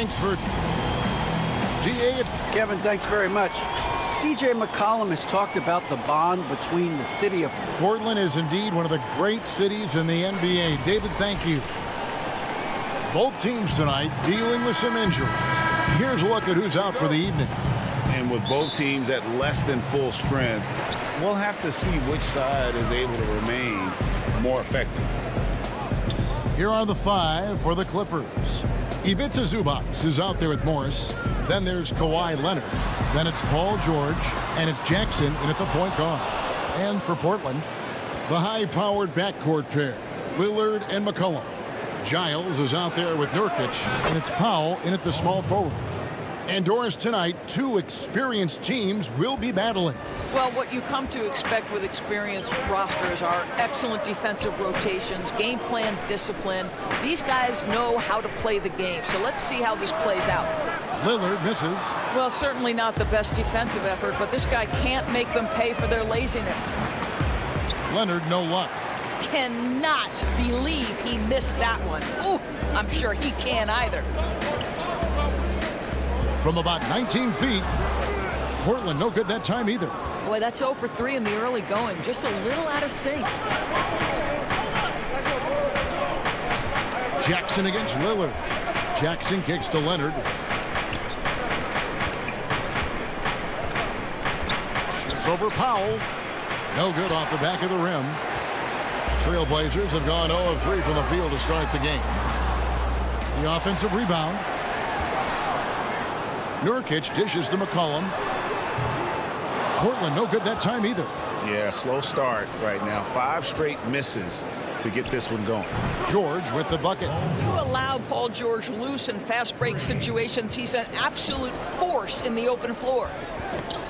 Thanks for GA. Kevin, thanks very much. C.J. McCollum has talked about the bond between the city of Portland is indeed one of the great cities in the NBA. David, thank you. Both teams tonight dealing with some injuries. Here's a look at who's out for the evening. And with both teams at less than full strength, we'll have to see which side is able to remain more effective. Here are the five for the Clippers. Ivica Zubac is out there with Morris. Then there's Kawhi Leonard. Then it's Paul George. And it's Jackson in at the point guard. And for Portland, the high-powered backcourt pair, Lillard and McCollum. Giles is out there with Nurkic. And it's Powell in at the small forward. And Doris, tonight, two experienced teams will be battling. Well, what you come to expect with experienced rosters are excellent defensive rotations, game plan discipline. These guys know how to play the game. So let's see how this plays out. Lillard misses. Well, certainly not the best defensive effort, but this guy can't make them pay for their laziness. Leonard, no luck. Cannot believe he missed that one. Ooh, I'm sure he can't either. From about 19 feet, Portland no good that time either. Boy, that's 0 for 3 in the early going. Just a little out of sync. Jackson against Lillard. Jackson kicks to Leonard. Shoots over Powell. No good off the back of the rim. Trailblazers have gone 0 of 3 from the field to start the game. The offensive rebound. Nurkic dishes to McCollum. Portland no good that time either. Yeah, slow start right now. 5 straight misses to get this one going. George with the bucket. You allow Paul George loose in fast break situations. He's an absolute force in the open floor.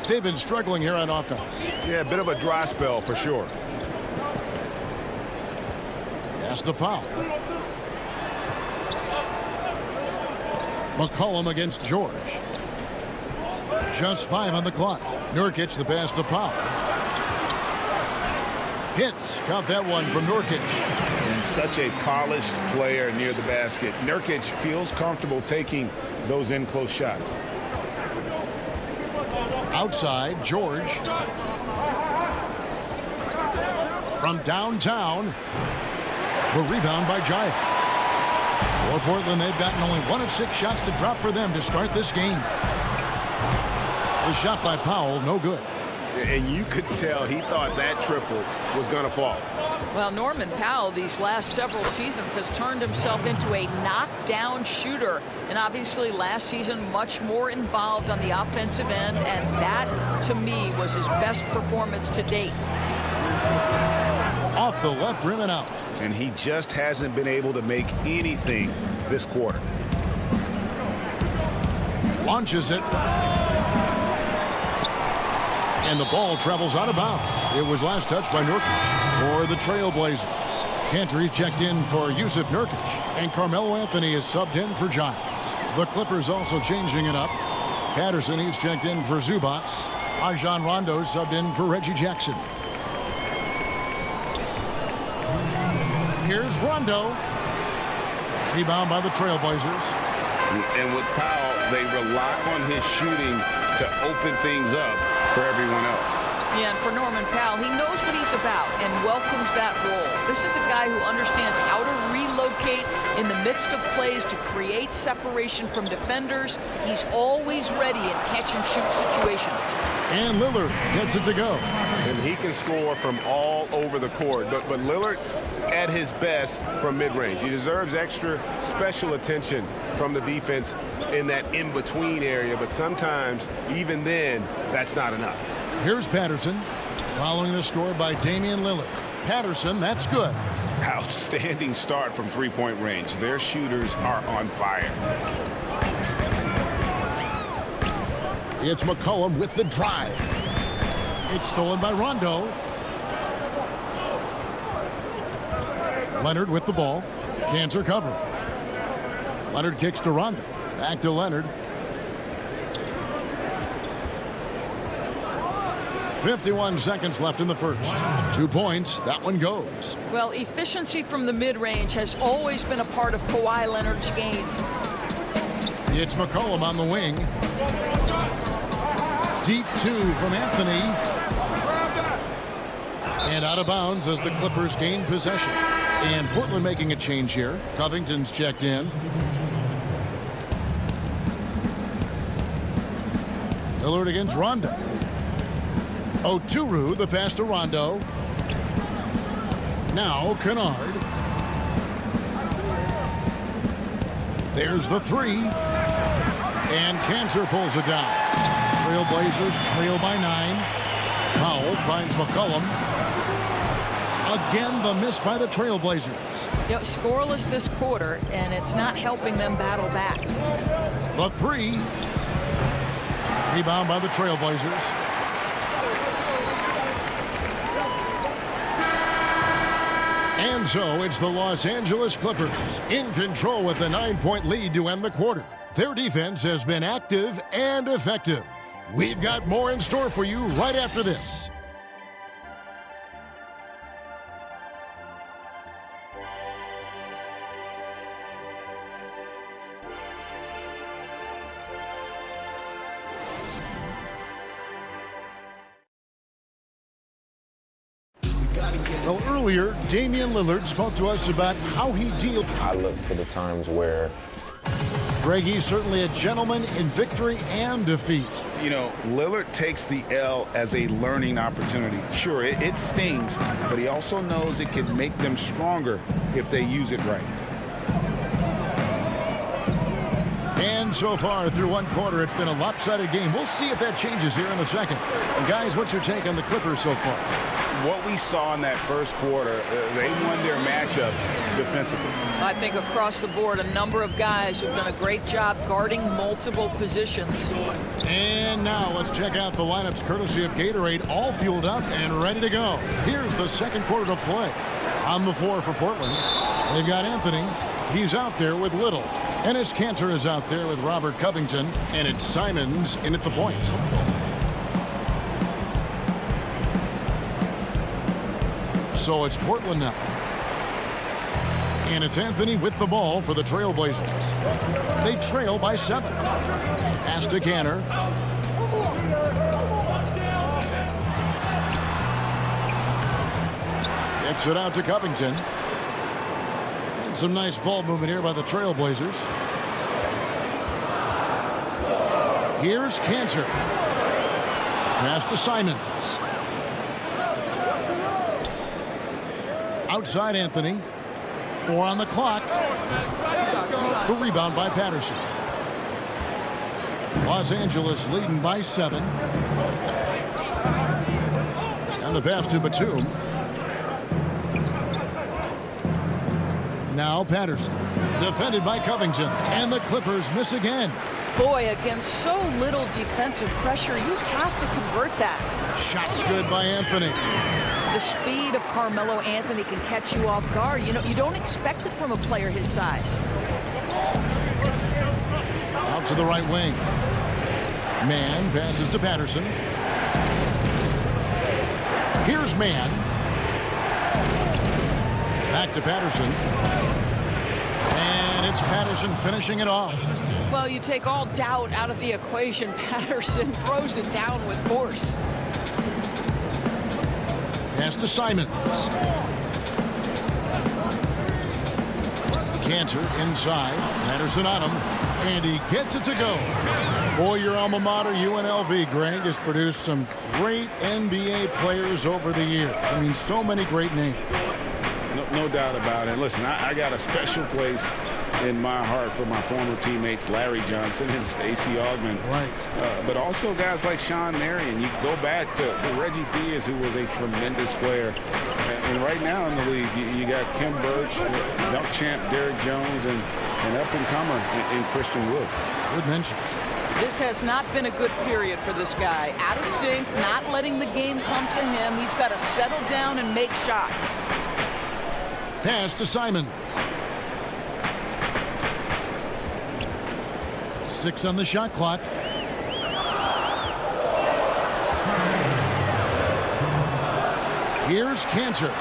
They've been struggling here on offense. Yeah, a bit of a dry spell for sure. Pass to Powell. McCollum against George. Just 5 on the clock. Nurkic the pass to Powell. Hits. Got that one from Nurkic. And such a polished player near the basket. Nurkic feels comfortable taking those in-close shots. Outside, George. from downtown. The rebound by Giants. For Portland, they've gotten only 1 of 6 shots to drop for them to start this game. The shot by Powell, no good. And you could tell he thought that triple was going to fall. Well, Norman Powell, these last several seasons, has turned himself into a knockdown shooter. And obviously, last season, much more involved on the offensive end. And that, to me, was his best performance to date. Off the left rim and out. And he just hasn't been able to make anything this quarter. Launches it. And the ball travels out of bounds. It was last touched by Nurkic for the Trailblazers. Cantor checked in for Yusuf Nurkic. And Carmelo Anthony is subbed in for Giants. The Clippers also changing it up. Patterson, he's checked in for Zubac. Rajon Rondo subbed in for Reggie Jackson. Here's Rondo. Rebound by the Trailblazers. And with Powell, they rely on his shooting to open things up for everyone else. Yeah, and for Norman Powell, he knows what he's about and welcomes that role. This is a guy who understands how to relocate in the midst of plays to create separation from defenders. He's always ready in catch-and-shoot situations. And Lillard gets it to go. And he can score from all over the court. But Lillard at his best from mid-range. He deserves extra special attention from the defense in that in-between area. But sometimes, even then, that's not enough. Here's Patterson, following the score by Damian Lillard. Patterson, that's good. Outstanding start from three-point range. Their shooters are on fire. It's McCollum with the drive. It's stolen by Rondo. Leonard with the ball. Cantor cover. Leonard kicks to Rondo. Back to Leonard. 51 seconds left in the first. 2 points. That one goes. Well, efficiency from the mid-range has always been a part of Kawhi Leonard's game. It's McCollum on the wing. Deep 2 from Anthony. And out of bounds as the Clippers gain possession. And Portland making a change here. Covington's checked in. Lillard against Rondo. Oturu, the pass to Rondo. Now Kennard. There's the 3. And Cantor pulls it down. Trailblazers trail by 9. Powell finds McCollum. Again, the miss by the Trailblazers. You know, scoreless this quarter, and it's not helping them battle back. The 3. Rebound by the Trailblazers. And so it's the Los Angeles Clippers in control with a 9-point lead to end the quarter. Their defense has been active and effective. We've got more in store for you right after this. Well, earlier, Damian Lillard spoke to us about how he deals. I look to the times where Greg, he's certainly a gentleman in victory and defeat. You know, Lillard takes the L as a learning opportunity. Sure, it stings, but he also knows it can make them stronger if they use it right. And so far through one quarter, it's been a lopsided game. We'll see if that changes here in the second. And guys, what's your take on the Clippers so far? What we saw in that first quarter, they won their matchups defensively. I think across the board, a number of guys who've done a great job guarding multiple positions. And now let's check out the lineups courtesy of Gatorade, all fueled up and ready to go. Here's the second quarter to play. On the floor for Portland, they've got Anthony. He's out there with Little. Enes Kanter is out there with Robert Covington. And it's Simons in at the point. So it's Portland now. And it's Anthony with the ball for the Trailblazers. They trail by 7. Pass to Kanter. Kicks it out to Covington. And some nice ball movement here by the Trailblazers. Here's Cantor. Pass to Simons. Outside Anthony. 4 on the clock. The rebound by Patterson. Los Angeles leading by 7. And the pass to Batum. Now Patterson. Defended by Covington. And the Clippers miss again. Boy, against so little defensive pressure, you have to convert that. Shot's good by Anthony. The speed of Carmelo Anthony can catch you off guard. You know, you don't expect it from a player his size. Out to the right wing. Mann passes to Patterson. Here's Mann. Back to Patterson. And it's Patterson finishing it off. Well, you take all doubt out of the equation. Patterson throws it down with force. Pass to Simons. Cantor inside. Patterson on him. And he gets it to go. Boy, your alma mater, UNLV, Greg, has produced some great NBA players over the years. I mean, so many great names. No doubt about it. Listen, I got a special place in my heart for my former teammates Larry Johnson and Stacey Augmon. Right. But also guys like Sean Marion. You go back to Reggie Diaz, who was a tremendous player. And right now in the league, you got Kim Birch, dunk champ Derrick Jones, and up-and-comer in Christian Wood. Good mention. This has not been a good period for this guy. Out of sync, not letting the game come to him. He's got to settle down and make shots. Pass to Simons. 6 on the shot clock. Here's Cantor.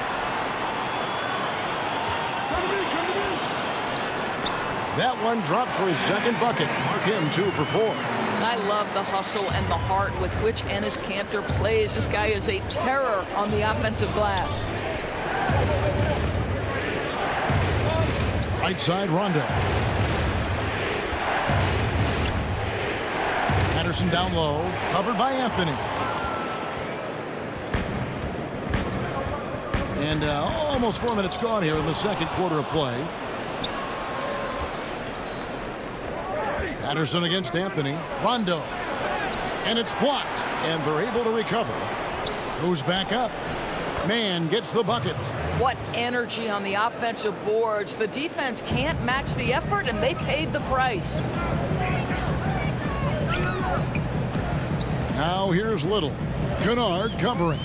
That one dropped for his second bucket. Mark him 2 for 4. I love the hustle and the heart with which Enes Kanter plays. This guy is a terror on the offensive glass. Right side, Rondo. Patterson down low, covered by Anthony. And almost 4 minutes gone here in the second quarter of play. Patterson against Anthony. Rondo. And it's blocked. And they're able to recover. Who's back up? Mann gets the bucket. What energy on the offensive boards. The defense can't match the effort, and they paid the price. Now here's Little. Kennard covering.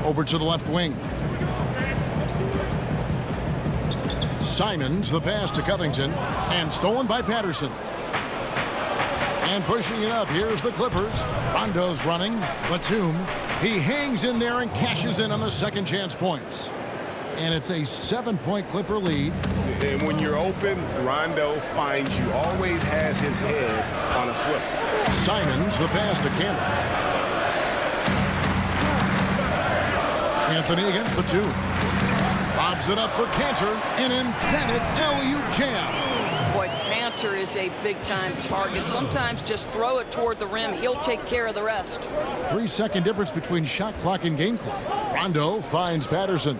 Over to the left wing. Simons, the pass to Covington, and stolen by Patterson. And pushing it up, here's the Clippers. Rondo's running. Batum, he hangs in there and cashes in on the second chance points. And it's a 7-point Clipper lead. And when you're open, Rondo finds you. Always has his head on a swivel. Simons, the pass to Cantor. Anthony against Batum. Bobs it up for Cantor. An emphatic alley-oop jam. Boy, Cantor is a big-time target. Sometimes just throw it toward the rim. He'll take care of the rest. 3-second difference between shot clock and game clock. Rondo finds Patterson.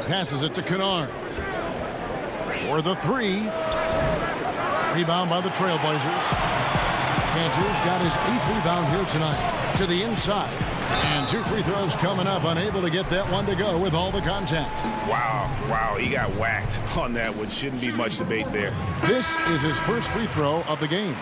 Passes it to Kennard. For the 3. Rebound by the Trailblazers. Cantor's got his 8th rebound here tonight. To the inside. And 2 free throws coming up. Unable to get that one to go with all the contact. Wow, he got whacked on that, which shouldn't be much debate there. This is his first free throw of the game.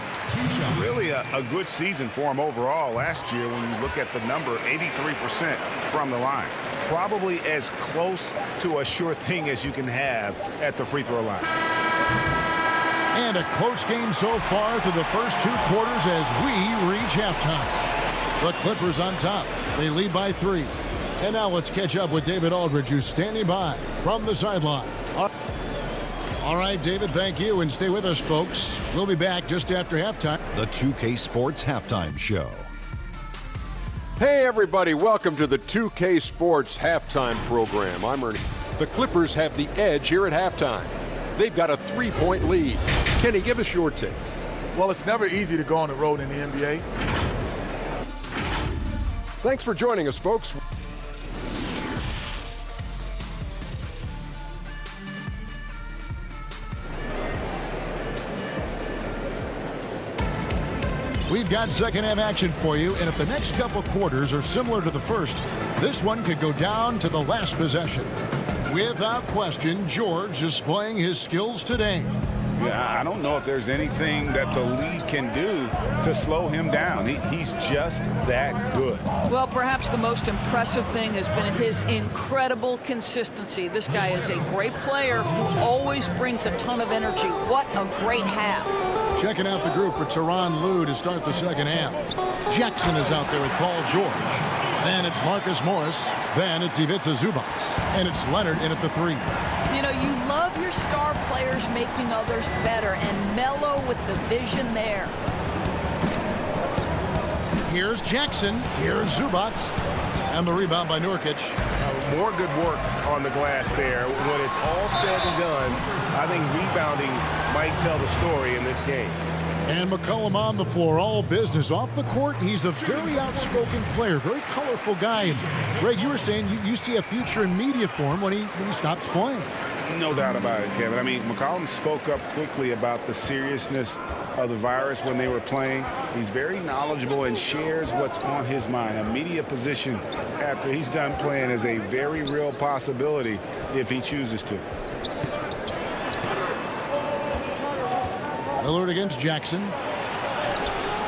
Really a good season for him overall last year when you look at the number, 83% from the line. Probably as close to a sure thing as you can have at the free throw line. And a close game so far through the first 2 quarters as we reach halftime. The Clippers on top. They lead by 3. And now let's catch up with David Aldridge, who's standing by from the sideline. All right, David, thank you. And stay with us, folks. We'll be back just after halftime. The 2K Sports Halftime Show. Hey everybody, welcome to the 2K Sports halftime program. I'm Ernie. The Clippers have the edge here at halftime. They've got a 3-point lead. Kenny, give us your take. Well, it's never easy to go on the road in the NBA. Thanks for joining us, folks. We've got second half action for you, and if the next couple quarters are similar to the first, this one could go down to the last possession. Without question, George displaying his skills today. Yeah, I don't know if there's anything that the league can do to slow him down. He's just that good. Well, perhaps the most impressive thing has been his incredible consistency. This guy is a great player who always brings a ton of energy. What a great half. Checking out the group for Tyronn Lue to start the second half. Jackson is out there with Paul George. Then it's Marcus Morris. Then it's Ivica Zubac. And it's Leonard in at the 3. You know, you love your star players making others better, and Melo with the vision there. Here's Jackson. Here's Zubac. And the rebound by Nurkic. More good work on the glass there. When it's all said and done, I think rebounding might tell the story in this game. And McCollum on the floor, all business. Off the court, he's a very outspoken player, very colorful guy. And Greg, you were saying you see a future in media for him when he stops playing. No doubt about it, Kevin. I mean, McCollum spoke up quickly about the seriousness of the virus when they were playing. He's very knowledgeable and shares what's on his mind. A media position after he's done playing is a very real possibility if he chooses to. Lillard against Jackson.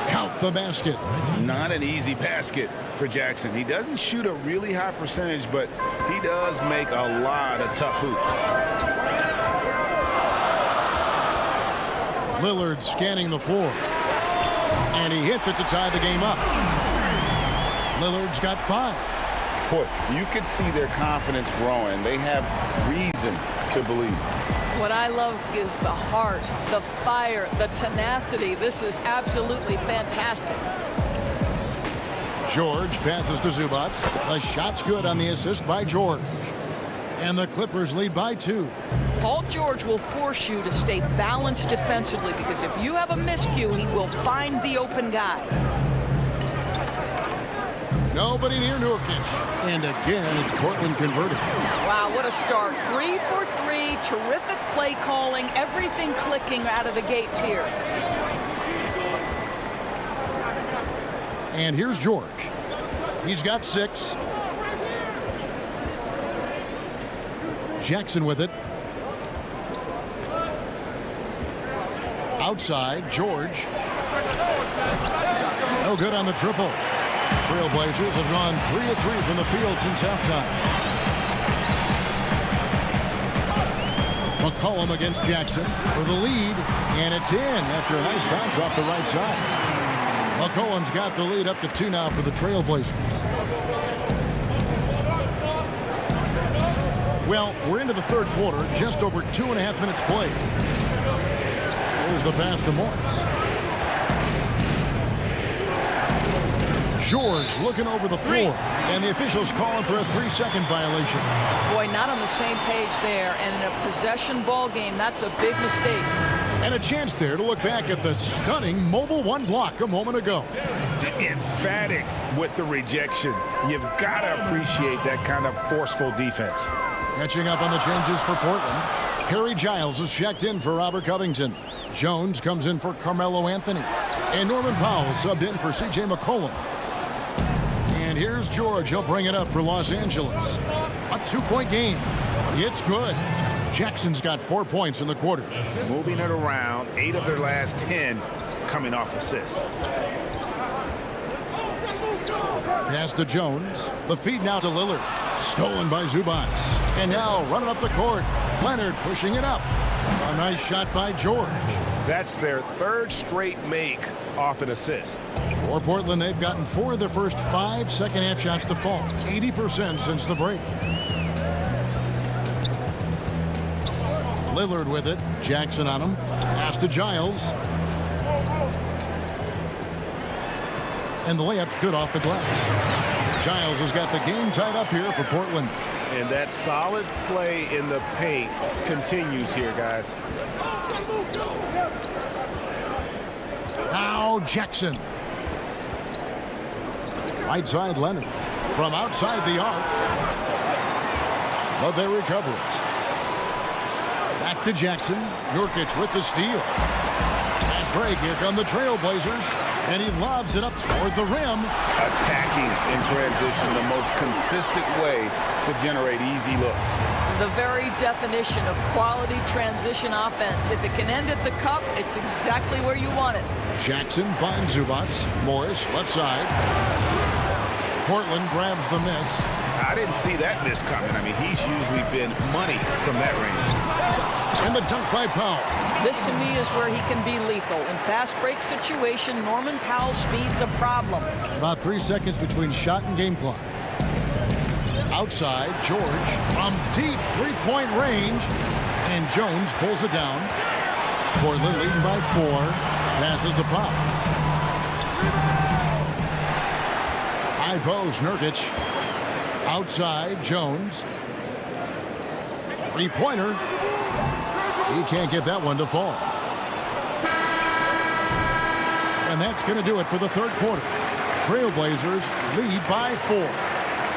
Count the basket. Not an easy basket for Jackson. He doesn't shoot a really high percentage, but he does make a lot of tough hoops. Lillard scanning the floor. And he hits it to tie the game up. Lillard's got 5. Boy, you could see their confidence growing. They have reason to believe. What I love is the heart, the fire, the tenacity. This is absolutely fantastic. George passes to Zubac. The shot's good on the assist by George. And the Clippers lead by 2. Paul George will force you to stay balanced defensively, because if you have a miscue, he will find the open guy. Nobody near Nurkic. And again, it's Portland converted. Wow, what a start. 3 for 3. Terrific play calling. Everything clicking out of the gates here. And here's George. He's got 6. Jackson with it. Outside, George. No good on the triple. Trailblazers have gone 3 of 3 from the field since halftime. McCollum against Jackson for the lead, and it's in after a nice bounce off the right side. McCollum's got the lead up to 2 now for the Trailblazers. Well, we're into the third quarter, just over 2.5 minutes played. There's the pass to Morris. George looking over the floor, and the officials calling for a 3-second violation. Boy, not on the same page there, and in a possession ball game, that's a big mistake. And a chance there to look back at the stunning Mobile 1 block a moment ago. Emphatic with the rejection. You've got to appreciate that kind of forceful defense. Catching up on the changes for Portland. Harry Giles is checked in for Robert Covington. Jones comes in for Carmelo Anthony. And Norman Powell subbed in for C.J. McCollum. And here's George. He'll bring it up for Los Angeles. A 2-point game. It's good. Jackson's got 4 points in the quarter. Moving it around, 8 of their last 10 coming off assists. Pass to Jones. The feed now to Lillard. Stolen by Zubac. And now running up the court. Leonard pushing it up. A nice shot by George. That's their 3rd straight make off an assist. For Portland, they've gotten 4 of their first 5 second-half shots to fall. 80% since the break. Lillard with it. Jackson on him. Pass to Giles. And the layup's good off the glass. Giles has got the game tied up here for Portland. And that solid play in the paint continues here, guys. Now Jackson. Right side Leonard. From outside the arc. But they recover it. Back to Jackson. Nurkic with the steal. Fast break. Here come the Trailblazers. And he lobs it up toward the rim. Attacking in transition, the most consistent way to generate easy looks. The very definition of quality transition offense. If it can end at the cup, it's exactly where you want it. Jackson finds Zubac. Morris left side. Portland grabs the miss. I didn't see that miss coming. I mean, he's usually been money from that range. And the dunk by Powell. This, to me, is where he can be lethal. In fast break situation, Norman Powell's speed's a problem. About 3 seconds between shot and game clock. Outside, George from deep three-point range. And Jones pulls it down. Portland leading by 4. Passes to Powell. High post, Nurkic. Outside, Jones. Three-pointer. He can't get that one to fall. And that's going to do it for the third quarter. Trailblazers lead by 4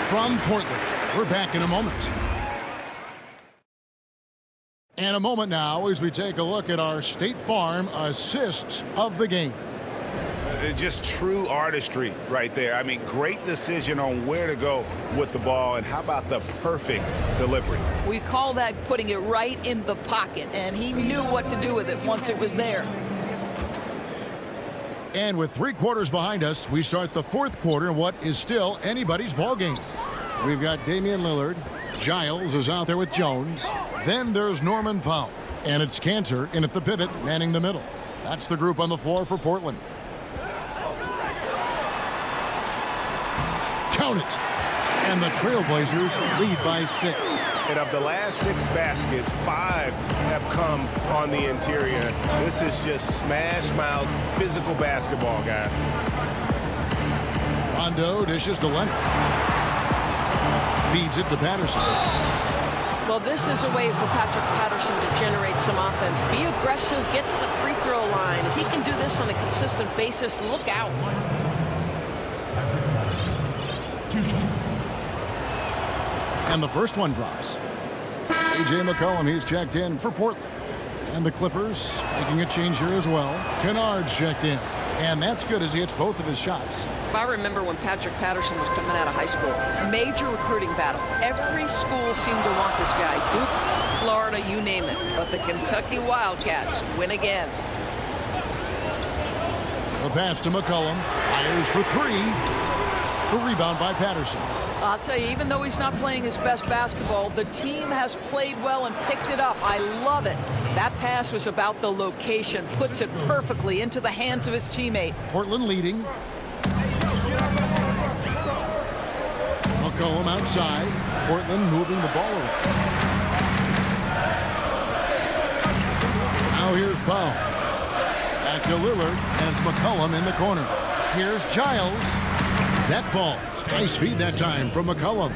from Portland. We're back in a moment. And a moment now as we take a look at our State Farm assists of the game. Just true artistry right there. I mean, great decision on where to go with the ball, and how about the perfect delivery? We call that putting it right in the pocket, and he knew what to do with it once it was there. And with 3 quarters behind us, we start the fourth quarter in what is still anybody's ball game. We've got Damian Lillard. Giles is out there with Jones. Then there's Norman Powell. And it's Cantor in at the pivot, manning the middle. That's the group on the floor for Portland. Count it. And the Trailblazers lead by 6. And of the last 6 baskets, 5 have come on the interior. This is just smash-mouth physical basketball, guys. Rondo dishes to Leonard. Feeds it to Patterson. Well, this is a way for Patrick Patterson to generate some offense. Be aggressive, get to the free throw line. If he can do this on a consistent basis, look out. And the first one drops. C.J. McCollum, he's checked in for Portland. And the Clippers making a change here as well. Kennard's checked in. And that's good as he hits both of his shots. I remember when Patrick Patterson was coming out of high school. Major recruiting battle. Every school seemed to want this guy. Duke, Florida, you name it. But the Kentucky Wildcats win again. The pass to McCollum. Fires for 3. The rebound by Patterson. I'll tell you, even though he's not playing his best basketball, the team has played well and picked it up. I love it. That pass was about the location. Puts it perfectly into the hands of his teammate. Portland leading. McCollum outside. Portland moving the ball around. Now here's Powell. Back to Lillard, and it's McCollum in the corner. Here's Giles. That falls. Nice feed that time from McCollum.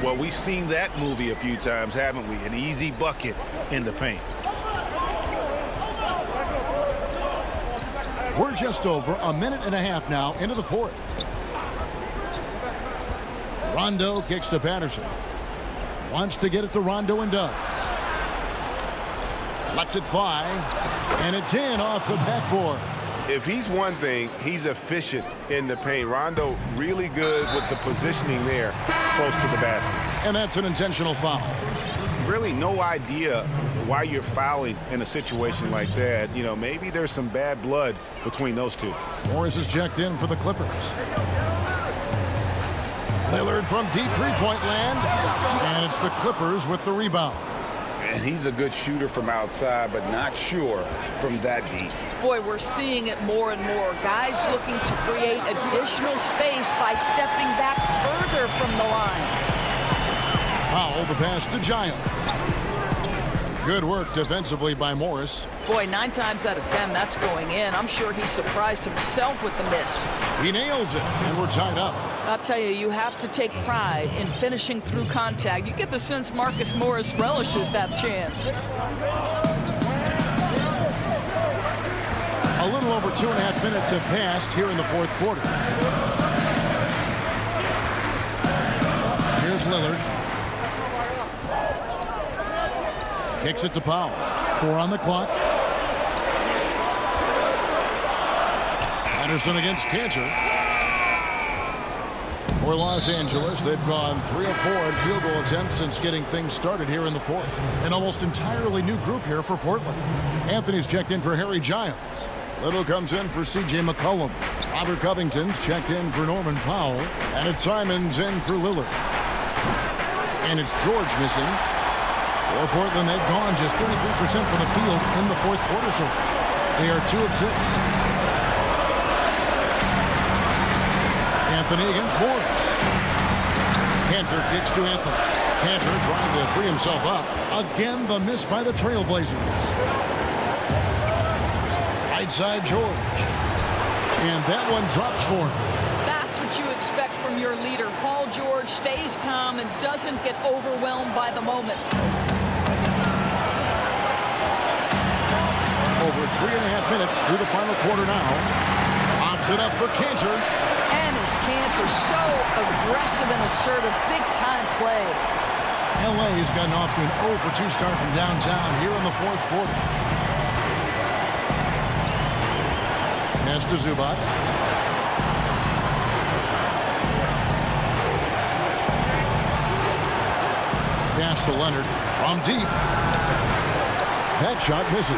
Well, we've seen that movie a few times, haven't we? An easy bucket in the paint. We're just over a minute and a half now into the fourth. Rondo kicks to Patterson. Wants to get it to Rondo and does. Lets it fly. And it's in off the backboard. If he's one thing, he's efficient in the paint. Rondo really good with the positioning there close to the basket. And that's an intentional foul. Really no idea why you're fouling in a situation like that. You know, maybe there's some bad blood between those two. Morris is checked in for the Clippers. Lillard from deep three-point land. And it's the Clippers with the rebound. And he's a good shooter from outside, but not sure from that deep. Boy, we're seeing it more and more. Guys looking to create additional space by stepping back further from the line. Powell, the pass to Giles. Good work defensively by Morris. Boy, 9 times out of 10, that's going in. I'm sure he surprised himself with the miss. He nails it, and we're tied up. I'll tell you, you have to take pride in finishing through contact. You get the sense Marcus Morris relishes that chance. A little over 2.5 minutes have passed here in the fourth quarter. Here's Lillard. Kicks it to Powell. 4 on the clock. Patterson against Cantor. For Los Angeles, they've gone 3 of 4 in field goal attempts since getting things started here in the fourth. An almost entirely new group here for Portland. Anthony's checked in for Harry Giles. Little comes in for C.J. McCollum. Robert Covington's checked in for Norman Powell. And it's Simons in for Lillard. And it's George missing. For Portland, they've gone just 33% from the field in the fourth quarter so far. They are 2 of 6. Anthony against Morris. Cantor kicks to Anthony. Cantor trying to free himself up. Again, the miss by the Trailblazers. Right side, George. And that one drops for him. That's what you expect from your leader. Paul George stays calm and doesn't get overwhelmed by the moment. Over 3.5 minutes through the final quarter now. Pops it up for Cantor. And is Cantor so aggressive and assertive. Big-time play. L.A. has gotten off to an 0 for 2 start from downtown here in the fourth quarter. Pass to Zubac. Pass to Leonard from deep. That shot misses.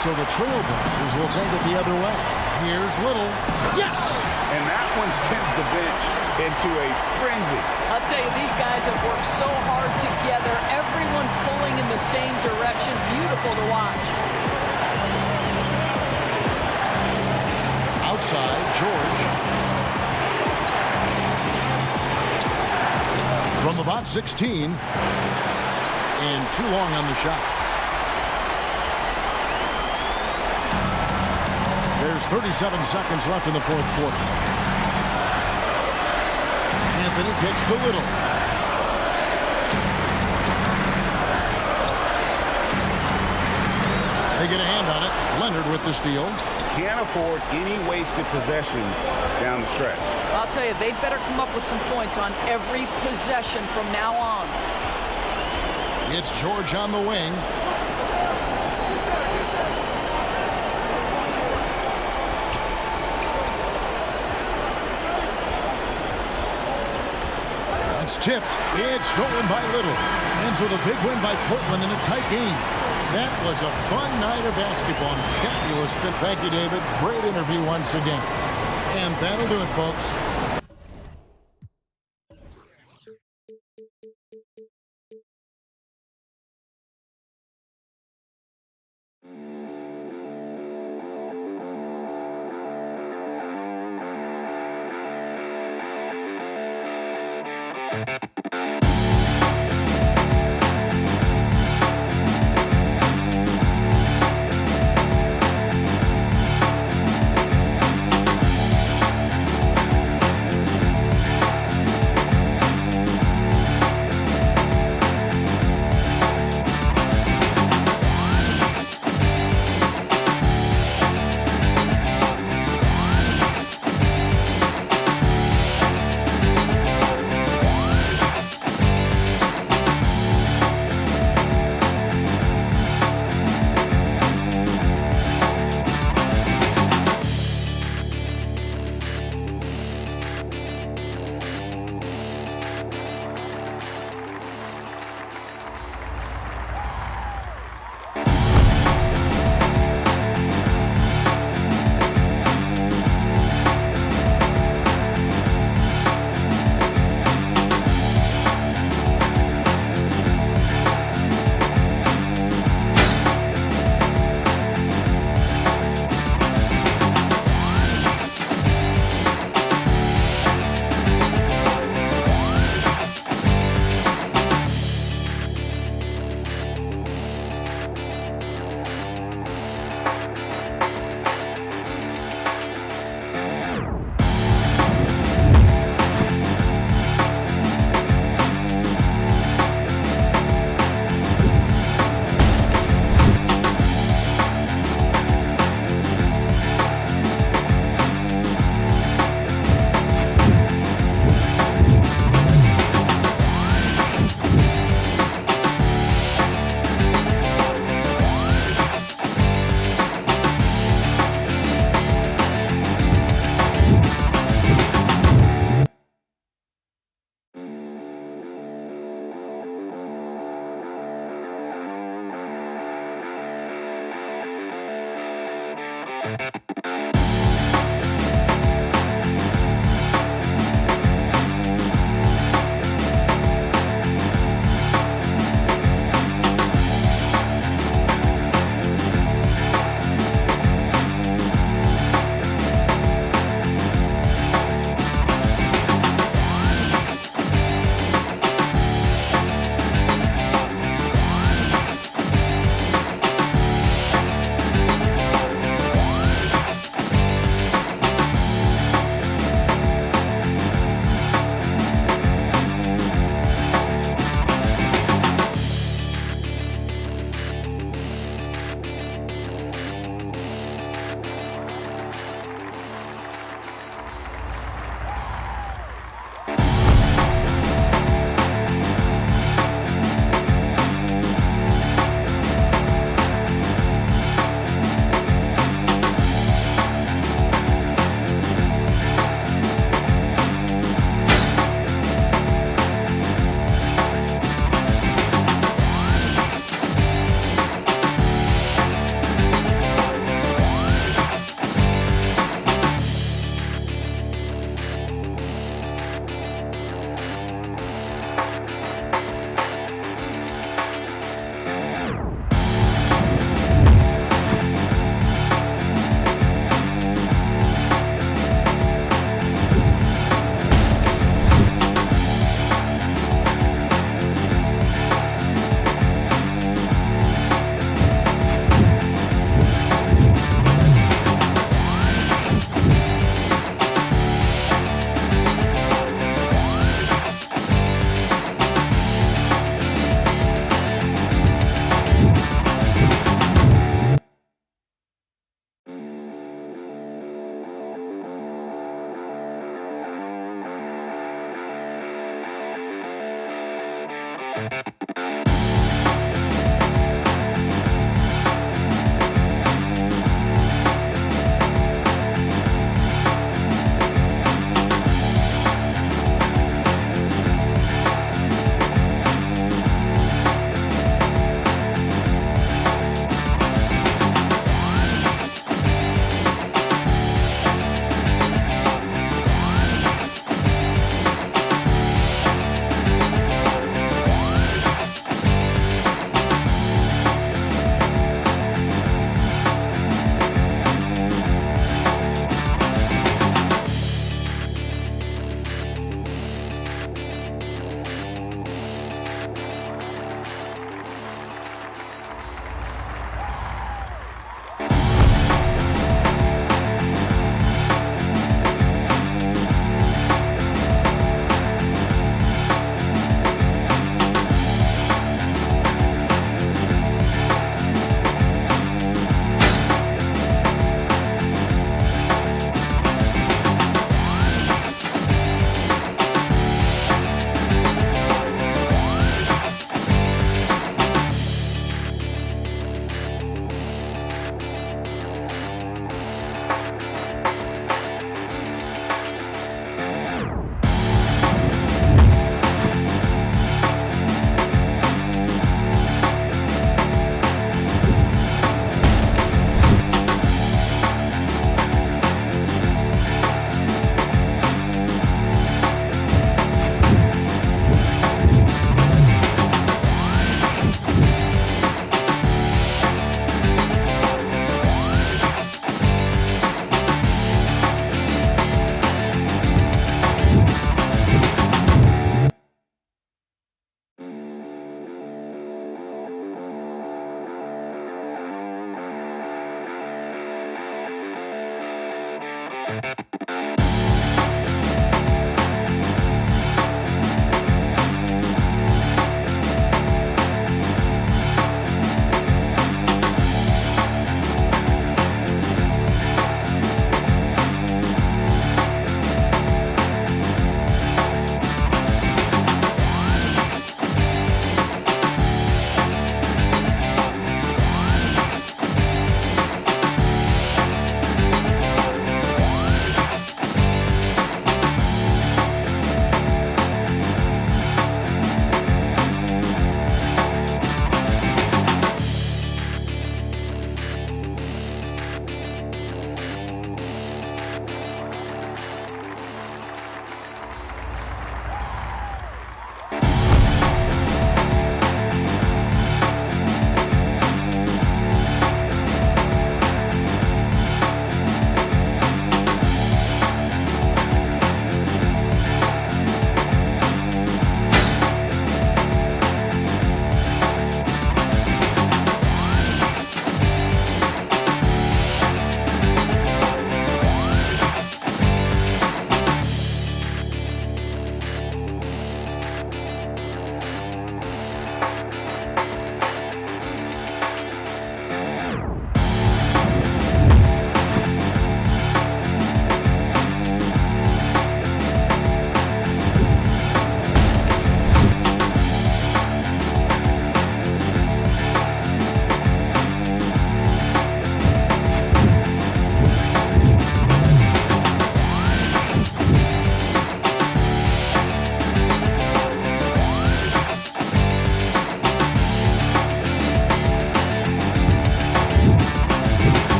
So the Trailblazers will take it the other way. Here's Little. Yes! And that one sends the bench into a frenzy. I'll tell you, these guys have worked so hard together. Everyone pulling in the same direction. Beautiful to watch. Outside, George. From about 16. And too long on the shot. There's 37 seconds left in the fourth quarter. Anthony kicks to Little. They get a hand on it. Leonard with the steal. Can't afford any wasted possessions down the stretch. I'll tell you, they'd better come up with some points on every possession from now on. It's George on the wing. It's tipped. It's stolen by Little. Ends with a big win by Portland in a tight game. That was a fun night of basketball. Fabulous. Thank you, David. Great interview once again. And that'll do it, folks.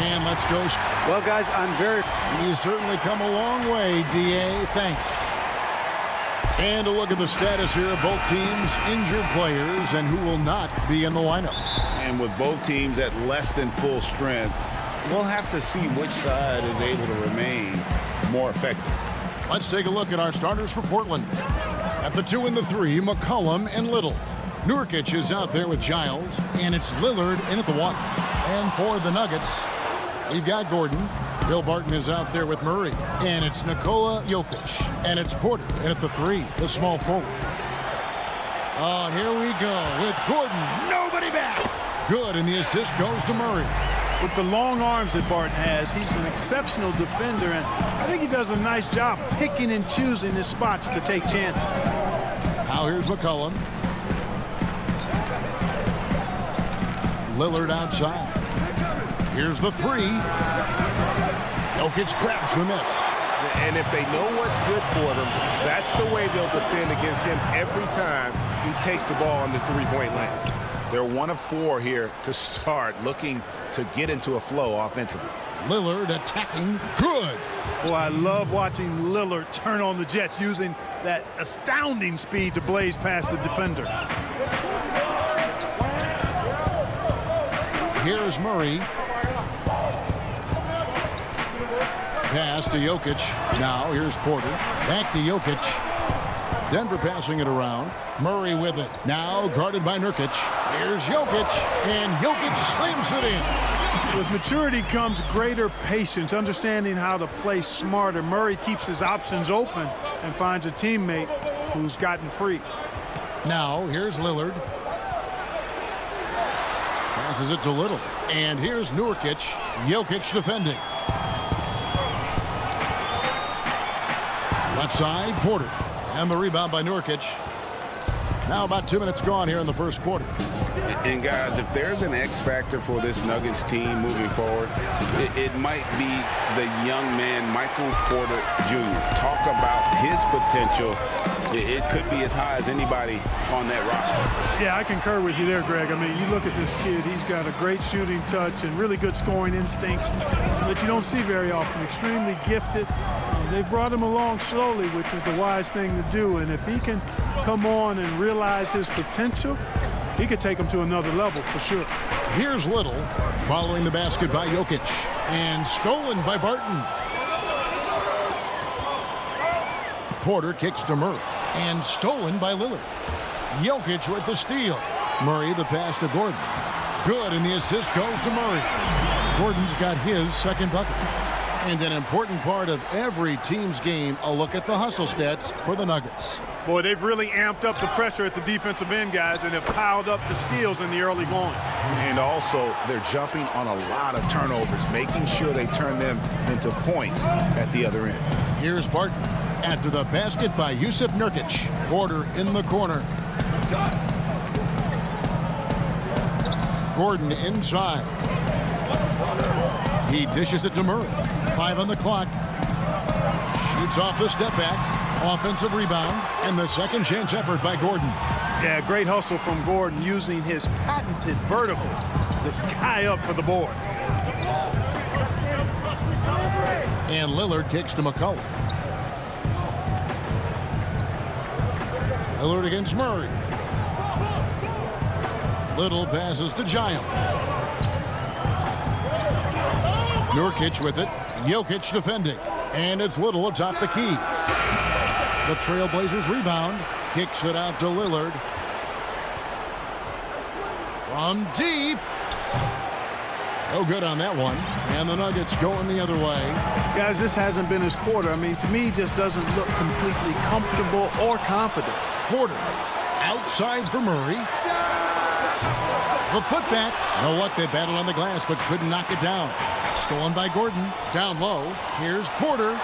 And let's go. Well, guys, He's certainly come a long way, D.A. Thanks. And a look at the status here of both teams' injured players and who will not be in the lineup. And with both teams at less than full strength, we'll have to see which side is able to remain more effective. Let's take a look at our starters for Portland. At the 2 and the 3, McCollum and Little. Nurkic is out there with Giles, and it's Lillard in at the 1. And for the Nuggets, we've got Gordon. Bill Barton is out there with Murray. And it's Nikola Jokic. And it's Porter in at the 3, the small forward. Oh, and here we go with Gordon. Nobody back. Good, and the assist goes to Murray. With the long arms that Barton has, he's an exceptional defender, and I think he does a nice job picking and choosing his spots to take chances. Now here's McCollum. Lillard outside. Here's the 3. Jokic grabs the miss. And if they know what's good for them, that's the way they'll defend against him every time he takes the ball in the three-point lane. They're 1 of 4 here to start, looking to get into a flow offensively. Lillard attacking. Good. Boy, I love watching Lillard turn on the Jets using that astounding speed to blaze past the defenders. Here's Murray. Pass to Jokic. Now here's Porter. Back to Jokic. Denver passing it around. Murray with it. Now guarded by Nurkic. Here's Jokic. And Jokic slams it in. With maturity comes greater patience, understanding how to play smarter. Murray keeps his options open and finds a teammate who's gotten free. Now here's Lillard. Passes it to Little. And here's Nurkic. Jokic defending. Left side, Porter. And the rebound by Nurkic. Now about 2 minutes gone here in the first quarter. And guys, if there's an X factor for this Nuggets team moving forward, it might be the young man, Michael Porter Jr. Talk about his potential. It could be as high as anybody on that roster. Yeah, I concur with you there, Greg. I mean, you look at this kid, he's got a great shooting touch and really good scoring instincts that you don't see very often. Extremely gifted. They've brought him along slowly, which is the wise thing to do. And if he can come on and realize his potential, he could take him to another level for sure. Here's Little following the basket by Jokic and stolen by Barton. Porter kicks to Murray and stolen by Lillard. Jokic with the steal. Murray the pass to Gordon. Good, and the assist goes to Murray. Gordon's got his second bucket. And an important part of every team's game, a look at the hustle stats for the Nuggets. Boy, they've really amped up the pressure at the defensive end, guys, and have piled up the steals in the early going. And also, they're jumping on a lot of turnovers, making sure they turn them into points at the other end. Here's Barton. after the basket by Jusuf Nurkic. Porter in the corner. Gordon inside. He dishes it to Murray. 5 on the clock. Shoots off the step back. Offensive rebound, and the second chance effort by Gordon. Yeah, great hustle from Gordon using his patented vertical to sky up for the board. And Lillard kicks to McCollum. Lillard against Murray. Little passes to Giles. Nurkic with it. Jokic defending. And it's Little atop the key. The Trailblazers rebound. Kicks it out to Lillard. From deep. No good on that one. And the Nuggets going the other way. Guys, this hasn't been his quarter. I mean, to me, just doesn't look completely comfortable or confident. Porter outside for Murray. The putback. No luck. They battled on the glass, but couldn't knock it down. Stolen by Gordon. Down low. Here's Porter.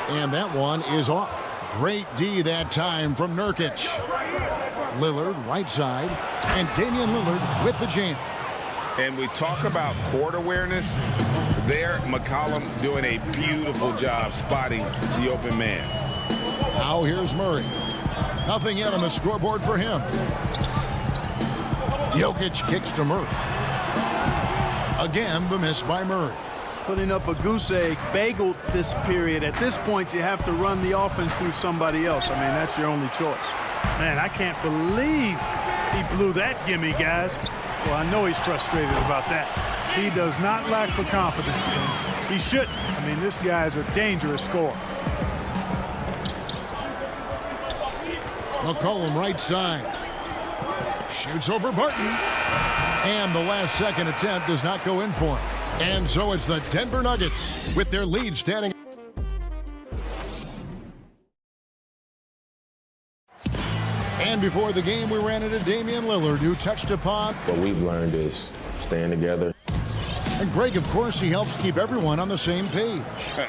And that one is off. Great D that time from Nurkic. Lillard right side. And Damian Lillard with the jam. And we talk about court awareness. There, McCollum doing a beautiful job spotting the open man. Now here's Murray. Nothing yet on the scoreboard for him. Jokic kicks to Murray. Again, the miss by Murray. Putting up a goose egg, bageled this period. At this point, you have to run the offense through somebody else. I mean, that's your only choice. Man, I can't believe he blew that gimme, guys. Well, I know he's frustrated about that. He does not lack for confidence. He shouldn't. I mean, this guy is a dangerous scorer. McCollum right side. Shoots over Barton. And the last second attempt does not go in for him. And so it's the Denver Nuggets with their lead standing. And before the game, we ran into Damian Lillard, who touched upon. What we've learned is staying together. And Greg, of course, he helps keep everyone on the same page.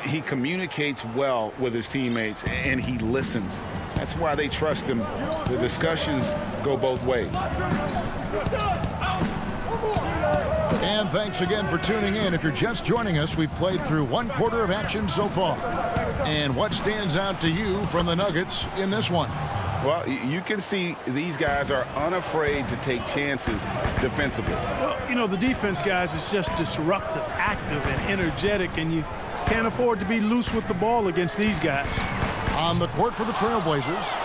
He communicates well with his teammates, and he listens. That's why they trust him. The discussions go both ways. And thanks again for tuning in. If you're just joining us, we've played through one quarter of action so far. And what stands out to you from the Nuggets in this one? Well, you can see these guys are unafraid to take chances defensively. Well, you know, the defense, guys, is just disruptive, active, and energetic, and you can't afford to be loose with the ball against these guys. On the court for the Trailblazers,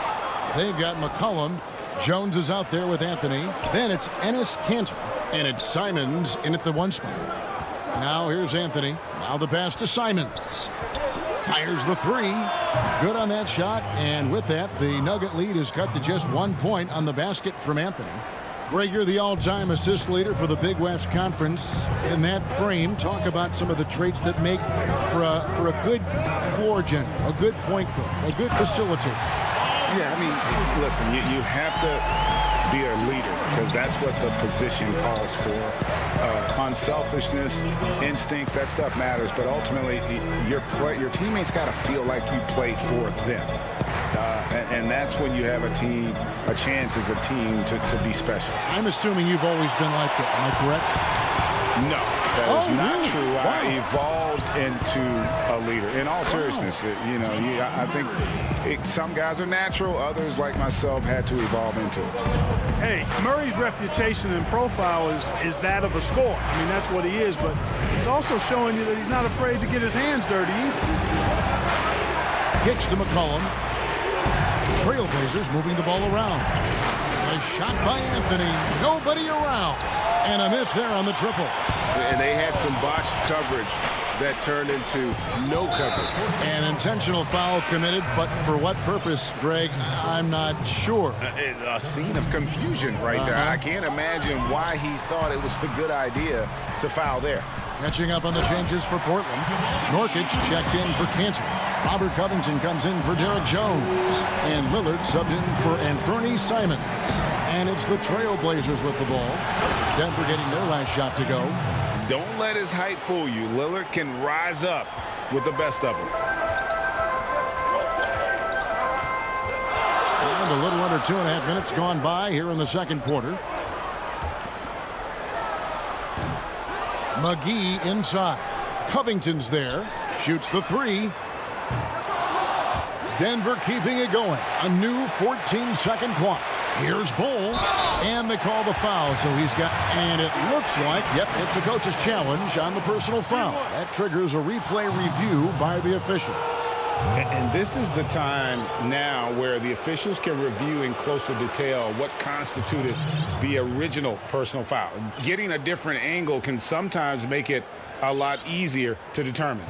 they've got McCollum. Jones is out there with Anthony. Then it's Enes Kanter, and it's Simons in at the one spot. Now here's Anthony. Now the pass to Simons. Fires the three. Good on that shot, and with that, the Nugget lead is cut to just 1 point on the basket from Anthony. Greg, you're the all-time assist leader for the Big West Conference. In that frame, talk about some of the traits that make for a good floor general, a good point guard, a good facilitator. Yeah, I mean, listen, you have to be a leader because that's what the position calls for. Unselfishness, instincts, that stuff matters, but ultimately your teammates got to feel like you play for them. And that's when you have a chance as a team to be special. I'm assuming you've always been like that. Am I correct? No, that is not really? true. Wow. I evolved into a leader. In all seriousness, I think some guys are natural. Others, like myself, had to evolve into it. Hey, Murray's reputation and profile is that of a scorer. I mean, that's what he is, but he's also showing you that he's not afraid to get his hands dirty either. Kicks to McCollum. Trailblazers moving the ball around. A shot by Anthony. Nobody around. And a miss there on the triple. And they had some botched coverage that turned into no coverage. An intentional foul committed, but for what purpose, Greg, I'm not sure. A scene of confusion right there. I can't imagine why he thought it was a good idea to foul there. Catching up on the changes for Portland. Nurkic checked in for Kanter. Robert Covington comes in for Derek Jones. And Lillard subbed in for Anthony Simons. And it's the Trailblazers with the ball. Denver getting their last shot to go. Don't let his height fool you. Lillard can rise up with the best of them. 2.5 minutes gone by here in the second quarter. McGee inside. Covington's there. Shoots the three. Denver keeping it going. A new 14-second clock. Here's Bull. And they call the foul. So he's got, and it looks like, yep, it's a coach's challenge on the personal foul. That triggers a replay review by the officials. And this is the time now where the officials can review in closer detail what constituted the original personal foul. Getting a different angle can sometimes make it a lot easier to determine.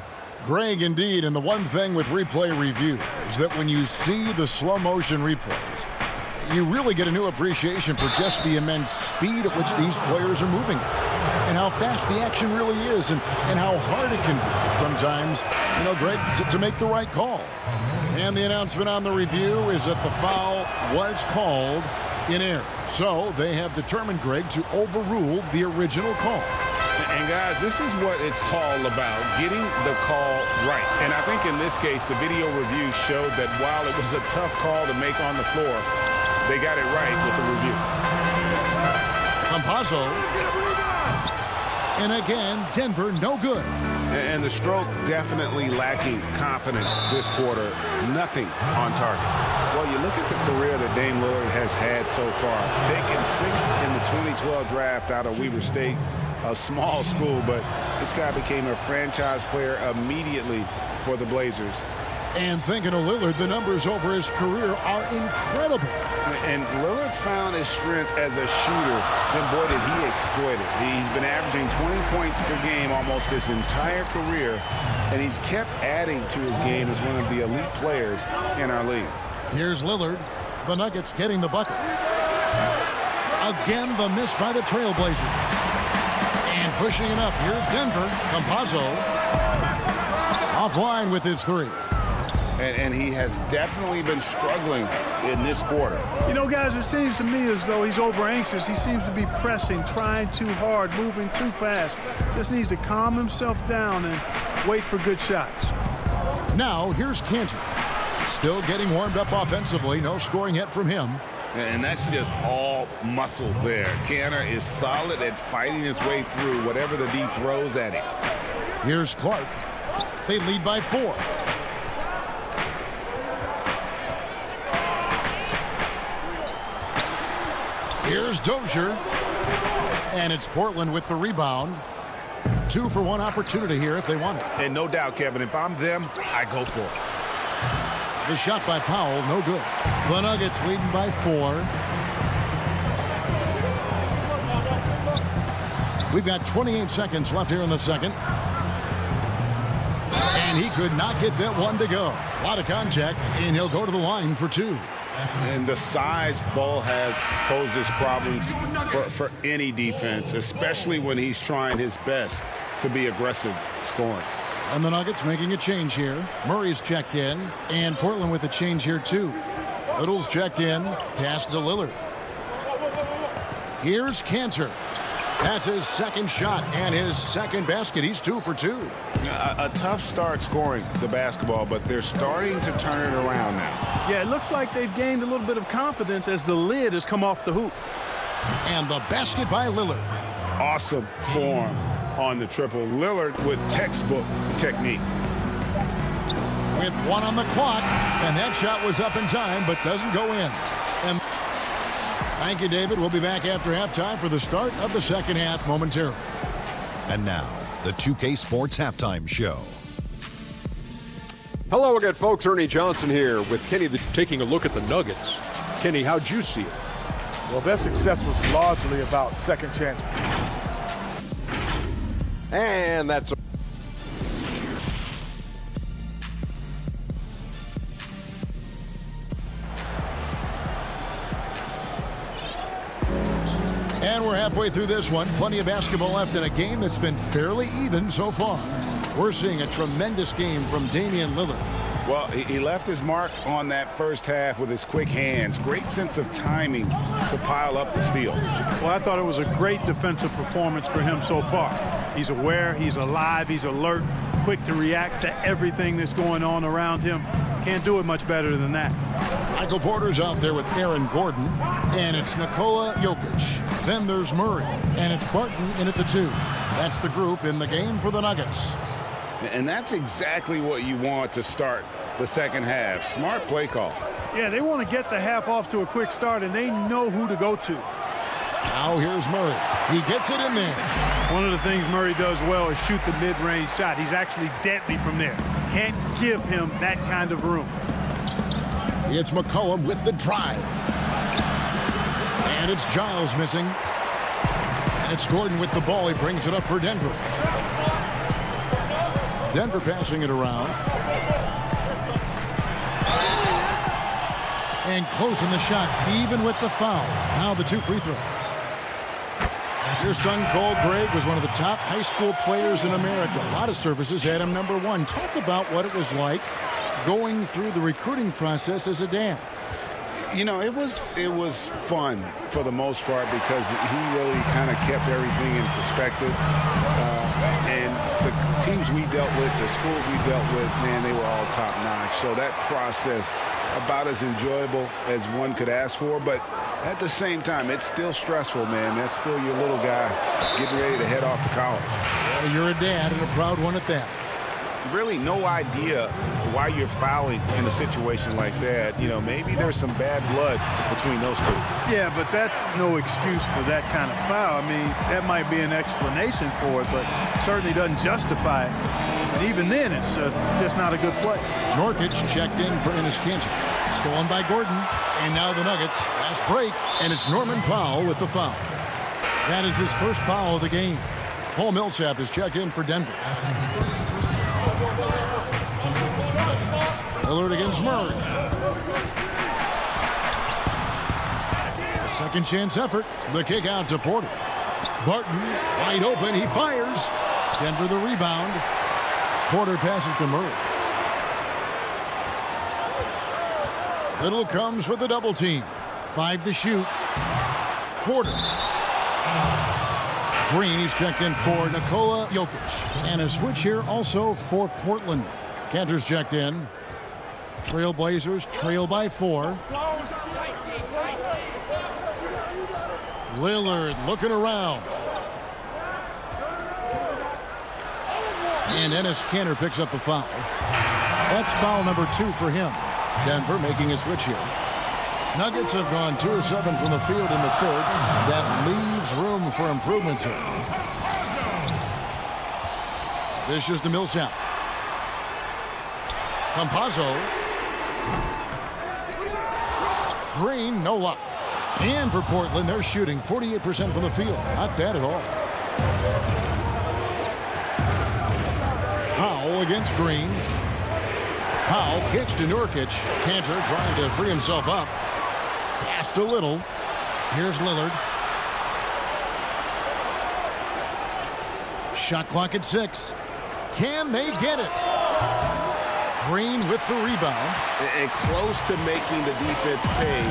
Greg, indeed, and the one thing with replay review is that when you see the slow motion replays, you really get a new appreciation for just the immense speed at which these players are moving and how fast the action really is and how hard it can be sometimes, you know, Greg, to make the right call. And the announcement on the review is that the foul was called in error. So they have determined, Greg, to overrule the original call. And guys, this is what it's all about, getting the call right. And I think in this case, the video review showed that while it was a tough call to make on the floor, they got it right with the review. Campazzo. And again, Denver no good. And the stroke definitely lacking confidence this quarter. Nothing on target. Well, you look at the career that Dame Lillard has had so far. Taken 6th in the 2012 draft out of Weber State, a small school, but this guy became a franchise player immediately for the Blazers. And thinking of Lillard, the numbers over his career are incredible. And Lillard found his strength as a shooter, then boy did he exploit it. He's been averaging 20 points per game almost his entire career, and he's kept adding to his game as one of the elite players in our league. Here's Lillard. The Nuggets getting the bucket. Again, the miss by the Trailblazers. And pushing it up. Here's Denver. Campazzo offline with his three. And he has definitely been struggling in this quarter. You know, guys, it seems to me as though he's over anxious. He seems to be pressing, trying too hard, moving too fast. Just needs to calm himself down and wait for good shots. Now, here's Cantor. Still getting warmed up offensively. No scoring yet from him. And that's just all muscle there. Cantor is solid at fighting his way through whatever the D throws at him. Here's Clark. They lead by 4. Here's Dozier. And it's Portland with the rebound. 2 for 1 opportunity here if they want it. And no doubt, Kevin, if I'm them, I go for it. The shot by Powell, no good. The Nuggets leading by 4. We've got 28 seconds left here in the second. And he could not get that one to go. A lot of contact, and he'll go to the line for 2. And the size Bull has poses problems for any defense, especially when he's trying his best to be aggressive scoring. And the Nuggets making a change here. Murray's checked in, and Portland with a change here too. Little's checked in, pass to Lillard. Here's Cantor. That's his second shot and his second basket. He's 2 for 2. A tough start scoring the basketball, but they're starting to turn it around now. Yeah, it looks like they've gained a little bit of confidence as the lid has come off the hoop. And the basket by Lillard. Awesome form on the triple. Lillard with textbook technique. With 1 on the clock, and that shot was up in time, but doesn't go in. And thank you, David. We'll be back after halftime for the start of the second half momentarily. And now, the 2K Sports Halftime Show. Hello again, folks. Ernie Johnson here with Kenny taking a look at the Nuggets. Kenny, how'd you see it? Well, their success was largely about second chance. And that's And we're halfway through this one. Plenty of basketball left in a game that's been fairly even so far. We're seeing a tremendous game from Damian Lillard. Well, he left his mark on that first half with his quick hands. Great sense of timing to pile up the steals. Well, I thought it was a great defensive performance for him so far. He's aware, he's alive, he's alert, quick to react to everything that's going on around him. Can't do it much better than that. Michael Porter's out there with Aaron Gordon, and it's Nikola Jokic. Then there's Murray, and it's Barton in at the 2. That's the group in the game for the Nuggets. And that's exactly what you want to start the second half. Smart play call. Yeah, they want to get the half off to a quick start, and they know who to go to. Now here's Murray. He gets it in there. One of the things Murray does well is shoot the mid-range shot. He's actually deadly from there. Can't give him that kind of room. It's McCollum with the drive. And it's Giles missing. And it's Gordon with the ball. He brings it up for Denver. Denver passing it around. And closing the shot, even with the foul. Now the 2 free throws. Your son, Cole Gregg, was one of the top high school players in America. A lot of services had him number 1. Talk about what it was like going through the recruiting process as a dad. You know, it was fun for the most part because he really kind of kept everything in perspective. And the teams we dealt with, the schools we dealt with, man, they were all top-notch. So that process, about as enjoyable as one could ask for. But at the same time, it's still stressful, man. That's still your little guy getting ready to head off to college. Well, you're a dad and a proud one at that. Really no idea why you're fouling in a situation like that. You know, maybe there's some bad blood between those two. Yeah, but that's no excuse for that kind of foul. I mean, that might be an explanation for it, but certainly doesn't justify it. And even then, it's just not a good play. Nurkic checked in for Enes Kanter. Stolen by Gordon. And now the Nuggets. Last break. And it's Norman Powell with the foul. That is his first foul of the game. Paul Millsap is checked in for Denver. Lillard against Murray. A second chance effort. The kick out to Porter. Barton wide open. He fires. Denver the rebound. Porter passes to Murray. Little comes with the double team. 5 to shoot. Porter. Green, he's checked in for Nikola Jokic. And a switch here also for Portland. Kanter's checked in. Trailblazers trail by 4. Lillard looking around. And Enes Kanter picks up the foul. That's foul number 2 for him. Denver making a switch here. Nuggets have gone 2 of 7 from the field in the third. That leaves room for improvements here. This is to Millsap. Campazzo. Green, no luck. And for Portland, they're shooting 48% from the field. Not bad at all. Powell against Green. Powell kicks to Nurkic. Kanter trying to free himself up. Passed a little. Here's Lillard. Shot clock at 6. Can they get it? Green with the rebound. And close to making the defense pay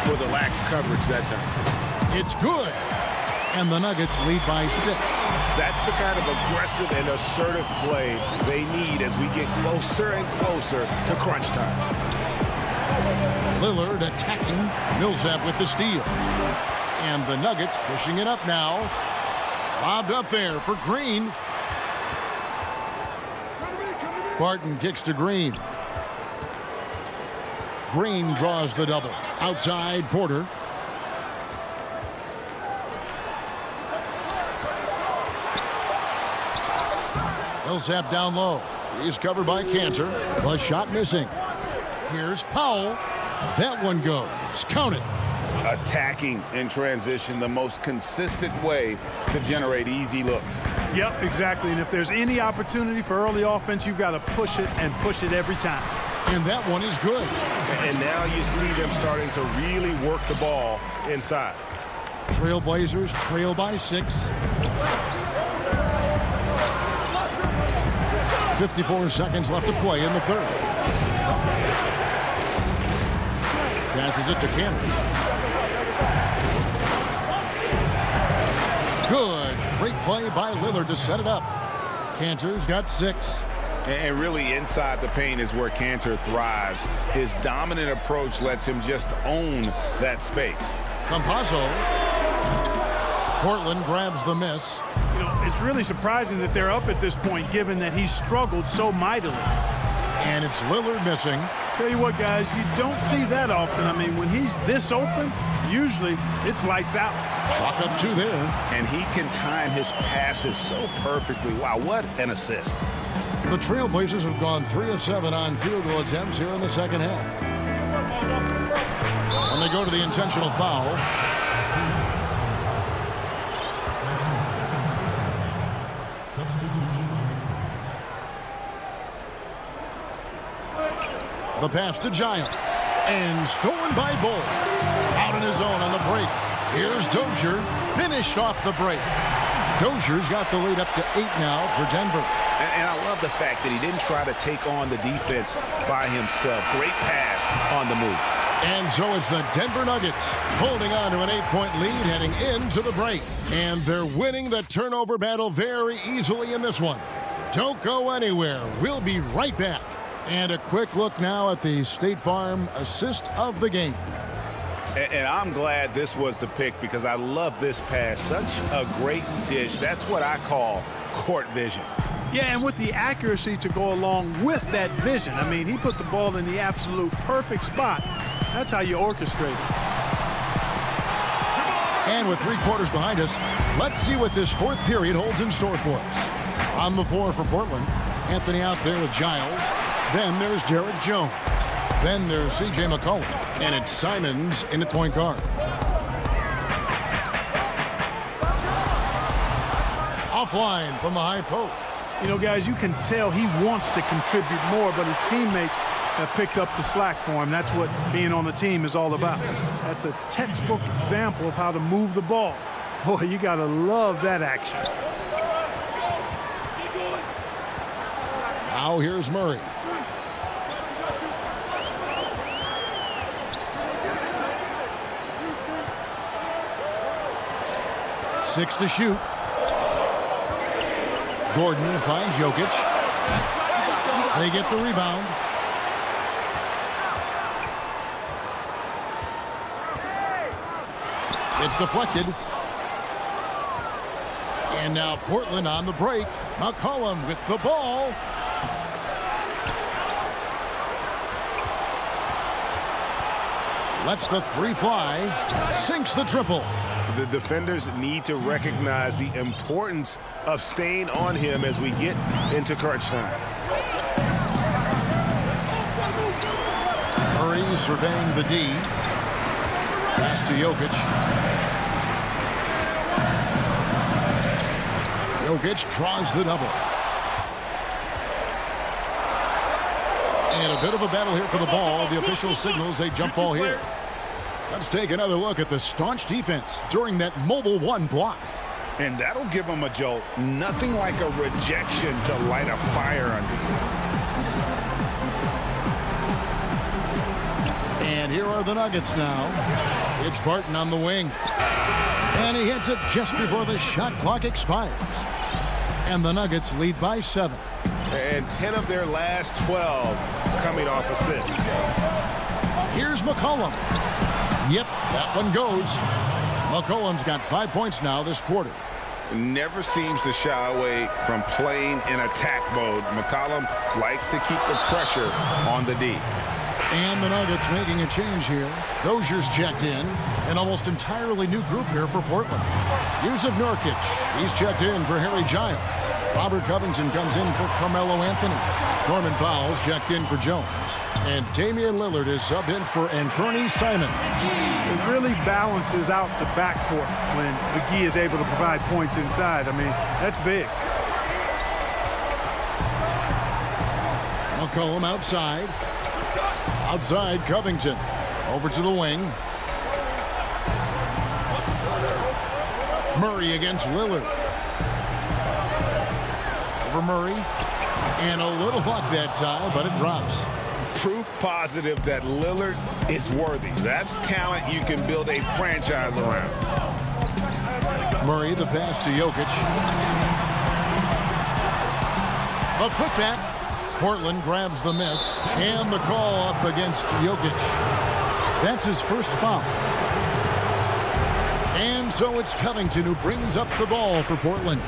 for the lax coverage that time. It's good. And the Nuggets lead by 6. That's the kind of aggressive and assertive play they need as we get closer and closer to crunch time. Lillard attacking. Millsap with the steal. And the Nuggets pushing it up now. Lobbed up there for Green. Barton kicks to Green. Green draws the double. Outside, Porter. Millsap down low. He's covered by Kanter. The shot missing. Here's Powell. That one goes. Count it. Attacking in transition, the most consistent way to generate easy looks. Yep, exactly. And if there's any opportunity for early offense, you've got to push it and push it every time. And that one is good. And now you see them starting to really work the ball inside. Trailblazers trail by 6. 54 seconds left to play in the third. Passes it to Kanter. Good. Great play by Lillard to set it up. Kanter's got 6. And really inside the paint is where Cantor thrives. His dominant approach lets him just own that space. Campazzo. Portland grabs the miss. You know, it's really surprising that they're up at this point, given that he struggled so mightily. And it's Lillard missing. Tell you what, guys, you don't see that often. I mean, when he's this open, usually it's lights out. Chalk up 2 there. And he can time his passes so perfectly. Wow, what an assist. The Trailblazers have gone 3 of 7 on field goal attempts here in the second half. When they go to the intentional foul. The pass to Giant. And stolen by Bull. Out in his own on the break. Here's Dozier. Finished off the break. Dozier's got the lead up to 8 now for Denver. And I love the fact that he didn't try to take on the defense by himself. Great pass on the move. And so it's the Denver Nuggets holding on to an 8-point lead heading into the break. And they're winning the turnover battle very easily in this one. Don't go anywhere. We'll be right back. And a quick look now at the State Farm assist of the game. And I'm glad this was the pick because I love this pass. Such a great dish. That's what I call court vision. Yeah, and with the accuracy to go along with that vision. I mean, he put the ball in the absolute perfect spot. That's how you orchestrate it. And with 3 quarters behind us, let's see what this 4th period holds in store for us. On the floor for Portland, Anthony out there with Giles. Then there's Derek Jones. Then there's C.J. McCollum. And it's Simons in at point guard. Offline from the high post. You know, guys, you can tell he wants to contribute more, but his teammates have picked up the slack for him. That's what being on the team is all about. That's a textbook example of how to move the ball. Boy, you got to love that action. Now here's Murray. Six to shoot. Gordon finds Jokic. They get the rebound. It's deflected. And now Portland on the break. McCollum with the ball. Lets the 3 fly. Sinks the triple. The defenders need to recognize the importance of staying on him as we get into crunch time. Murray surveying the D. Pass to Jokic. Jokic draws the double. And a bit of a battle here for the ball. The official signals a jump ball here. Let's take another look at the staunch defense during that mobile 1 block. And that'll give them a jolt. Nothing like a rejection to light a fire under. And here are the Nuggets now. It's Barton on the wing. And he hits it just before the shot clock expires. And the Nuggets lead by 7. And 10 of their last 12 coming off assists. Here's McCollum. Yep, that one goes. McCollum's got 5 points now this quarter. Never seems to shy away from playing in attack mode. McCollum likes to keep the pressure on the D. And the Nuggets making a change here. Dozier's checked in. An almost entirely new group here for Portland. Yusuf Nurkic. He's checked in for Harry Giles. Robert Covington comes in for Carmelo Anthony. Norman Powell's checked in for Jones. And Damian Lillard is subbed in for Anthony Simons. It really balances out the backcourt when McGee is able to provide points inside. I mean, that's big. McCollum outside. Outside Covington. Over to the wing. Murray against Lillard. Over Murray. And a little luck that time, but it drops. Proof positive that Lillard is worthy. That's talent you can build a franchise around. Murray, the pass to Jokic. A putback. Portland grabs the miss, and the call up against Jokic. That's his first foul. And so it's Covington who brings up the ball for Portland.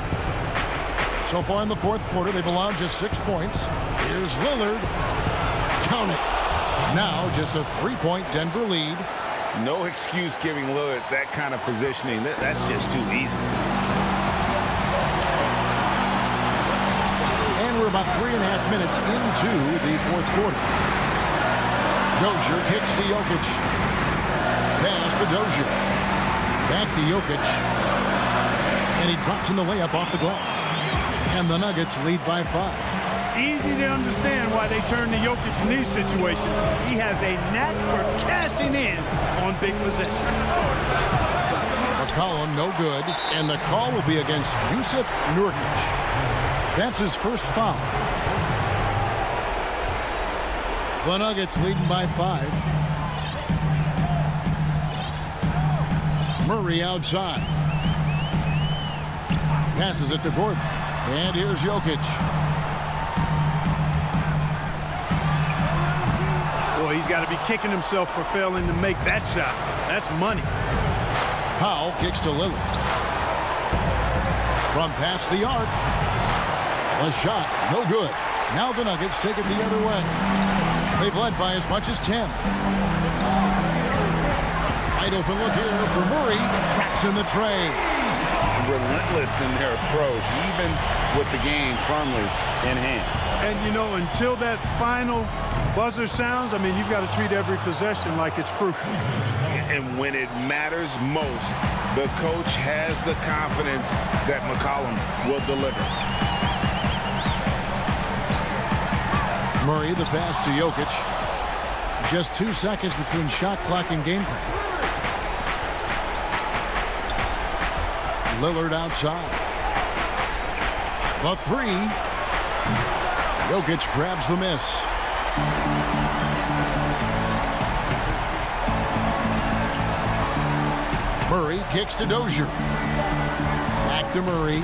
So far in the fourth quarter, they've allowed just 6 points. Here's Lillard. Count it. Now just a 3-point Denver lead. No excuse giving Lillard that kind of positioning. That's just too easy. And we're about 3.5 minutes into the fourth quarter. Dozier kicks to Jokic. Pass to Dozier. Back to Jokic. And he drops in the layup off the glass. And the Nuggets lead by 5. Easy to understand why they turn to Jokic in these situations. He has a knack for cashing in on big possession. McCollum no good, and the call will be against Yusuf Nurkic. That's his first foul. The Nuggets leading by 5. Murray outside. Passes it to Gordon. And here's Jokic. Boy, he's got to be kicking himself for failing to make that shot. That's money. Powell kicks to Lillard. From past the arc. A shot, no good. Now the Nuggets take it the other way. They've led by as much as 10. Wide open look here for Murray. Traps in the tray. Relentless in their approach, even with the game firmly in hand. And, you know, until that final buzzer sounds, I mean, you've got to treat every possession like it's crucial. And when it matters most, the coach has the confidence that McCollum will deliver. Murray, the pass to Jokic. Just 2 seconds between shot clock and game clock. Lillard outside. The 3. Jokic grabs the miss. Murray kicks to Dozier. Back to Murray.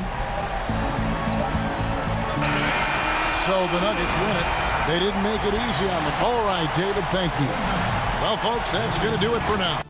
So the Nuggets win it. They didn't make it easy on them. All right, David, thank you. Well, folks, that's going to do it for now.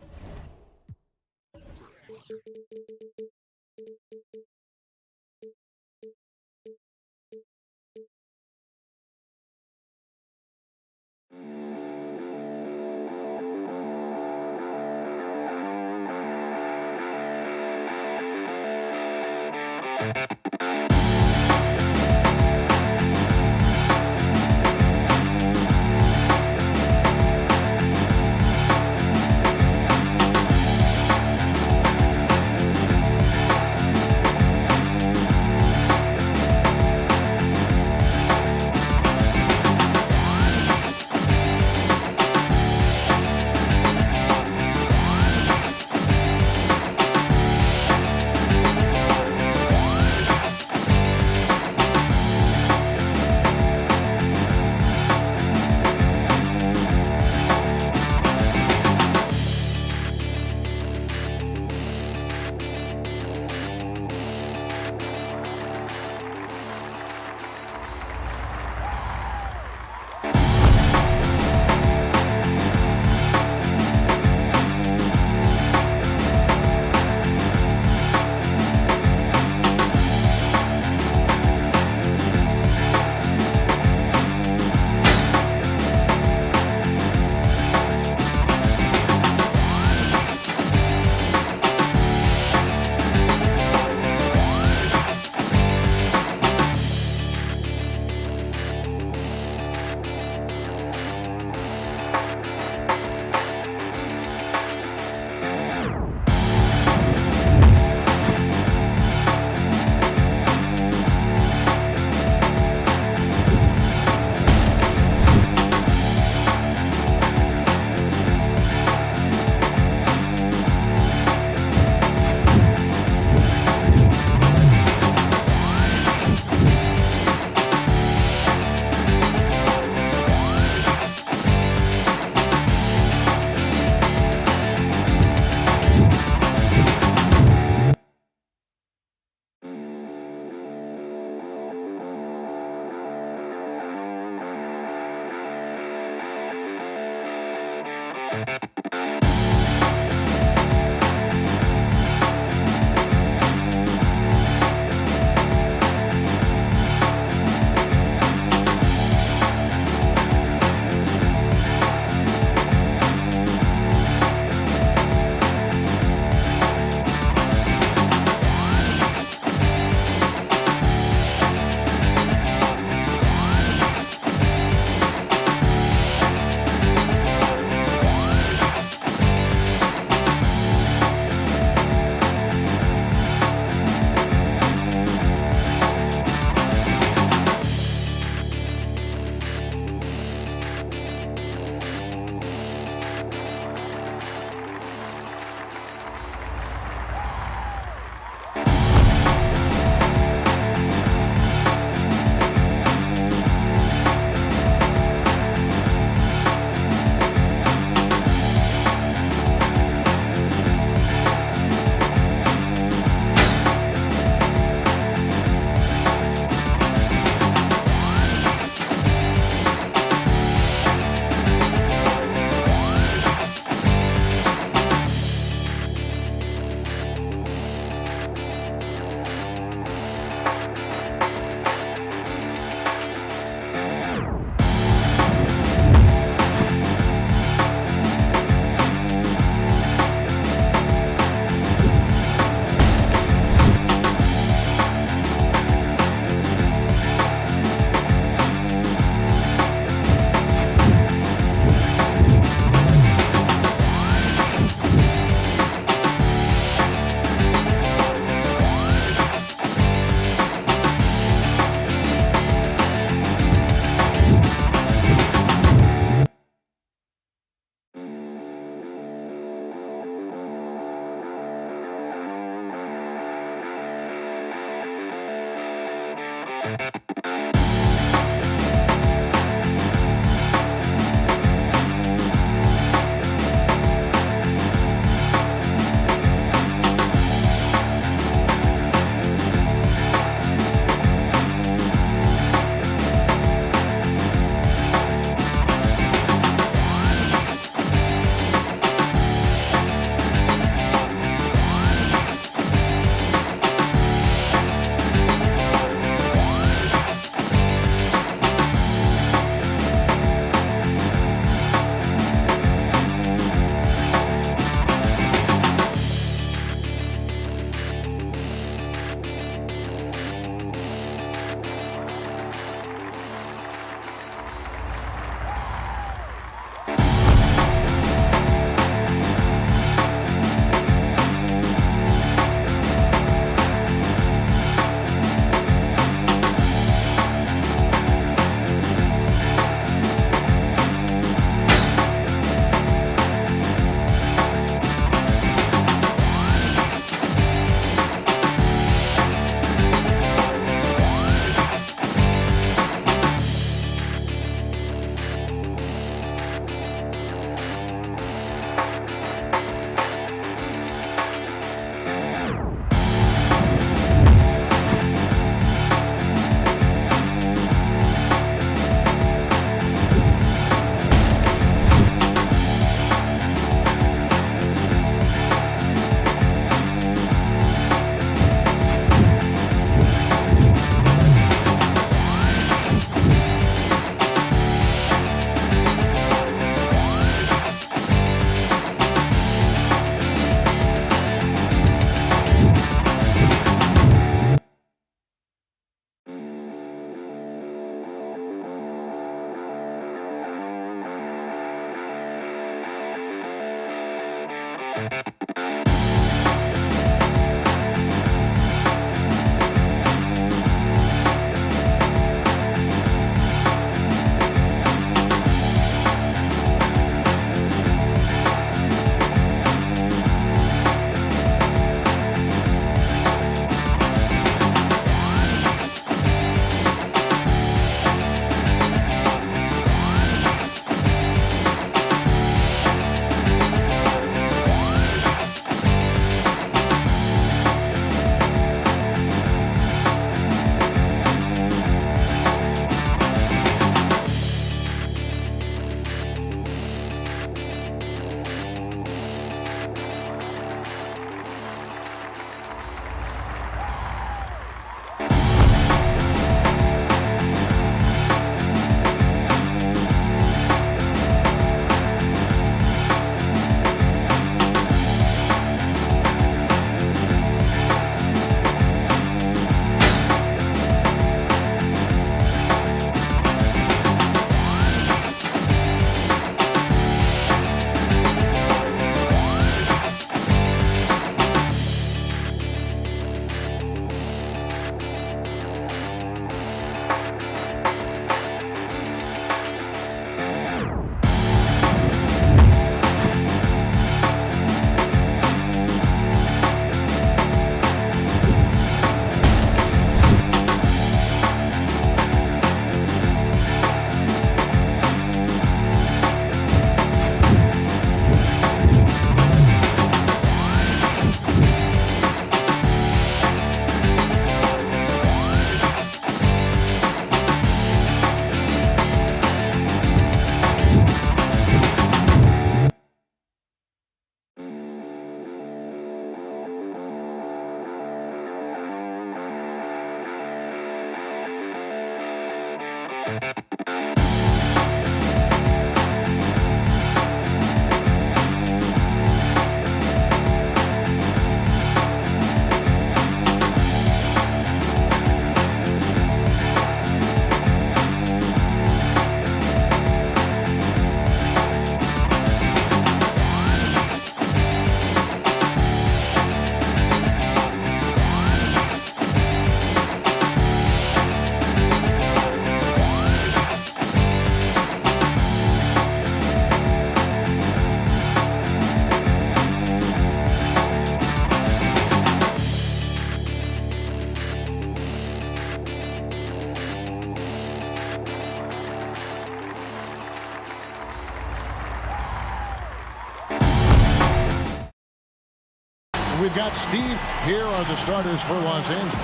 we've got Steve. Here are the starters for Los Angeles.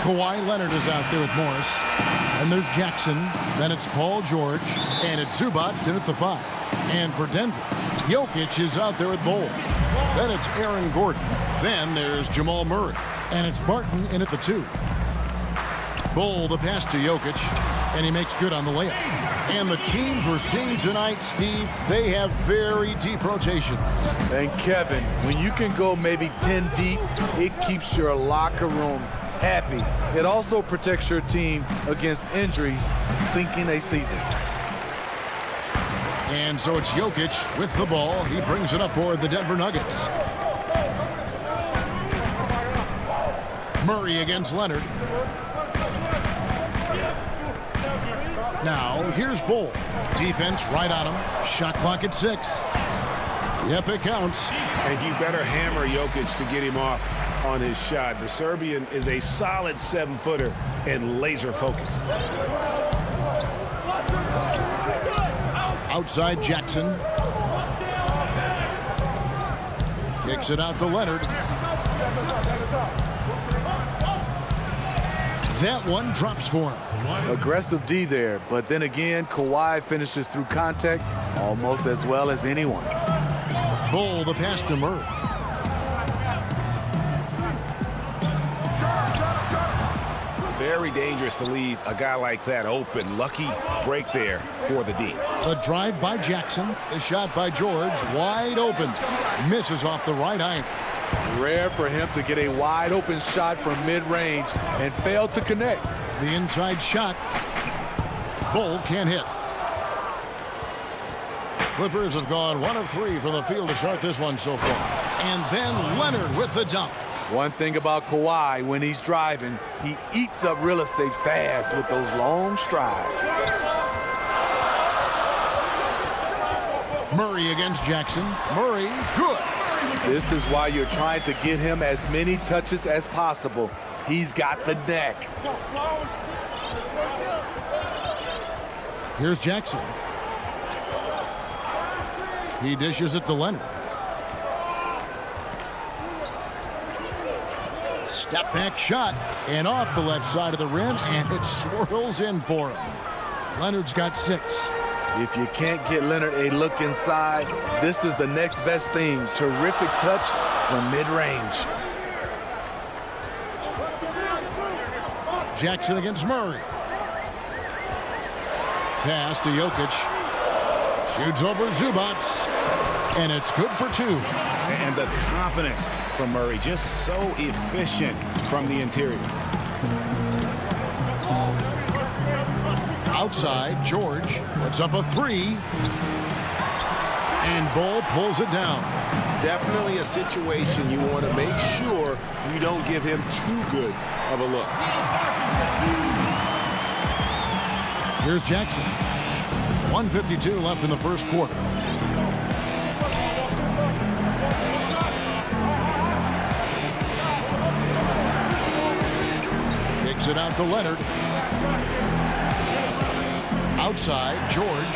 Kawhi Leonard is out there with Morris. And there's Jackson. Then it's Paul George. And it's Zubac in at the 5. And for Denver, Jokic is out there with Bol. Then it's Aaron Gordon. Then there's Jamal Murray. And it's Barton in at the 2. Bol the pass to Jokic. And he makes good on the layup. And the teams we're seeing tonight, Steve, they have very deep rotation. And Kevin, when you can go maybe 10 deep, it keeps your locker room happy. It also protects your team against injuries sinking a season. And so it's Jokic with the ball. He brings it up for the Denver Nuggets. Murray against Leonard. Now, here's Bol. Defense right on him. Shot clock at 6. Yep, it counts. And you better hammer Jokic to get him off on his shot. The Serbian is a solid 7-footer and laser focused. Outside Jackson. Kicks it out to Leonard. That one drops for him. Aggressive D there, but then again, Kawhi finishes through contact almost as well as anyone. Bol the pass to Murray. Very dangerous to leave a guy like that open. Lucky break there for the D. The drive by Jackson. The shot by George. Wide open. Misses off the right eye. Rare for him to get a wide open shot from mid-range and fail to connect. The inside shot. Bol can't hit. Clippers have gone 1 of 3 from the field to start this one so far. And then Leonard with the dunk. One thing about Kawhi, when he's driving, he eats up real estate fast with those long strides. Murray against Jackson. Murray, good. This is why you're trying to get him as many touches as possible. He's got the neck. Here's Jackson. He dishes it to Leonard. Step back shot and off the left side of the rim, and it swirls in for him. Leonard's got 6. If you can't get Leonard a look inside, this is the next best thing. Terrific touch from mid-range. Jackson against Murray. Pass to Jokic. Shoots over Zubac. And it's good for 2. And the confidence from Murray, just so efficient from the interior. Outside, George puts up a 3. And Bol pulls it down. Definitely a situation you want to make sure you don't give him too good of a look. Here's Jackson. 1:52 left in the first quarter. Kicks it out to Leonard. Outside, George.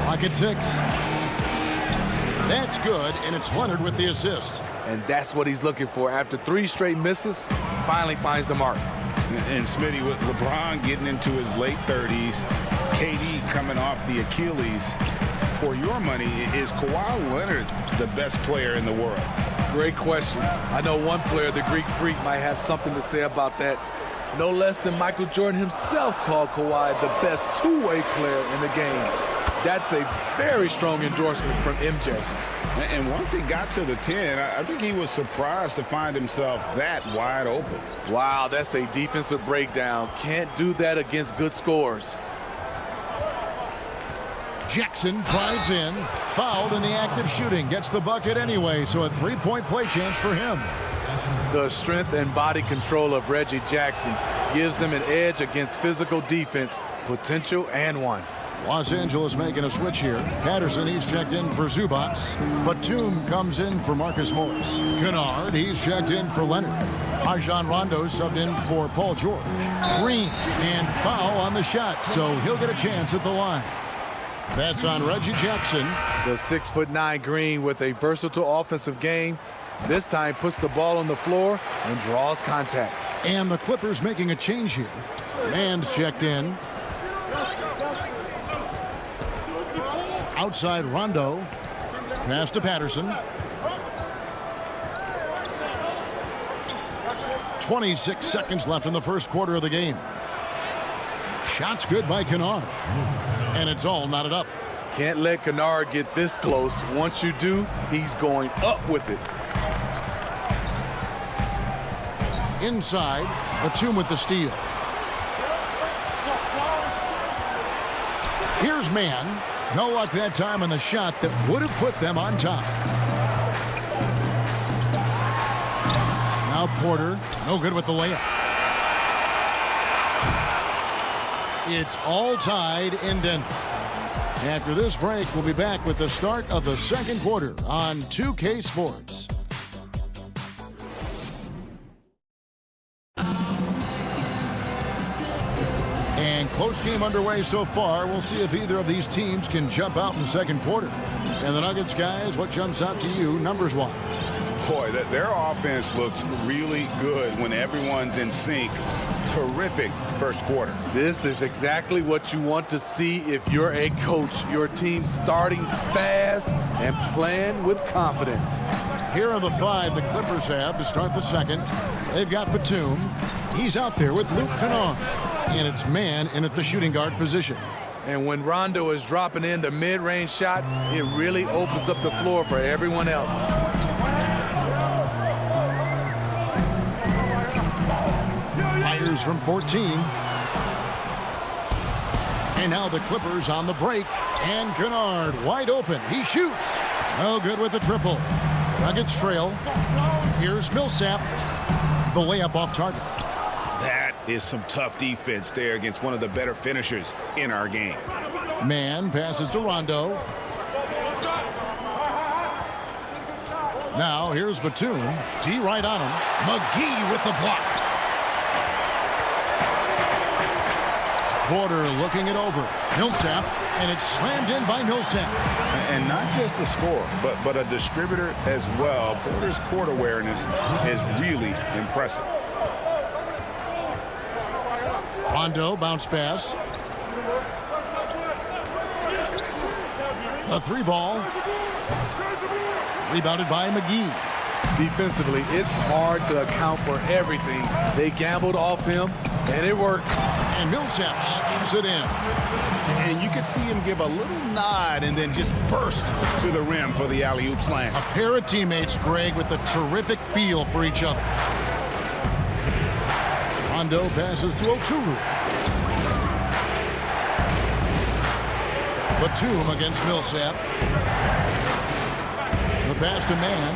Pocket 6. That's good, and it's Leonard with the assist. And that's what he's looking for. After 3 straight misses, finally finds the mark. And Smitty, with LeBron getting into his late 30s, KD coming off the Achilles, for your money, is Kawhi Leonard the best player in the world? Great question. I know one player, the Greek Freak, might have something to say about that. No less than Michael Jordan himself called Kawhi the best two-way player in the game. That's a very strong endorsement from MJ. And once he got to the 10, I think he was surprised to find himself that wide open. Wow, that's a defensive breakdown. Can't do that against good scores. Jackson drives in, fouled in the act of shooting, gets the bucket anyway, so a 3-point play chance for him. The strength and body control of Reggie Jackson gives him an edge against physical defense, potential and one. Los Angeles making a switch here. Patterson, he's checked in for Zubac. Batum comes in for Marcus Morris. Kennard, he's checked in for Leonard. Rajon Rondo subbed in for Paul George. Green, and foul on the shot, so he'll get a chance at the line. That's on Reggie Jackson. The 6'9" Green with a versatile offensive game. This time puts the ball on the floor and draws contact. And the Clippers making a change here. Man's checked in. Outside Rondo. Pass to Patterson. 26 seconds left in the first quarter of the game. Shots good by Kennard. And it's all knotted up. Can't let Kennard get this close. Once you do, he's going up with it. Inside, Batum with the steal. Here's Mann. No luck that time on the shot that would have put them on top. Now Porter, no good with the layup. It's all tied in Denver. After this break, we'll be back with the start of the second quarter on 2K Sports. And close game underway so far. We'll see if either of these teams can jump out in the second quarter. And the Nuggets, guys, what jumps out to you numbers-wise? Boy, their offense looks really good when everyone's in sync. Terrific first quarter. This is exactly what you want to see if you're a coach. Your team starting fast and playing with confidence. Here are the 5 the Clippers have to start the second. They've got Batum. He's out there with Luke Kennard. And it's Mann in at the shooting guard position. And when Rondo is dropping in the mid-range shots, it really opens up the floor for everyone else. Fires from 14. And now the Clippers on the break. And Kennard wide open. He shoots. No good with the triple. Nuggets trail. Here's Millsap. The layup off target. That is some tough defense there against one of the better finishers in our game. Mann passes to Rondo. Now here's Batum. D right on him. McGee with the block. Porter looking it over. Millsap, and it's slammed in by Millsap. And not just a scorer, but a distributor as well. Porter's court awareness is really impressive. Rondo bounce pass. A 3-ball. Rebounded by McGee. Defensively, it's hard to account for everything. They gambled off him, and it worked. And Millsap slams it in. And you could see him give a little nod and then just burst to the rim for the alley-oop slam. A pair of teammates, Greg, with a terrific feel for each other. Rondo passes to Oturu. Batum against Millsap. The pass to Mann.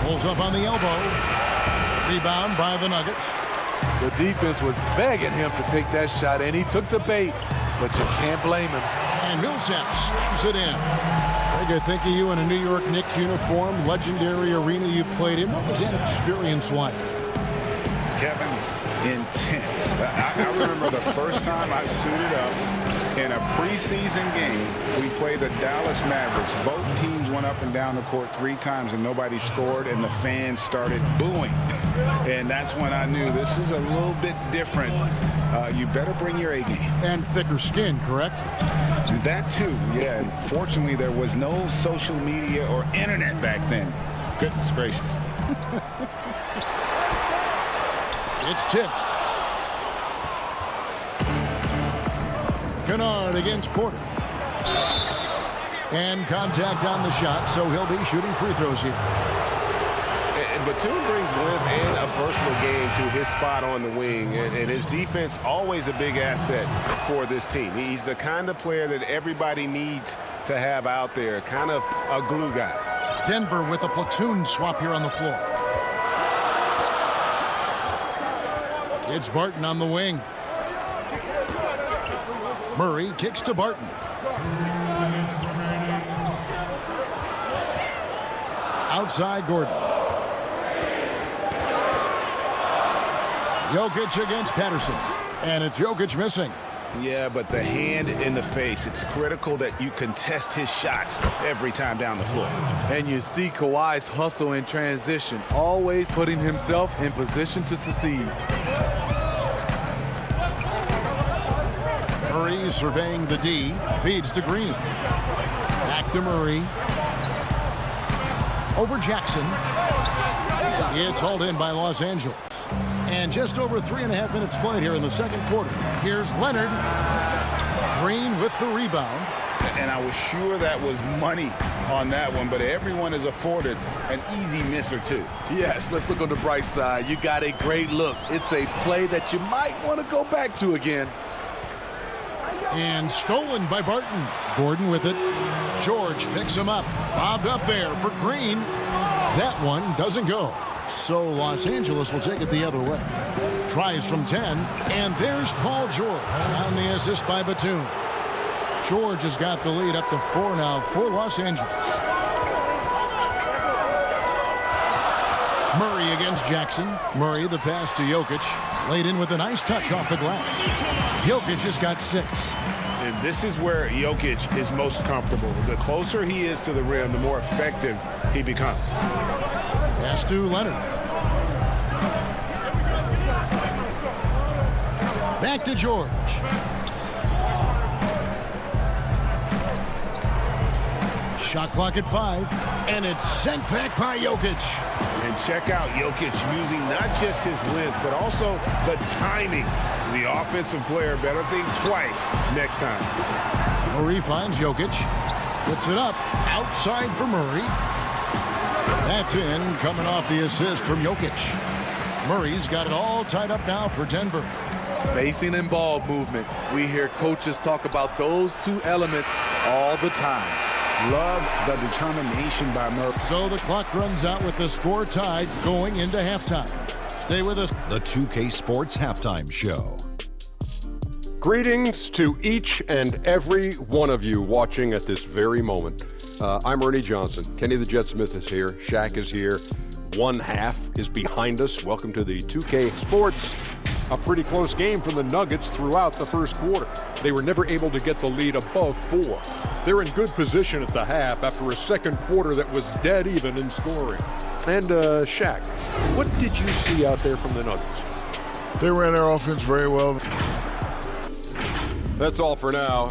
Pulls up on the elbow. Rebound by the Nuggets. The defense was begging him to take that shot, and he took the bait, but you can't blame him. And Millsap slams it in. Greg, I think of you in a New York Knicks uniform, legendary arena you played in. What was that experience like? Kevin, intense. I remember the first time I suited up in a preseason game. We played the Dallas Mavericks. Both teams went up and down the court 3 times and nobody scored, and the fans started booing. And that's when I knew this is a little bit different. You better bring your A game. And thicker skin, correct? That too, yeah. Fortunately, there was no social media or internet back then. Goodness gracious. It's tipped. Kennard against Porter. And contact on the shot, so he'll be shooting free throws here. Batum brings length and a versatile game to his spot on the wing, and his defense always a big asset for this team. He's the kind of player that everybody needs to have out there, kind of a glue guy. Denver with a platoon swap here on the floor. It's Barton on the wing. Murray kicks to Barton. Outside Gordon. Jokic against Patterson. And it's Jokic missing. Yeah, but the hand in the face, it's critical that you contest his shots every time down the floor. And you see Kawhi's hustle in transition, always putting himself in position to succeed. Murray surveying the D, feeds to Green. Back to Murray. Over Jackson. It's hauled in by Los Angeles. And just over 3.5 minutes played here in the second quarter. Here's Leonard. Green with the rebound. And I was sure that was money on that one, but everyone is afforded an easy miss or two. Yes, let's look on the bright side. You got a great look. It's a play that you might want to go back to again. And stolen by Barton. Gordon with it. George picks him up. Bobbed up there for Green. That one doesn't go. So Los Angeles will take it the other way. Tries from 10. And there's Paul George on the assist by Batum. George has got the lead up to 4 now for Los Angeles. Murray against Jackson. Murray the pass to Jokic. Laid in with a nice touch off the glass. Jokic has got 6. And this is where Jokic is most comfortable. The closer he is to the rim, the more effective he becomes. Pass to Leonard. Back to George. Shot clock at 5. And it's sent back by Jokic. And check out Jokic using not just his length, but also the timing. The offensive player better think twice next time. Murray finds Jokic. Puts it up. Outside for Murray. That's in, coming off the assist from Jokic. Murray's got it all tied up now for Denver. Spacing and ball movement. We hear coaches talk about those two elements all the time. Love the determination by Murray. So the clock runs out with the score tied going into halftime. Stay with us. The 2K Sports Halftime Show. Greetings to each and every one of you watching at this very moment. I'm Ernie Johnson. Kenny the Jet Smith is here. Shaq is here. One half is behind us. Welcome to the 2K Sports. A pretty close game from the Nuggets throughout the first quarter. They were never able to get the lead above 4. They're in good position at the half after a second quarter that was dead even in scoring. And Shaq, what did you see out there from the Nuggets? They ran their offense very well. That's all for now.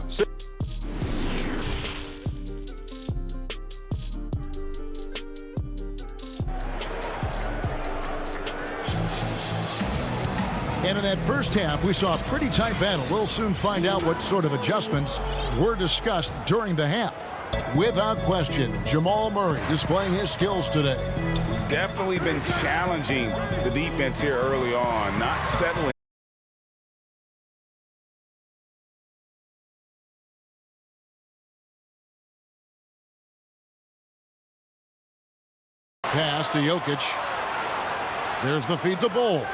And in that first half, we saw a pretty tight battle. We'll soon find out what sort of adjustments were discussed during the half. Without question, Jamal Murray displaying his skills today. Definitely been challenging the defense here early on, not settling. Pass to Jokic. There's the feed to Bull.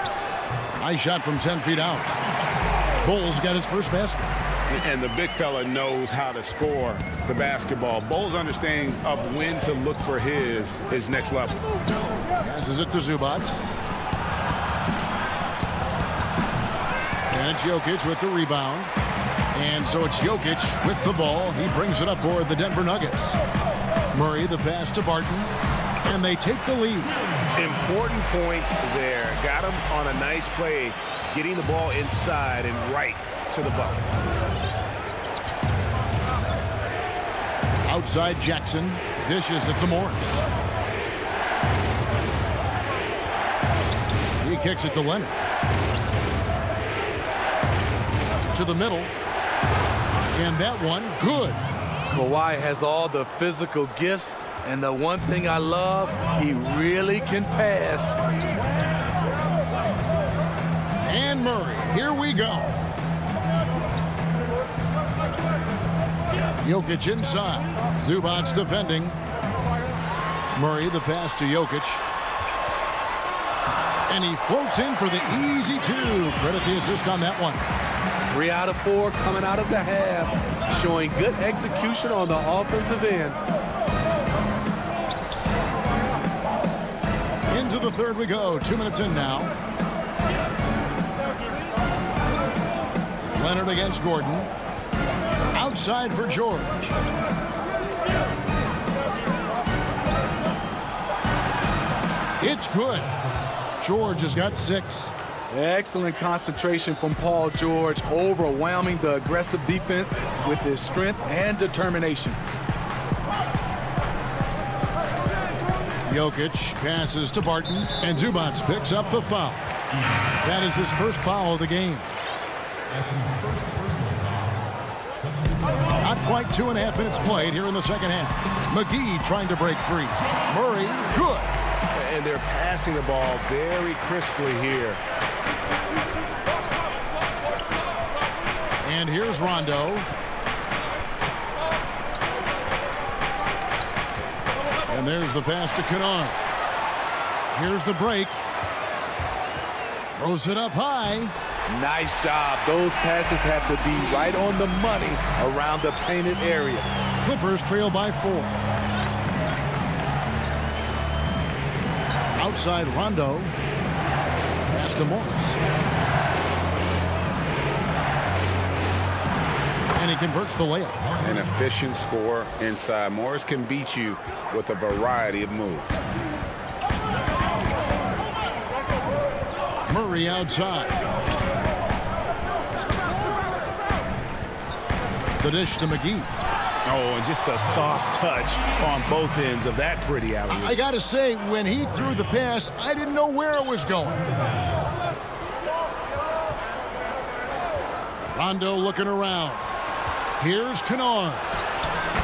Nice shot from 10 feet out. Bull's got his first basket. And the big fella knows how to score the basketball. Bull's understanding of when to look for his next level. Passes it to Zubac. And it's Jokic with the rebound. And so it's Jokic with the ball. He brings it up for the Denver Nuggets. Murray the pass to Barton. And they take the lead. Important points there. Got him on a nice play, getting the ball inside and right to the bucket. Outside Jackson. Dishes it to Morris. He kicks it to Leonard. To the middle. And that one, good. Kawhi has all the physical gifts, and the one thing I love, he really can pass. And Murray, here we go. Jokic inside. Zubac defending. Murray the pass to Jokic. And he floats in for the easy 2. Credit the assist on that one. 3 out of 4 coming out of the half, showing good execution on the offensive end. Into the third we go. 2 minutes in now. Leonard against Gordon. Outside for George. It's good. George has got 6. Excellent concentration from Paul George, overwhelming the aggressive defense with his strength and determination. Jokic passes to Barton, and Zubac picks up the foul. That is his first foul of the game. Not quite 2.5 minutes played here in the second half. McGee trying to break free. Murray, good. And they're passing the ball very crisply here. And here's Rondo. And there's the pass to Kennard. Here's the break. Throws it up high. Nice job. Those passes have to be right on the money around the painted area. Clippers trail by 4. Outside Rondo. Pass to Morris. And he converts the layup. An efficient score inside. Morris can beat you with a variety of moves. Murray outside. The dish to McGee. Oh, and just a soft touch on both ends of that pretty alley. I got to say, when he threw the pass, I didn't know where it was going. Rondo looking around. Here's Kennard.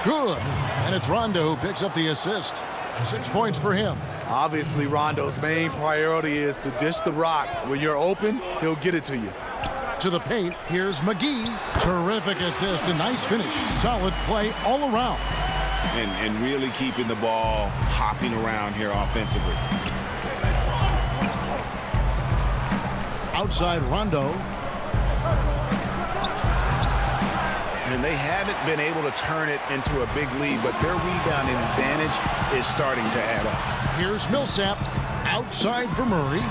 Good. And it's Rondo who picks up the assist. 6 points for him. Obviously, Rondo's main priority is to dish the rock. When you're open, he'll get it to you. To the paint, here's McGee. Terrific assist, a nice finish. Solid play all around. And really keeping the ball hopping around here offensively. Outside Rondo. And they haven't been able to turn it into a big lead, but their rebounding advantage is starting to add up. Here's Millsap. Outside for Murray.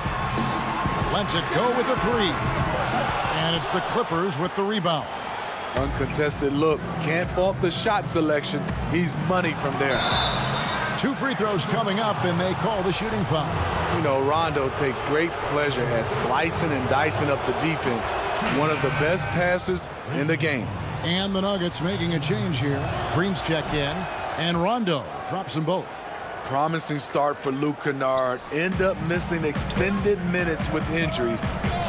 Lets it go with the 3. And it's the Clippers with the rebound. Uncontested look. Can't fault the shot selection. He's money from there. 2 free throws coming up, and they call the shooting foul. You know, Rondo takes great pleasure at slicing and dicing up the defense. One of the best passers in the game. And the Nuggets making a change here. Green's checked in, and Rondo drops them both. Promising start for Luke Kennard. End up missing extended minutes with injuries.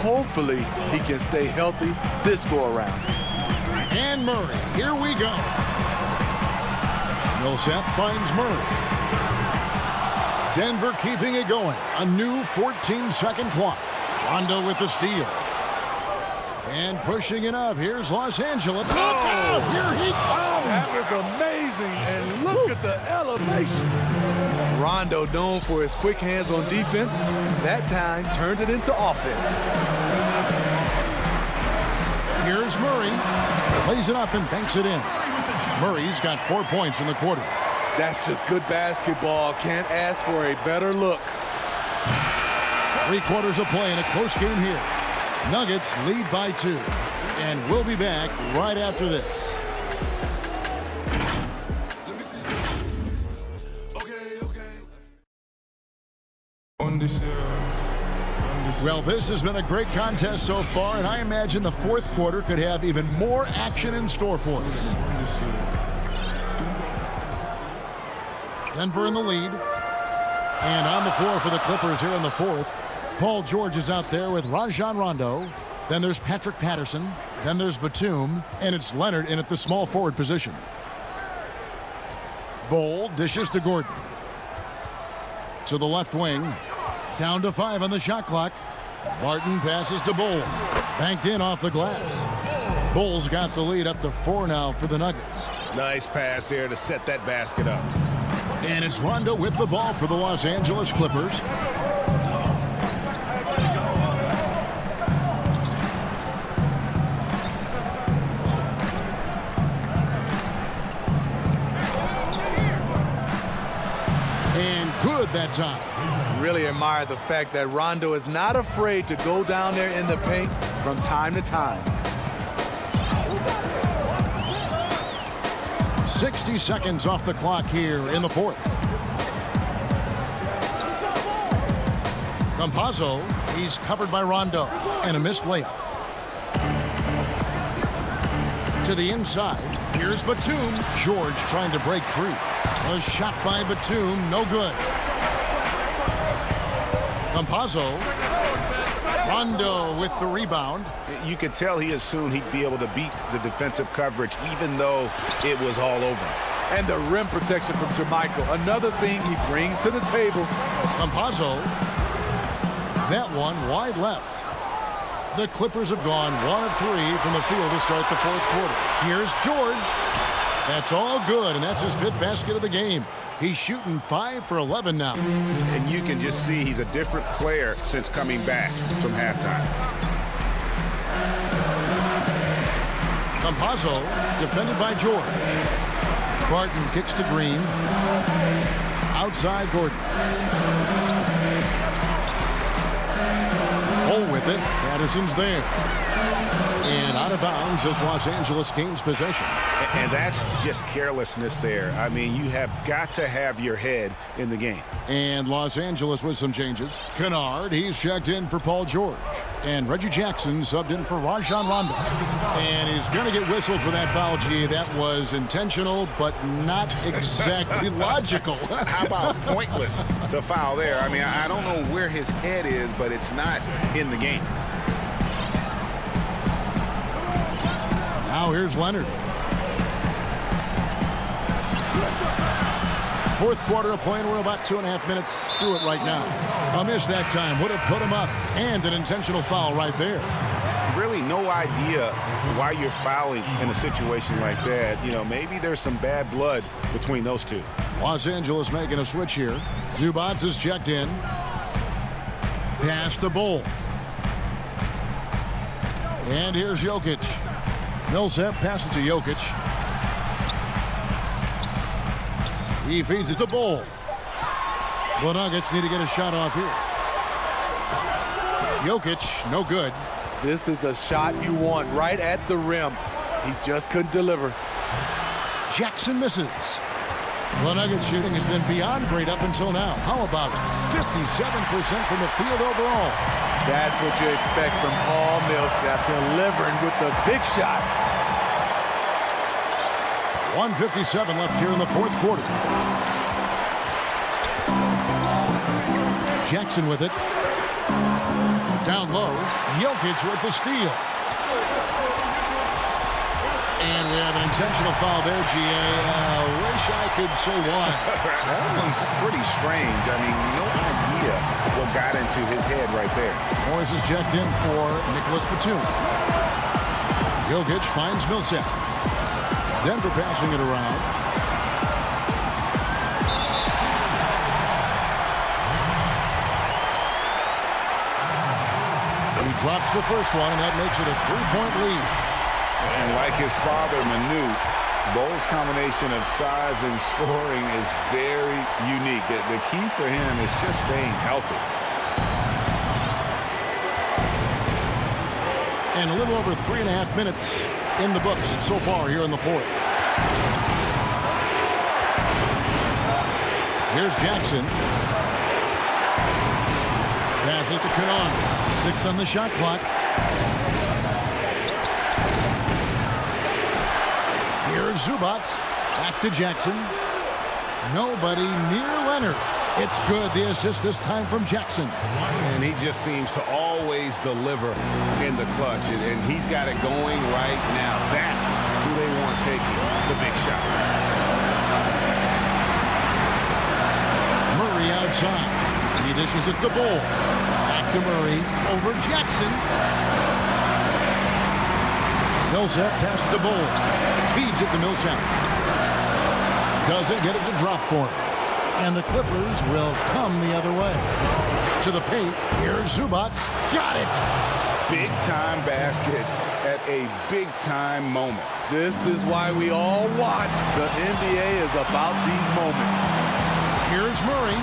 Hopefully, he can stay healthy this go-around. And Murray, here we go. Millsap finds Murray. Denver keeping it going. A new 14-second clock. Rondo with the steal. And pushing it up. Here's Los Angeles. Look out! Here he comes! That was amazing. And look at the elevation. Rondo, known for his quick hands on defense, that time turned it into offense. Here's Murray. Plays it up and banks it in. Murray's got 4 points in the quarter. That's just good basketball. Can't ask for a better look. 3 quarters of play in a close game here. Nuggets lead by 2. And we'll be back right after this. Well, this has been a great contest so far, and I imagine the fourth quarter could have even more action in store for us. Denver in the lead. And on the floor for the Clippers here in the fourth. Paul George is out there with Rajon Rondo. Then there's Patrick Patterson. Then there's Batum. And it's Leonard in at the small forward position. Bol dishes to Gordon. To the left wing. Down to 5 on the shot clock. Barton passes to Bol. Banked in off the glass. Bol's got the lead up to 4 now for the Nuggets. Nice pass there to set that basket up. And it's Rondo with the ball for the Los Angeles Clippers. And good that time. Really admire the fact that Rondo is not afraid to go down there in the paint from time to time. 60 seconds off the clock here in the fourth. Campazzo, he's covered by Rondo, and a missed layup. To the inside, here's Batum. George trying to break free. A shot by Batum, no good. Campazzo. Rondo with the rebound. You could tell he assumed he'd be able to beat the defensive coverage even though it was all over. And the rim protection from Jermichael. Another thing he brings to the table. Campazzo. That one wide left. The Clippers have gone 1 of 3 from the field to start the fourth quarter. Here's George. That's all good, and that's his 5th basket of the game. He's shooting 5 for 11 now. And you can just see he's a different player since coming back from halftime. Campazzo defended by George. Barton kicks to Green. Outside Gordon. Hole with it. Addison's there. And out of bounds as Los Angeles gains possession. And that's just carelessness there. I mean, you have got to have your head in the game. And Los Angeles with some changes. Kennard, he's checked in for Paul George. And Reggie Jackson subbed in for Rajon Rondo. And he's going to get whistled for that foul, G. That was intentional, but not exactly logical. How about pointless to foul there? I mean, I don't know where his head is, but it's not in the game. Now here's Leonard. Fourth quarter of playing. We're about 2.5 minutes through it right now. A miss that time would have put him up. And an intentional foul right there. Really no idea why you're fouling in a situation like that. You know, maybe there's some bad blood between those two. Los Angeles making a switch here. Zubac is checked in. Pass to Bull. And here's Jokic. Millsap passes to Jokic. He feeds it to Bull. The Nuggets need to get a shot off here. Jokic, no good. This is the shot you want right at the rim. He just couldn't deliver. Jackson misses. The Nuggets shooting has been beyond great up until now. How about it? 57% from the field overall. That's what you expect from Paul Millsap, delivering with the big shot. 1:57 left here in the fourth quarter. Jackson with it. Down low. Jokic with the steal. And we have an intentional foul there, G.A. Wish I could say why. That one's pretty strange. I mean, no idea what got into his head right there. Morris is checked in for Nicholas Batum. Jokic finds Millsap. Denver passing it around. He drops the first one, and that makes it a 3-point lead. And like his father, Manu, Bowles' combination of size and scoring is very unique. The key for him is just staying healthy. And a little over 3.5 minutes in the books so far here in the fourth. Here's Jackson. Passes to Kennard. 6 on the shot clock. Here's Zubac. Back to Jackson. Nobody near Leonard. It's good. The assist this time from Jackson. And he just seems to always deliver in the clutch. And he's got it going right now. That's who they want taking the big shot. Murray outside. He dishes it to Bull. Back to Murray. Over Jackson. Millsap passes to Bull. Feeds it to Millsap. Doesn't get it to drop for him. And the Clippers will come the other way. To the paint. Here's Zubac. Got it. Big-time basket at a big-time moment. This is why we all watch. The NBA is about these moments. Here's Murray.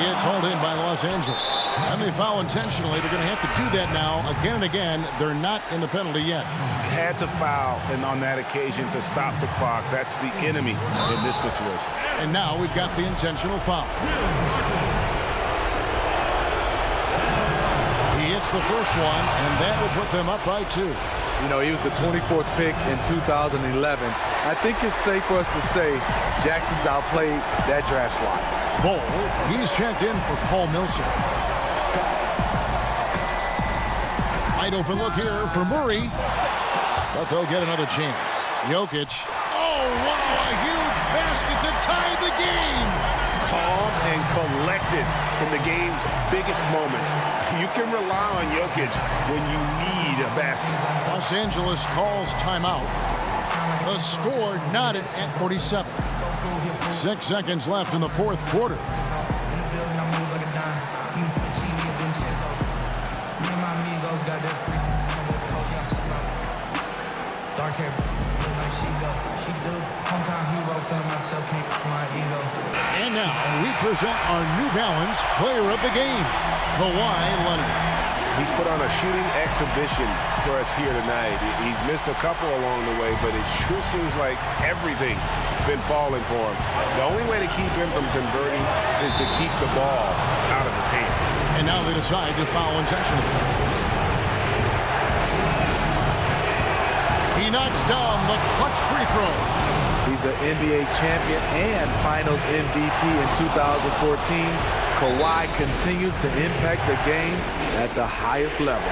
It's hauled in by Los Angeles. And they foul intentionally. They're going to have to do that now again and again. They're not in the penalty yet. Had to foul, and on that occasion to stop the clock. That's the enemy in this situation. And now we've got the intentional foul. He hits the first one, and that will put them up by 2. You know, he was the 24th pick in 2011. I think it's safe for us to say Jackson's outplayed that draft slot. Bol, he's checked in for Paul Millsap. Wide open look here for Murray. But they'll get another chance. Jokic. Oh, wow, a huge basket to tie the game. Calm and collected in the game's biggest moments. You can rely on Jokic when you need a basket. Los Angeles calls timeout. The score knotted at 47. 6 seconds left in the fourth quarter. And now we present our New Balance Player of the Game, Kawhi Leonard. He's put on a shooting exhibition for us here tonight. He's missed a couple along the way, but it sure seems like everything's been falling for him. The only way to keep him from converting is to keep the ball out of his hand. And now they decide to foul intentionally. He knocks down the clutch free throw. He's an NBA champion and Finals MVP in 2014. Kawhi continues to impact the game at the highest level.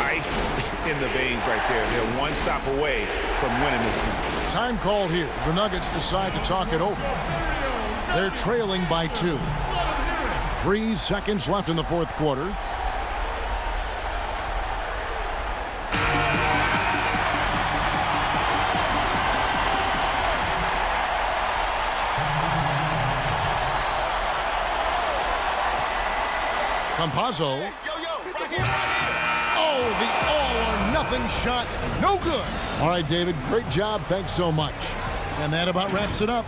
Ice in the veins right there. They're one stop away from winning this thing. Time called here. The Nuggets decide to talk it over. They're trailing by 2. 3 seconds left in the fourth quarter. Campazzo. Oh, the all-or-nothing shot. No good. All right, David, great job. Thanks so much. And that about wraps it up.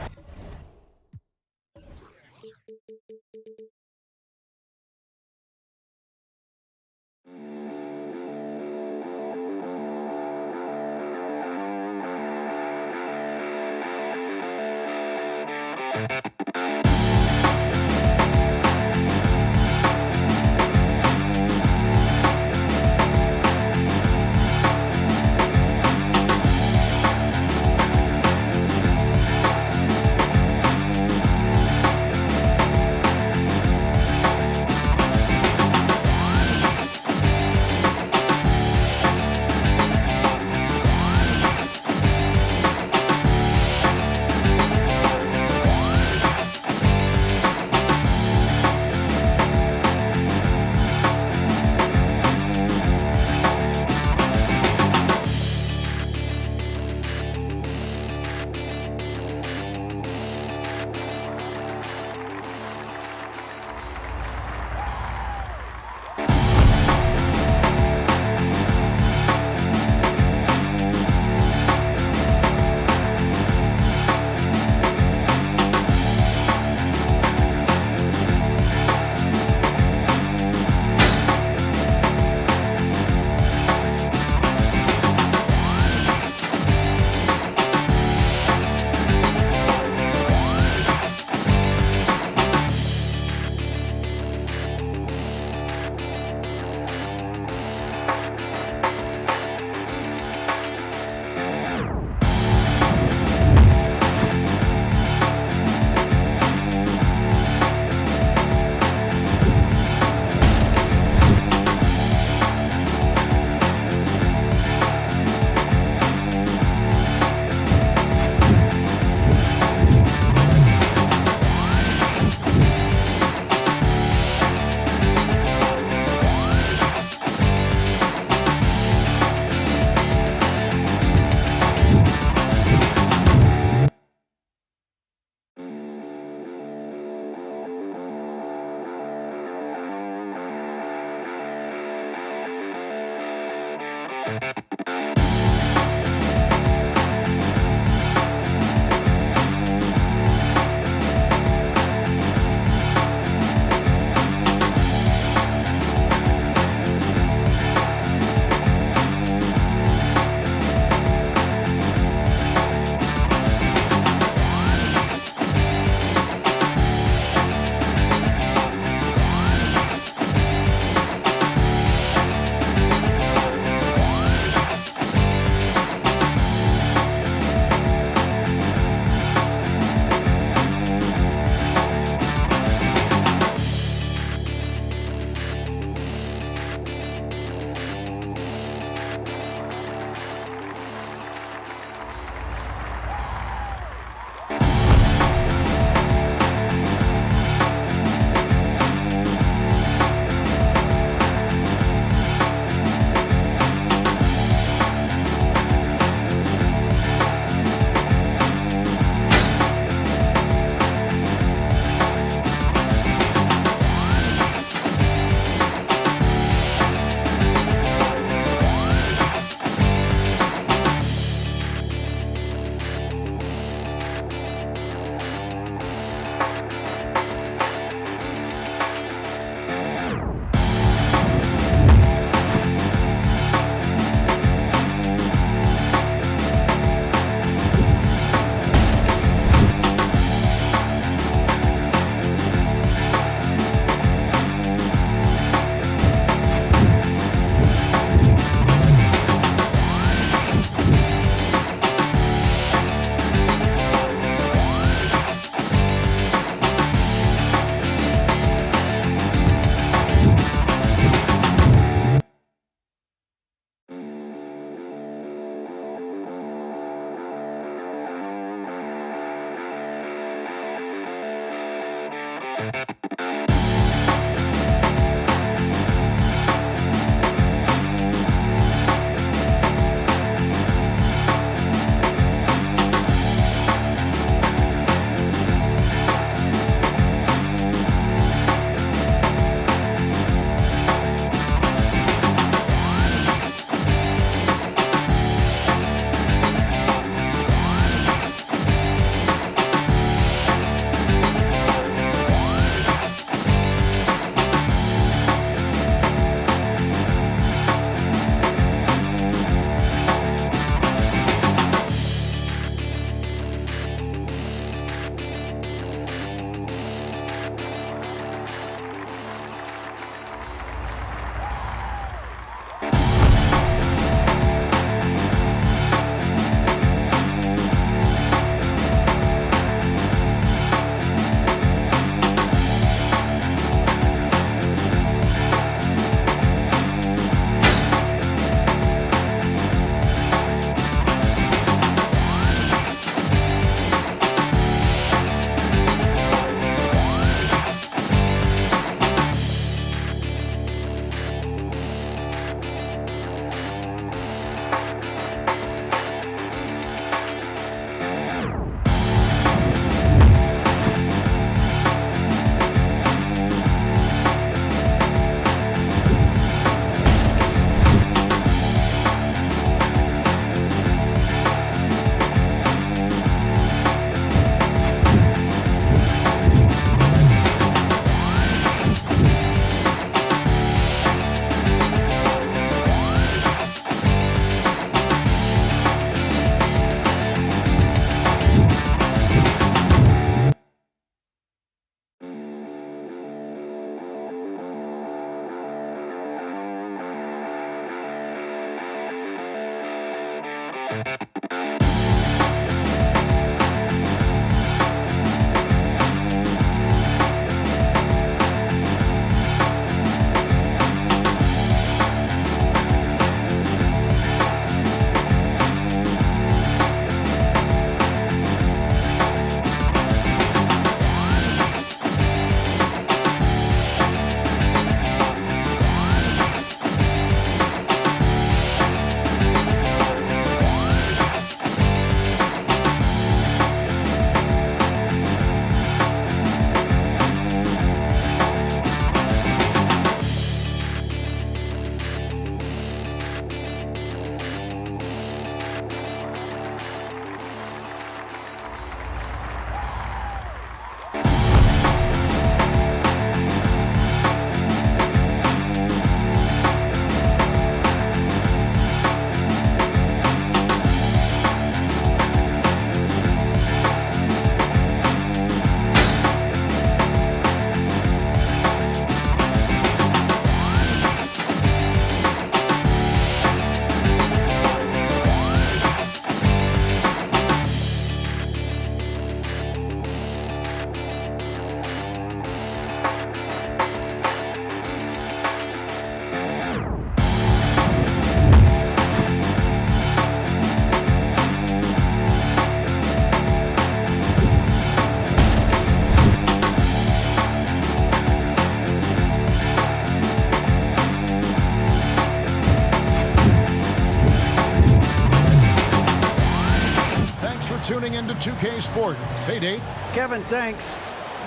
tuning into 2K Sport. Hey, Dave. Kevin, thanks.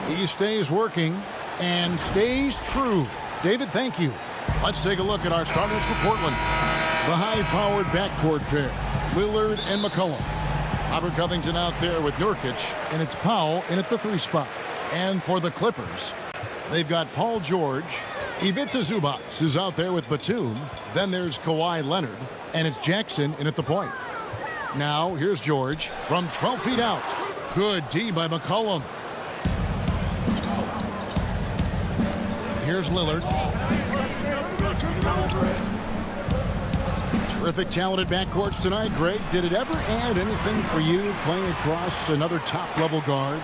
He stays working and stays true. David, thank you. Let's take a look at our starters for Portland. The high-powered backcourt pair, Lillard and McCollum. Robert Covington out there with Nurkic, and it's Powell in at the 3 spot. And for the Clippers, they've got Paul George. Ivica Zubac is out there with Batum. Then there's Kawhi Leonard, and it's Jackson in at the point. Now, here's George from 12 feet out. Good D by McCollum. Here's Lillard. Terrific, talented backcourts tonight, Greg. Did it ever add anything for you playing across another top-level guard?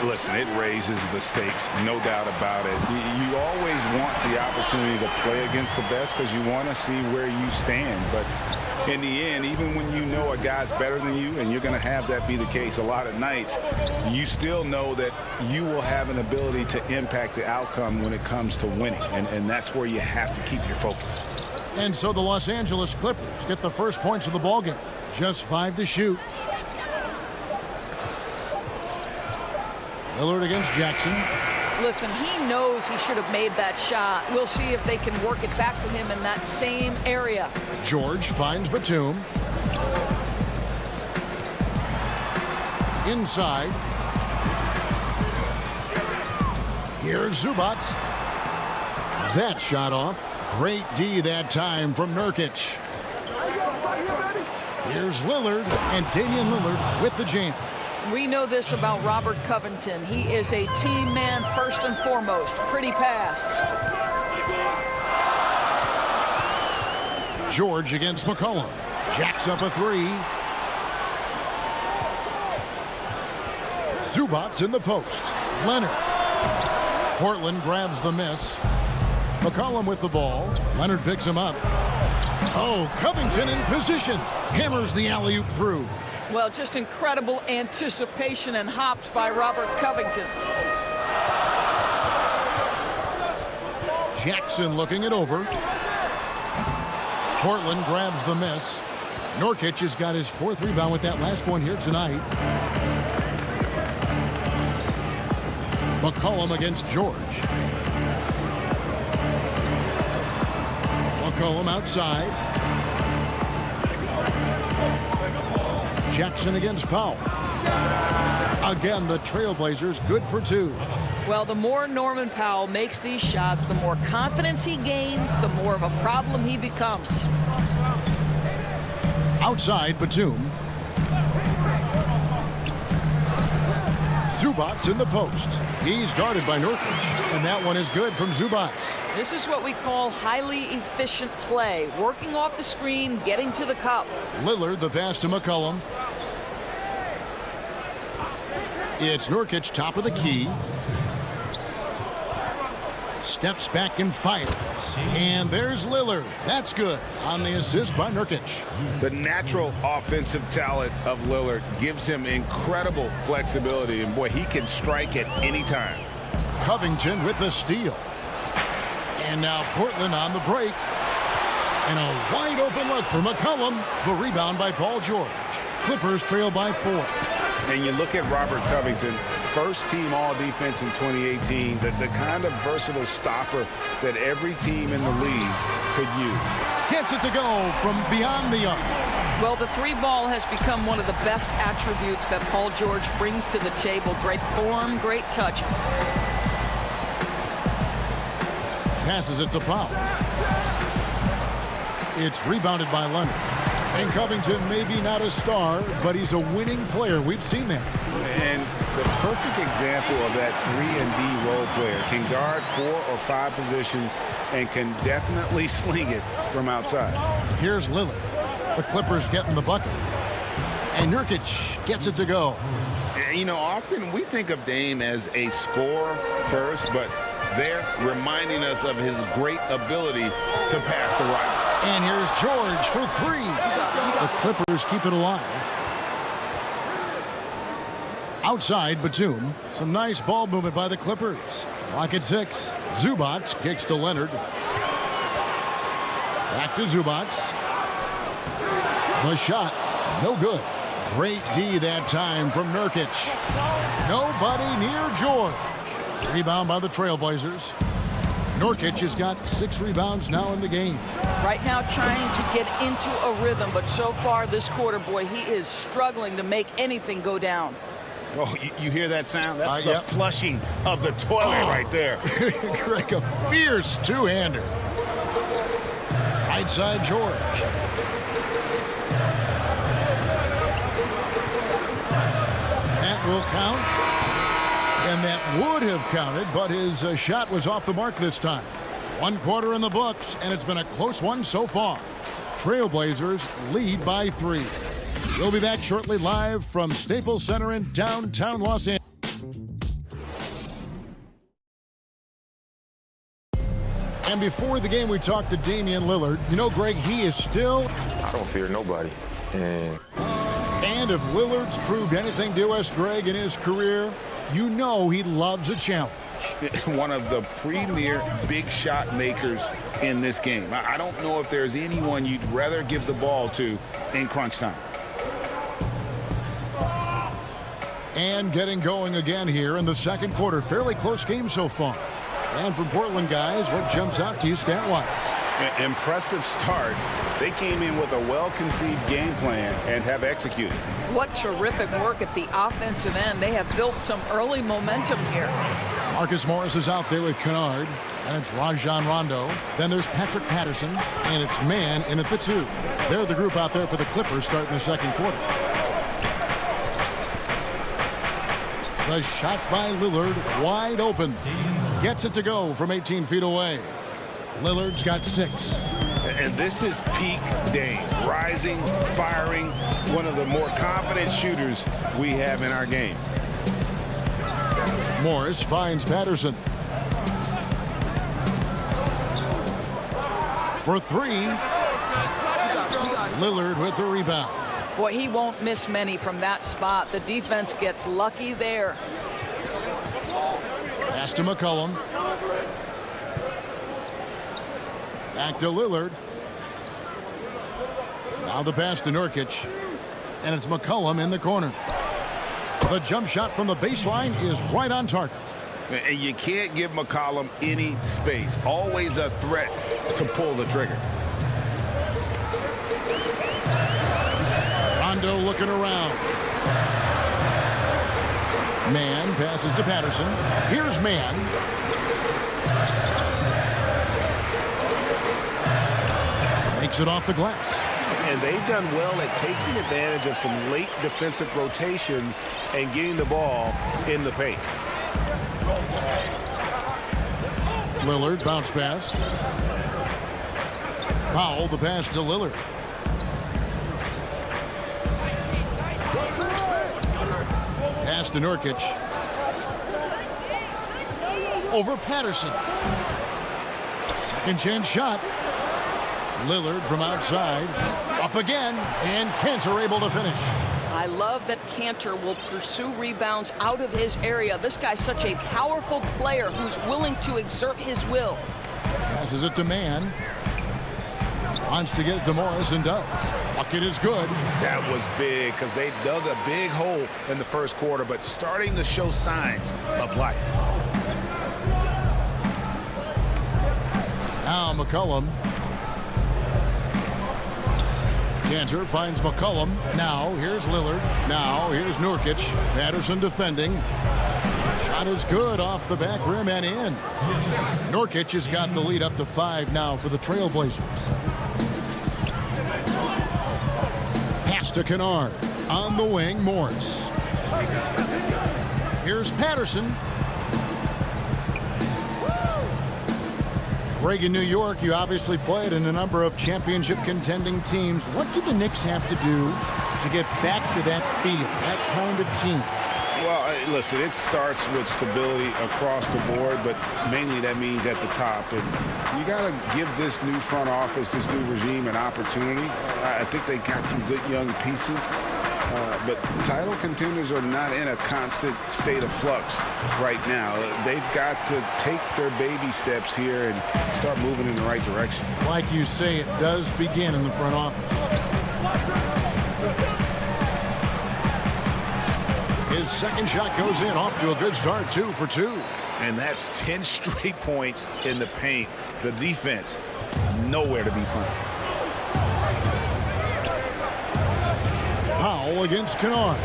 Listen, it raises the stakes, no doubt about it. You always want the opportunity to play against the best because you want to see where you stand. But in the end, even when you know a guy's better than you, and you're going to have that be the case a lot of nights, you still know that you will have an ability to impact the outcome when it comes to winning. And that's where you have to keep your focus. And so the Los Angeles Clippers get the first points of the ballgame. Just 5 to shoot. Lillard against Jackson. Listen, he knows he should have made that shot. We'll see if they can work it back to him in that same area. George finds Batum. Inside. Here's Zubac. That shot off. Great D that time from Nurkic. Here's Lillard, and Damian Lillard with the jam. We know this about Robert Covington. He is a team man first and foremost. Pretty pass. George against McCollum. Jacks up a 3. Zubac's in the post. Leonard. Portland grabs the miss. McCollum with the ball. Leonard picks him up. Oh, Covington in position. Hammers the alley-oop through. Well, just incredible anticipation and hops by Robert Covington. Jackson looking it over. Portland grabs the miss. Nurkic has got his 4th rebound with that last one here tonight. McCollum against George. McCollum outside. Jackson against Powell. Again, the Trailblazers good for 2. Well, the more Norman Powell makes these shots, the more confidence he gains, the more of a problem he becomes. Outside, Batum. Zubac's in the post. He's guarded by Nurkic, and that one is good from Zubac. This is what we call highly efficient play. Working off the screen, getting to the cup. Lillard, the pass to McCollum. It's Nurkic, top of the key. Steps back and fires. And there's Lillard. That's good on the assist by Nurkic. The natural offensive talent of Lillard gives him incredible flexibility. And, boy, he can strike at any time. Covington with the steal. And now Portland on the break. And a wide open look for McCollum. The rebound by Paul George. Clippers trail by 4. And you look at Robert Covington, first team all-defense in 2018, the kind of versatile stopper that every team in the league could use. Gets it to go from beyond the arc. Well, the 3-ball has become one of the best attributes that Paul George brings to the table. Great form, great touch. Passes it to Powell. It's rebounded by Leonard. And Covington may be not a star, but he's a winning player. We've seen that. And the perfect example of that 3-and-D role player. Can guard 4 or 5 positions and can definitely sling it from outside. Here's Lillard. The Clippers getting the bucket. And Nurkic gets it to go. You know, often we think of Dame as a scorer first, but they're reminding us of his great ability to pass the rock. And here's George for 3. The Clippers keep it alive. Outside, Batum. Some nice ball movement by the Clippers. Clock at 6. Zubac kicks to Leonard. Back to Zubac. The shot, no good. Great D that time from Nurkic. Nobody near George. Rebound by the Trailblazers. Nurkic has got 6 rebounds now in the game. Right now trying to get into a rhythm, but so far this quarter, boy, he is struggling to make anything go down. Oh, you hear that sound? That's the flushing of the toilet right there. Like a fierce two-hander. Right side, George. That will count. And that would have counted, but his shot was off the mark this time. 1 quarter in the books, and it's been a close one so far. Trailblazers lead by 3. We'll be back shortly live from Staples Center in downtown Los Angeles. And before the game, we talked to Damian Lillard. You know, Greg, he is still... I don't fear nobody. And if Lillard's proved anything to us, Greg, in his career, you know he loves a challenge. One of the premier big shot makers in this game. I don't know if there's anyone you'd rather give the ball to in crunch time. And getting going again here in the second quarter. Fairly close game so far. And from Portland, guys, what jumps out to you stat-wise? Impressive start. They came in with a well-conceived game plan and have executed. What terrific work at the offensive end. They have built some early momentum here. Marcus Morris is out there with Kennard, and it's Rajon Rondo. Then there's Patrick Patterson, and it's Mann in at the 2. They're the group out there for the Clippers starting the second quarter. The shot by Lillard, wide open. Gets it to go from 18 feet away. Lillard's got 6. And this is peak Dame. Rising, firing, one of the more confident shooters we have in our game. Morris finds Patterson. For 3. Lillard with the rebound. Boy, he won't miss many from that spot. The defense gets lucky there. Pass to McCollum. Back to Lillard. Now the pass to Nurkic. And it's McCollum in the corner. The jump shot from the baseline is right on target. And you can't give McCollum any space. Always a threat to pull the trigger. Rondo looking around. Mann passes to Patterson. Here's Mann. Makes it off the glass. And they've done well at taking advantage of some late defensive rotations and getting the ball in the paint. Lillard bounce pass. Powell the pass to Lillard. Pass to Nurkic. Over Patterson. Second chance shot. Lillard from outside. Up again. And Cantor able to finish. I love that Cantor will pursue rebounds out of his area. This guy's such a powerful player who's willing to exert his will. Passes it to Mann. Wants to get it to Morris and does. Bucket is good. That was big because they dug a big hole in the first quarter, but starting to show signs of life. Now McCollum. Cantor finds McCollum. Now here's Lillard. Now here's Nurkic. Patterson defending. Shot is good off the back rim and in. Nurkic has got the lead up to 5 now for the Trailblazers. Pass to Kennard. On the wing, Morris. Here's Patterson. Greg, in New York, you obviously played in a number of championship contending teams. What do the Knicks have to do to get back to that feel, that kind of team? Well, listen, it starts with stability across the board, but mainly that means at the top. And you got to give this new front office, this new regime, an opportunity. I think they got some good young pieces, but title contenders are not in a constant state of flux right now. They've got to take their baby steps here and start moving in the right direction. Like you say, it does begin in the front office. His second shot goes in, off to a good start, 2 for 2. And that's 10 straight points in the paint. The defense, nowhere to be found. Powell against Kennard.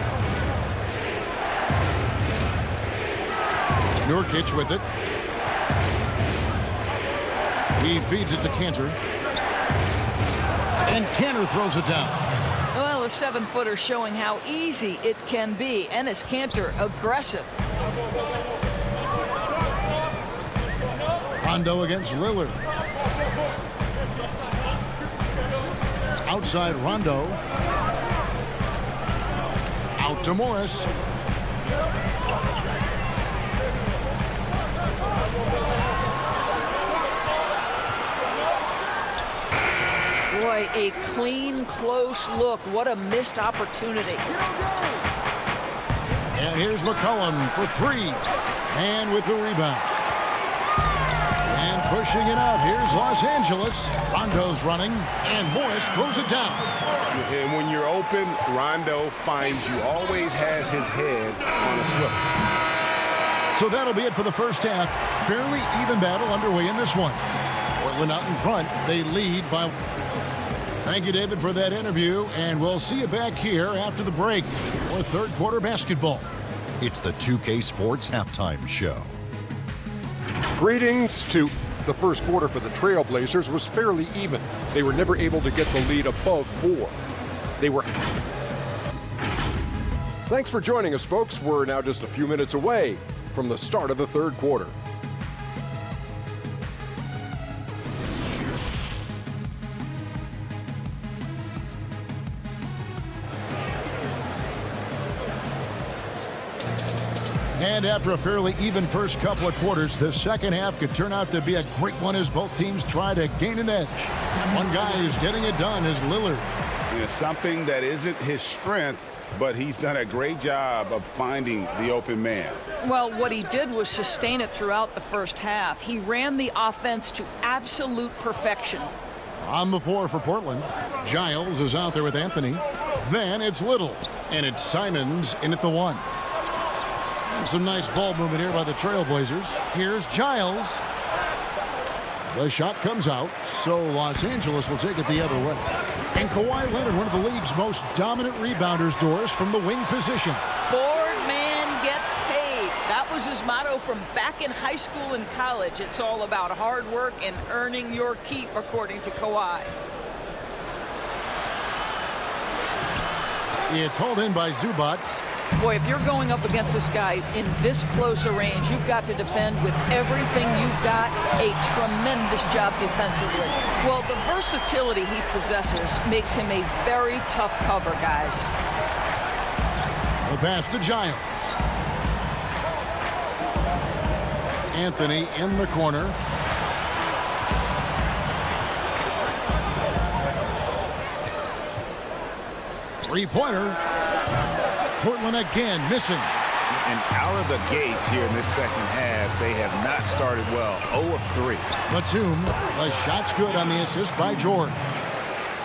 Nurkic with it. He feeds it to Cantor. And Cantor throws it down. Well, a 7-footer showing how easy it can be. And is Cantor aggressive. Rondo against Lillard. Outside Rondo. Out to Morris. boy, a clean, close look. What a missed opportunity. And here's McCollum for three. And with the rebound. And pushing it up. Here's Los Angeles. Rondo's running. And Morris throws it down. And when you're open, Rondo finds you. Always has his head on a swivel. So that'll be it for the first half. Fairly even battle underway in this one. Portland out in front. They lead by... Thank you, David, for that interview. And we'll see you back here after the break for third quarter basketball. It's the 2K Sports Halftime Show. Greetings to the first quarter for the Trailblazers was fairly even. They were never able to get the lead above 4. They were... Thanks for joining us, folks. We're now just a few minutes away from the start of the third quarter. And after a fairly even first couple of quarters, the second half could turn out to be a great one as both teams try to gain an edge. One guy who's getting it done is Lillard. Something that isn't his strength, but he's done a great job of finding the open man. Well, what he did was sustain it throughout the first half. He ran the offense to absolute perfection. On the floor for Portland, Giles is out there with Anthony. Then it's Little, and it's Simons in at the 1. And some nice ball movement here by the Trailblazers. Here's Giles. The shot comes out, so Los Angeles will take it the other way. And Kawhi Leonard, one of the league's most dominant rebounders, Doris, from the wing position. Board man gets paid. That was his motto from back in high school and college. It's all about hard work and earning your keep, according to Kawhi. It's hauled in by Zubac. Boy, if you're going up against this guy in this close a range, you've got to defend with everything you've got. A tremendous job defensively. Well, the versatility he possesses makes him a very tough cover, guys. The pass to Giles. Anthony in the corner. Three-pointer. Portland again missing. And out of the gates here in this second half, they have not started well. 0 of 3. Batum, the shot's good on the assist by George.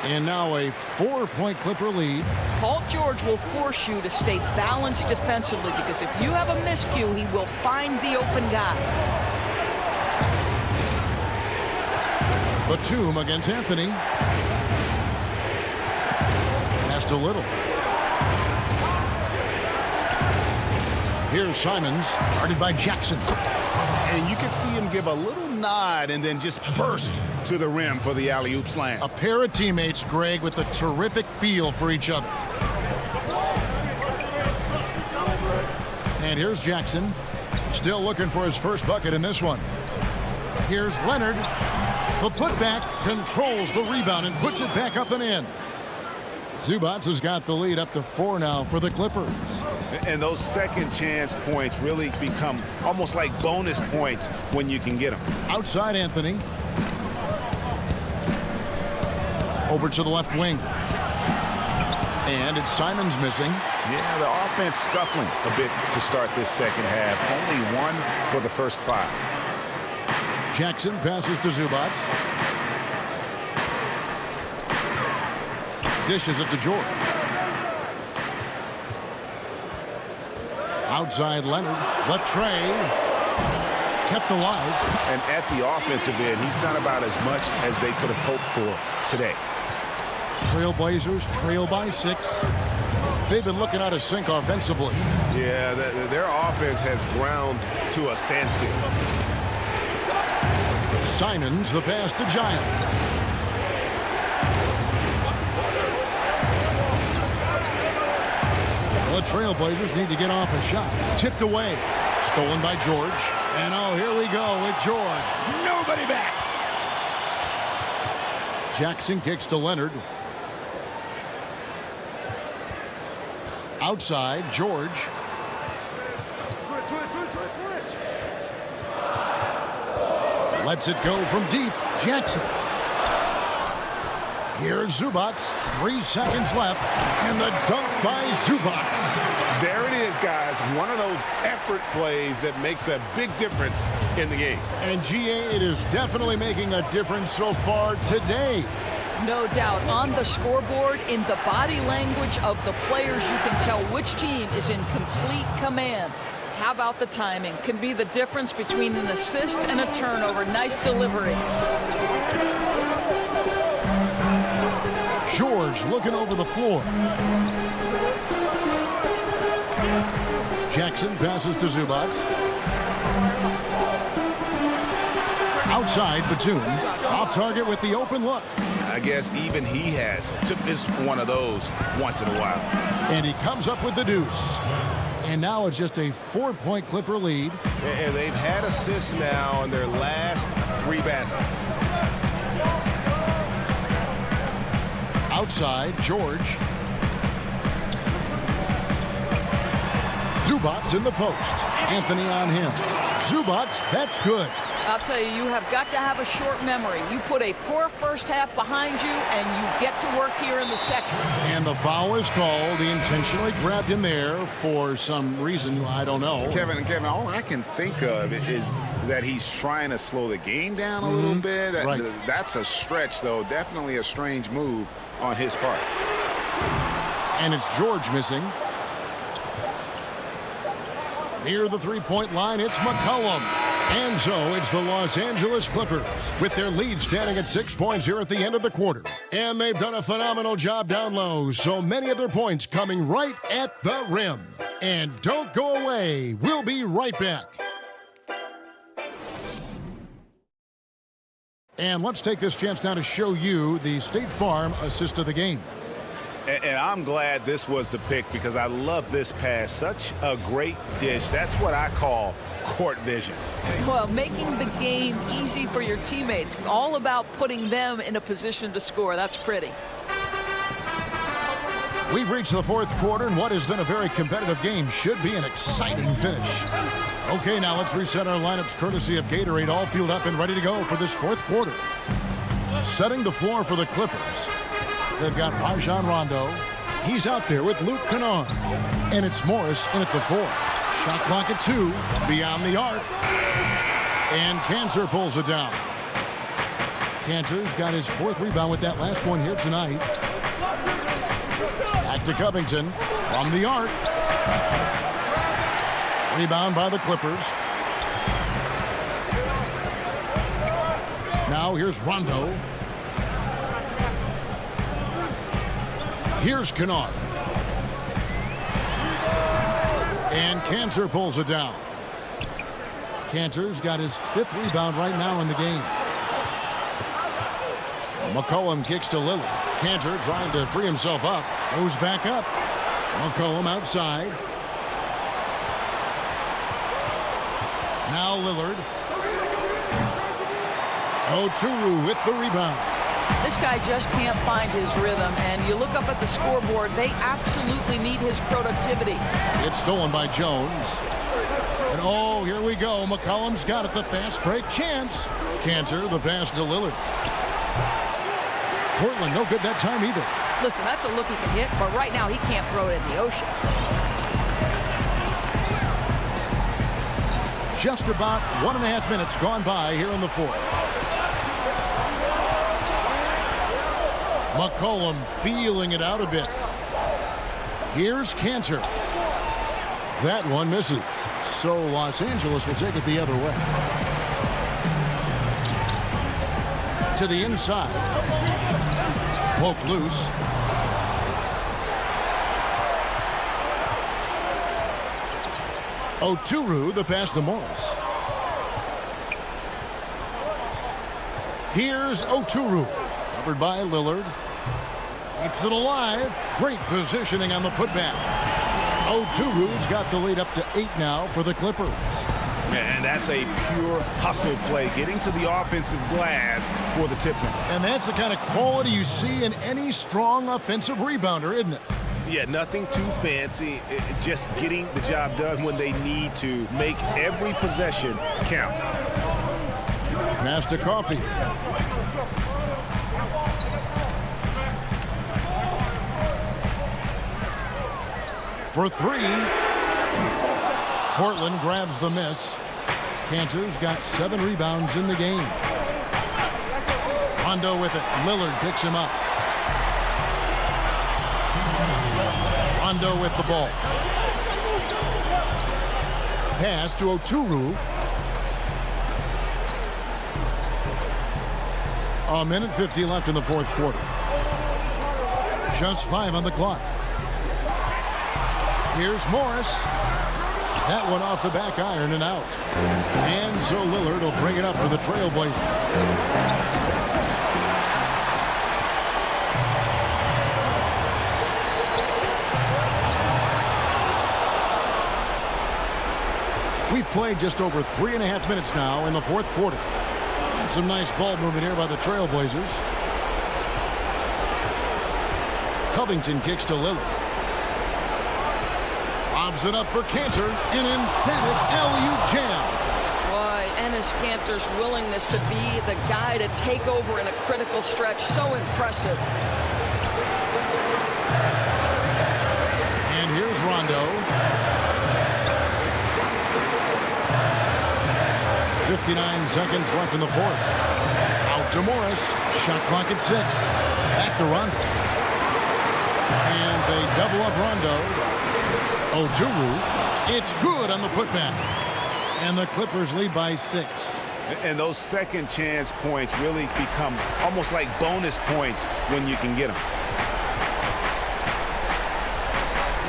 And now a 4-point Clipper lead. Paul George will force you to stay balanced defensively because if you have a miscue, he will find the open guy. Batum against Anthony. Pass to Little. Here's Simons, guarded by Jackson. And you can see him give a little nod and then just burst to the rim for the alley-oop slam. A pair of teammates, Greg, with a terrific feel for each other. And here's Jackson, still looking for his first bucket in this one. Here's Leonard. The putback controls the rebound and puts it back up and in. Zubac has got the lead up to 4 now for the Clippers. And those second chance points really become almost like bonus points when you can get them. Outside Anthony. Over to the left wing. And it's Simons missing. Yeah, the offense scuffling a bit to start this second half. Only 1 for the first 5. Jackson passes to Zubac. Dishes it to George. Outside Leonard. Latrey kept alive. And at the offensive end, he's done about as much as they could have hoped for today. Trailblazers trail by 6. They've been looking out of sync offensively. Yeah, their offense has ground to a standstill. Simons, the pass to Giles. The Trailblazers need to get off a shot. Tipped away. Stolen by George. And oh, here we go with George. Nobody back. Jackson kicks to Leonard. Outside, George. Lets it go from deep. Jackson. Here's Zubac. 3 seconds left. And the dunk by Zubac. There it is, guys. One of those effort plays that makes a big difference in the game. And GA, it is definitely making a difference so far today. No doubt. On the scoreboard, in the body language of the players, you can tell which team is in complete command. How about the timing? Can be the difference between an assist and a turnover. Nice delivery. George looking over the floor. Jackson passes to Zubac. Outside, Batum. Off target with the open look. I guess even he has to miss one of those once in a while. And he comes up with the deuce. And now it's just a 4-point Clipper lead. And they've had assists now in their last 3 baskets. Outside, George. Zubac in the post. Anthony on him. Zubac, that's good. I'll tell you, you have got to have a short memory. You put a poor first half behind you, and you get to work here in the second. And the foul is called. He intentionally grabbed him there for some reason, I don't know. Kevin, all I can think of is that he's trying to slow the game down a little bit. Right. That's a stretch, though. Definitely a strange move on his part. And it's George missing. Near the 3-point line, it's McCollum. And so it's the Los Angeles Clippers with their lead standing at 6 points here at the end of the quarter. And they've done a phenomenal job down low. So many of their points coming right at the rim. And don't go away. We'll be right back. And let's take this chance now to show you the State Farm assist of the game. And I'm glad this was the pick because I love this pass. Such a great dish. That's what I call court vision. Well, making the game easy for your teammates. All about putting them in a position to score. That's pretty. We've reached the 4th quarter, and what has been a very competitive game should be an exciting finish. Okay, now let's reset our lineups courtesy of Gatorade, all fueled up and ready to go for this 4th quarter. Setting the floor for the Clippers. They've got Rajon Rondo. He's out there with Luke Kennard. And it's Morris in at the 4. Shot clock at 2. Beyond the arc. And Cantor pulls it down. Cantor's got his 4th rebound with that last one here tonight. Back to Covington from the arc. Rebound by the Clippers. Now here's Rondo. Here's Kennard. And Cantor pulls it down. Cantor's got his 5th rebound right now in the game. McCollum kicks to Lillard. Cantor trying to free himself up. Goes back up. McCollum outside. Now Lillard. Oturu with the rebound. This guy just can't find his rhythm, and you look up at the scoreboard, they absolutely need his productivity. It's stolen by Jones. And oh, here we go. McCollum's got it, the fast break chance. Cantor, the pass to Lillard. Portland, no good that time either. Listen, that's a look he can hit, but right now he can't throw it in the ocean. Just about 1.5 minutes gone by here in the 4th. McCollum feeling it out a bit. Here's Cantor. That one misses. So Los Angeles will take it the other way. To the inside. Poke loose. Oturu, the pass to Morris. Here's Oturu. Covered by Lillard. Keeps it alive. Great positioning on the putback. Oturu's got the lead up to 8 now for the Clippers. And that's a pure hustle play, getting to the offensive glass for the tip-in. And that's the kind of quality you see in any strong offensive rebounder, isn't it? Yeah, nothing too fancy. Just getting the job done when they need to. Make every possession count. Pass to Coffee. for three. Portland grabs the miss. Cantor's got 7 rebounds in the game. Rondo with it. Lillard picks him up. Rondo with the ball. Pass to Oturu. A minute 50 left in the fourth quarter. Just 5 on the clock. Here's Morris. That one off the back iron and out. And so Lillard will bring it up for the Trailblazers. We've played just over 3.5 minutes now in the fourth quarter. Some nice ball movement here by the Trailblazers. Covington kicks to Lillard. Lobs it up for Cantor. An emphatic alley-oop jam. Boy, Enes Kanter's willingness to be the guy to take over in a critical stretch, so impressive. And here's Rondo. 59 seconds left in the fourth. Out to Morris. Shot clock at 6. Back to Rondo. And they double up Rondo. Oturu. It's good on the putback. And the Clippers lead by 6. And those second chance points really become almost like bonus points when you can get them.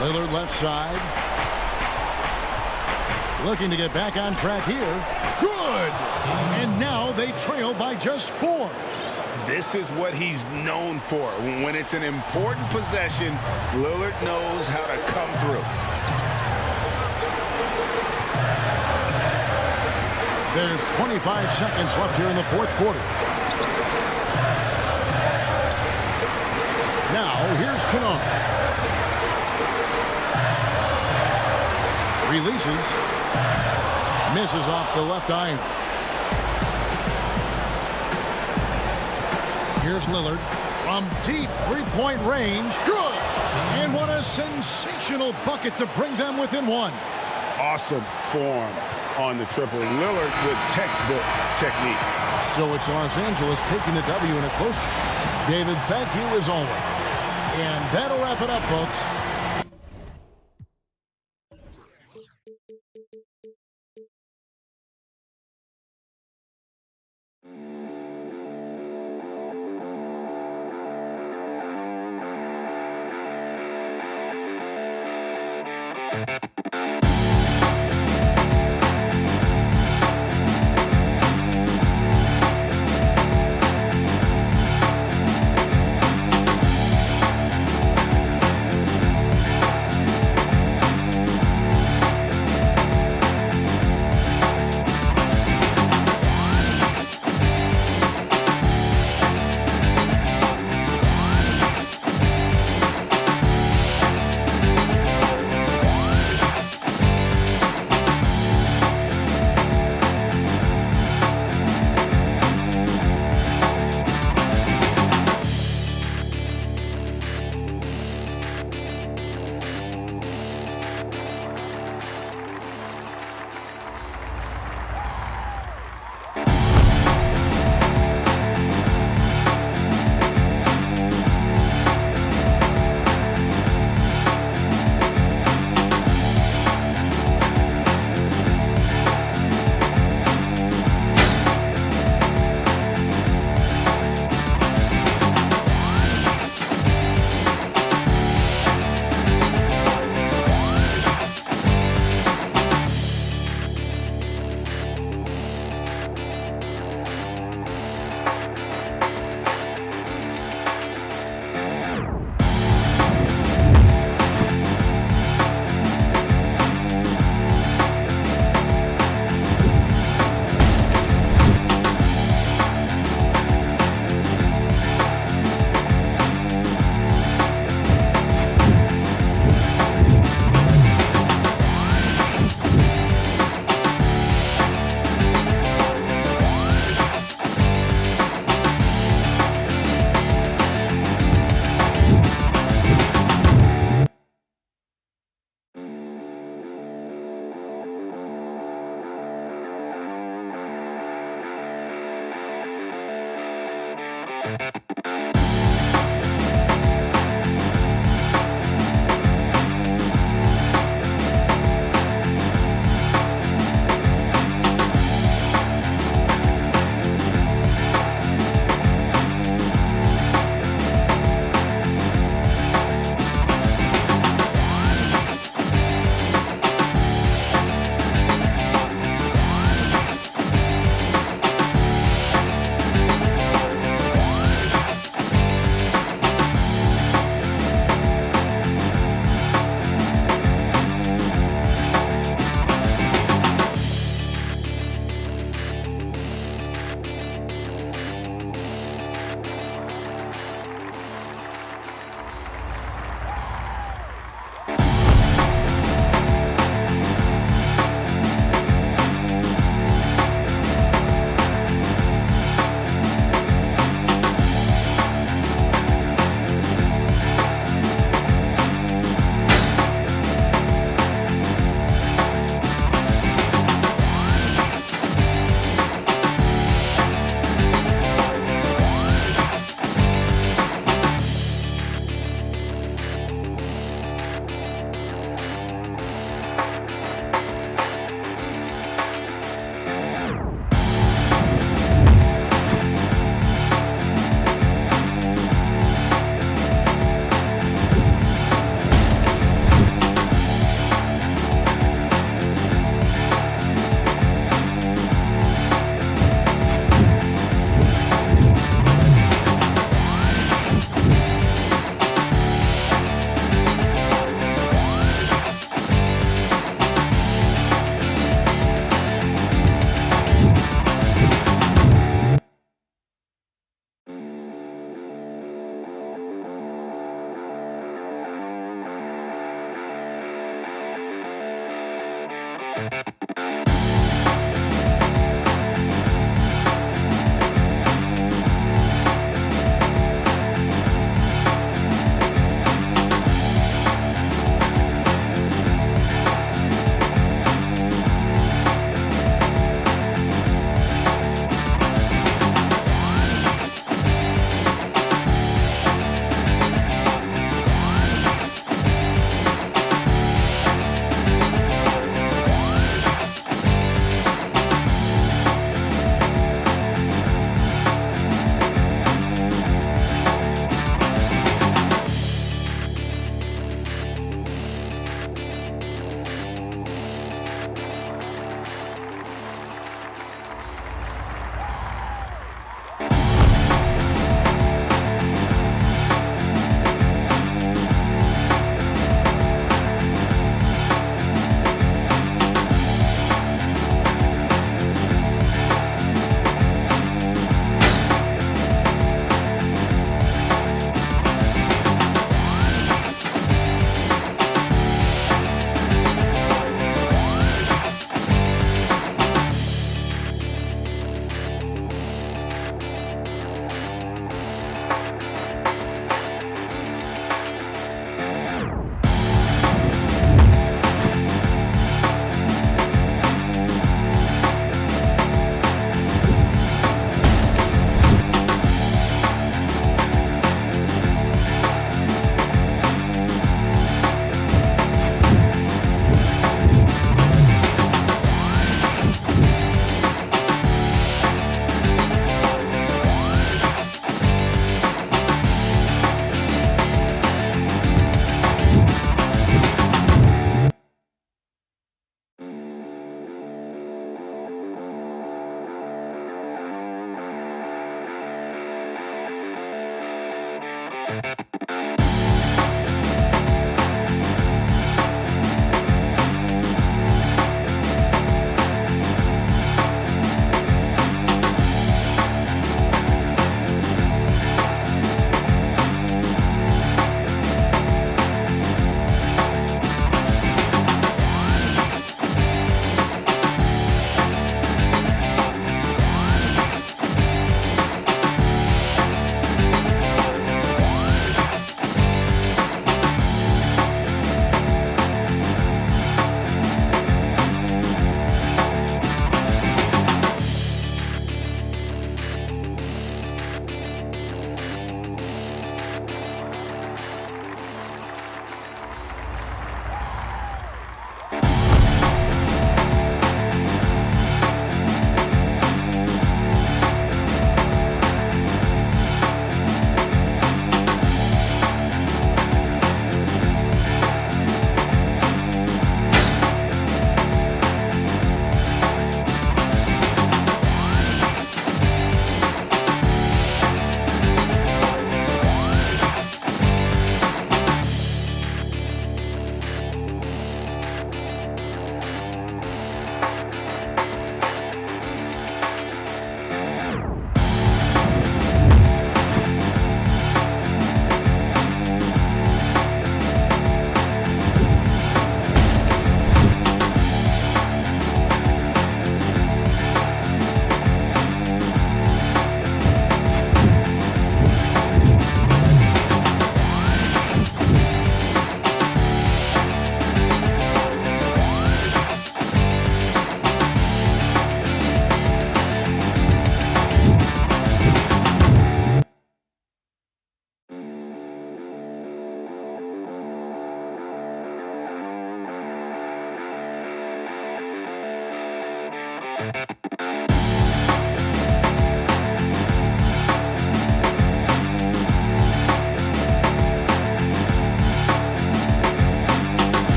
Lillard left side. Looking to get back on track here. Good! And now they trail by just 4. This is what he's known for. When it's an important possession, Lillard knows how to come through. There's 25 seconds left here in the fourth quarter. Now, here's Kennard. Releases. Misses off the left iron. Here's Lillard from deep three-point range. Good! And what a sensational bucket to bring them within 1. Awesome form on the triple. Lillard with textbook technique. So it's Los Angeles taking the W in a close one. David, thank you as always. And that'll wrap it up, folks.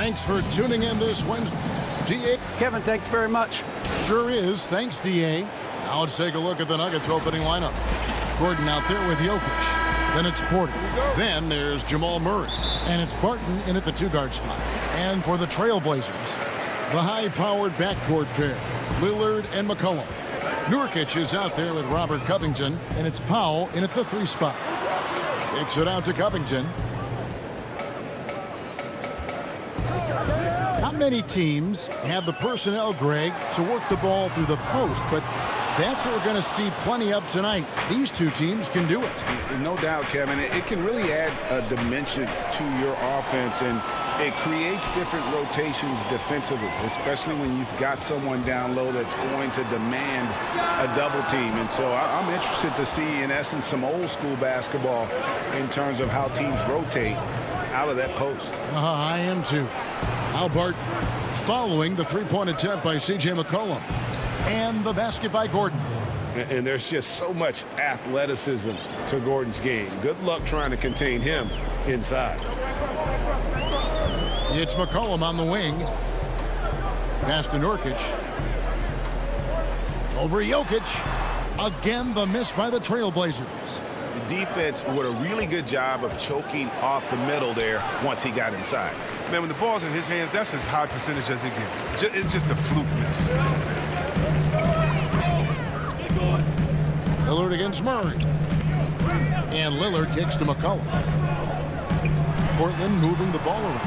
Thanks for tuning in this Wednesday. DA. Kevin, thanks very much. Sure is. Thanks, DA. Now let's take a look at the Nuggets opening lineup. Gordon out there with Jokic. Then it's Porter. Then there's Jamal Murray. And it's Barton in at the two-guard spot. And for the Trailblazers, the high-powered backcourt pair, Lillard and McCollum. Nurkic is out there with Robert Covington. And it's Powell in at the three spot. Kicks it out to Covington. Not many teams have the personnel, Greg, to work the ball through the post, but that's what we're going to see plenty of tonight. These two teams can do it. No doubt, Kevin. It can really add a dimension to your offense, and it creates different rotations defensively, especially when you've got someone down low that's going to demand a double team. And so I'm interested to see, in essence, some old school basketball in terms of how teams rotate out of that post. I am too. Albert following the three-point attempt by C.J. McCollum. And the basket by Gordon. And there's just so much athleticism to Gordon's game. Good luck trying to contain him inside. It's McCollum on the wing. Pass to Nurkic. Over Jokic. Again, the miss by the Trailblazers. The defense did a really good job of choking off the middle there once he got inside. Man, when the ball's in his hands, that's as high percentage as it gets. It's just a fluke miss. Lillard against Murray. And Lillard kicks to McCollum. Portland moving the ball around.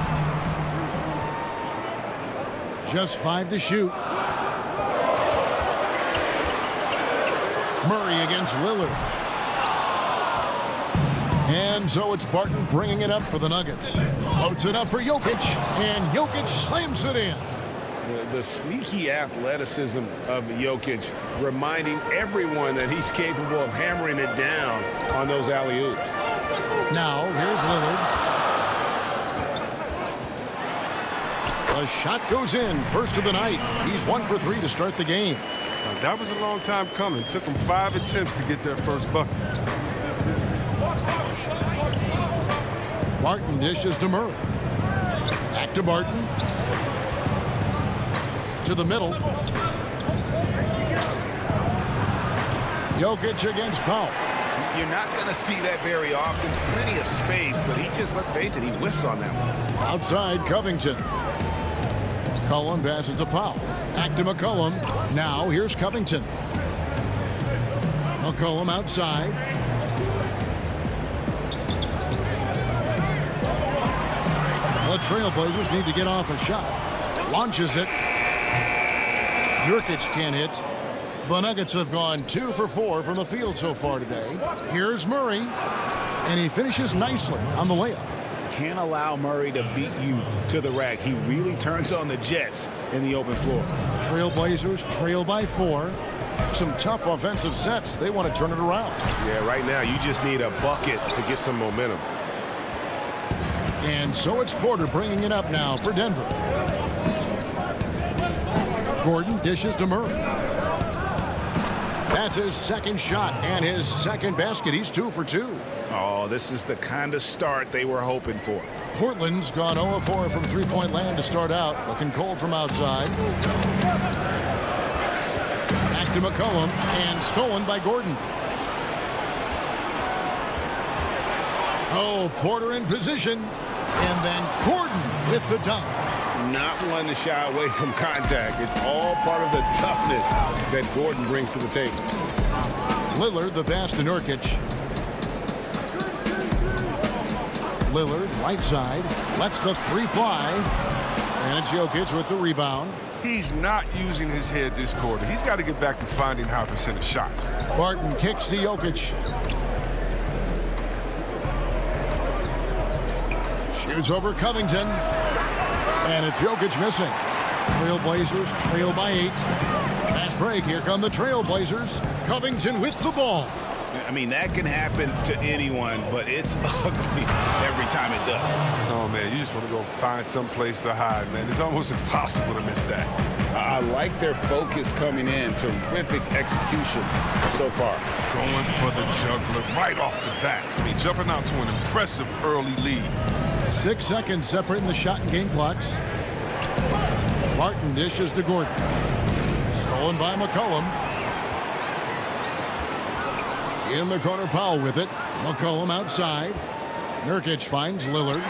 Just 5 to shoot. Murray against Lillard. And so it's Barton bringing it up for the Nuggets. Floats it up for Jokic, and Jokic slams it in. The sneaky athleticism of Jokic, reminding everyone that he's capable of hammering it down on those alley-oops. Now, here's Lillard. The shot goes in, first of the night. He's 1 for 3 to start the game. Now, that was a long time coming. Took them 5 attempts to get their first bucket. Barton dishes to Murray. Back to Barton. To the middle. Jokic against Powell. You're not going to see that very often. Plenty of space, but he just, let's face it, he whiffs on that one. Outside Covington. Cullum passes to Powell. Back to McCollum. Now here's Covington. McCollum outside. The Trailblazers need to get off a shot. Launches it. Nurkic can't hit. The Nuggets have gone 2 for 4 from the field so far today. Here's Murray. And he finishes nicely on the layup. Can't allow Murray to beat you to the rack. He really turns on the Jets in the open floor. Trailblazers trail by 4. Some tough offensive sets. They want to turn it around. Yeah, right now you just need a bucket to get some momentum. And so it's Porter bringing it up now for Denver. Gordon dishes to Murray. That's his second shot and his second basket. He's 2 for 2. Oh, this is the kind of start they were hoping for. Portland's gone 0 of 4 from three-point land to start out. Looking cold from outside. Back to McCollum and stolen by Gordon. Oh, Porter in position. And then Gordon with the dunk. Not one to shy away from contact. It's all part of the toughness that Gordon brings to the table. Lillard, the pass to Nurkic. Lillard, right side, lets the 3 fly. And it's Jokic with the rebound. He's not using his head this quarter. He's got to get back to finding high percentage shots. Barton kicks to Jokic. Shoots over Covington. And it's Jokic missing. Trailblazers trail by 8. Fast break. Here come the Trailblazers. Covington with the ball. I mean, that can happen to anyone, but it's ugly every time it does. Oh, man, you just want to go find some place to hide, man. It's almost impossible to miss that. I like their focus coming in. Terrific execution so far. Going for the juggler right off the bat. I mean, jumping out to an impressive early lead. 6 seconds separating the shot and game clocks. Barton dishes to Gordon. Stolen by McCollum. In the corner, Powell with it. McCollum outside. Nurkic finds Lillard.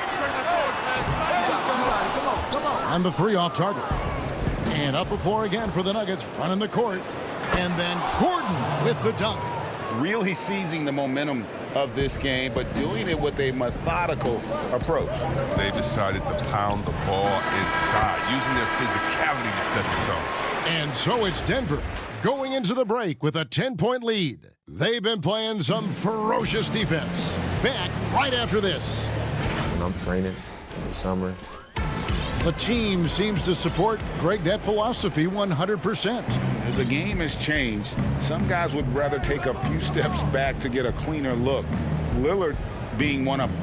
And the 3 off target. And up a 4 again for the Nuggets. Running the court. And then Gordon with the dunk. Really seizing the momentum of this game, but doing it with a methodical approach. They decided to pound the ball inside, using their physicality to set the tone. And so it's Denver going into the break with a 10-point lead. They've been playing some ferocious defense. Back right after this. When I'm training in the summer, the team seems to support, Greg, that philosophy 100%. The game has changed. Some guys would rather take a few steps back to get a cleaner look. Lillard being one of them.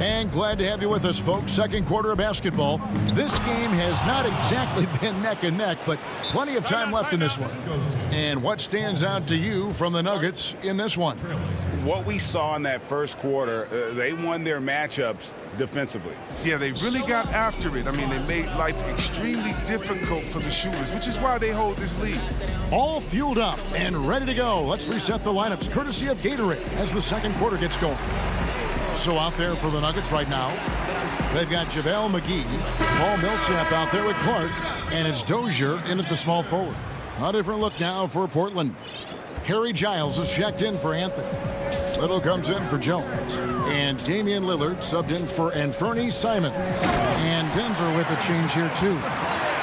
And glad to have you with us, folks. Second quarter of basketball. This game has not exactly been neck and neck, but plenty of time left in this one. And what stands out to you from the Nuggets in this one? What we saw in that first quarter, they won their matchups defensively. Yeah, they really got after it. I mean, they made life extremely difficult for the shooters, which is why they hold this lead. All fueled up and ready to go. Let's reset the lineups, courtesy of Gatorade, as the second quarter gets going. So out there for the Nuggets right now, they've got JaVale McGee, Paul Millsap out there with Clark, and it's Dozier in at the small forward. A different look now for Portland. Harry Giles is checked in for Anthony. Little comes in for Jones. And Damian Lillard subbed in for Anthony Simon. And Denver with a change here too.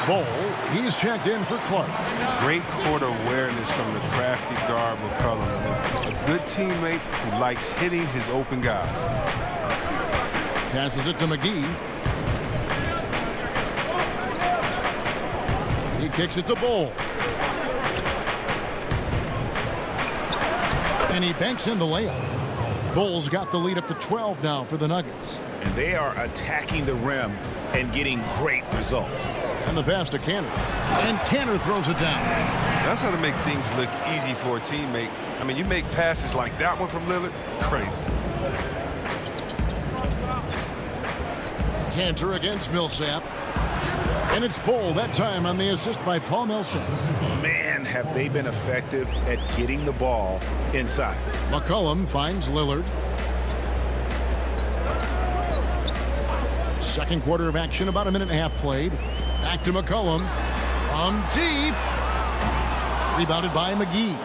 Bowl, he's checked in for Clark. Great court awareness from the crafty guard McCollum. A good teammate who likes hitting his open guys. Passes it to McGee. He kicks it to Bowl. And he banks in the layup. Bowl's got the lead up to 12 now for the Nuggets. And they are attacking the rim and getting great results. And the pass to Canner. And Canner throws it down. That's how to make things look easy for a teammate. I mean, you make passes like that one from Lillard, crazy. Cantor against Millsap. And it's Bowl that time on the assist by Paul Millsap. Man, have they been effective at getting the ball inside. McCollum finds Lillard. Second quarter of action, about a minute and a half played. Back to McCollum. From deep. Rebounded by McGee.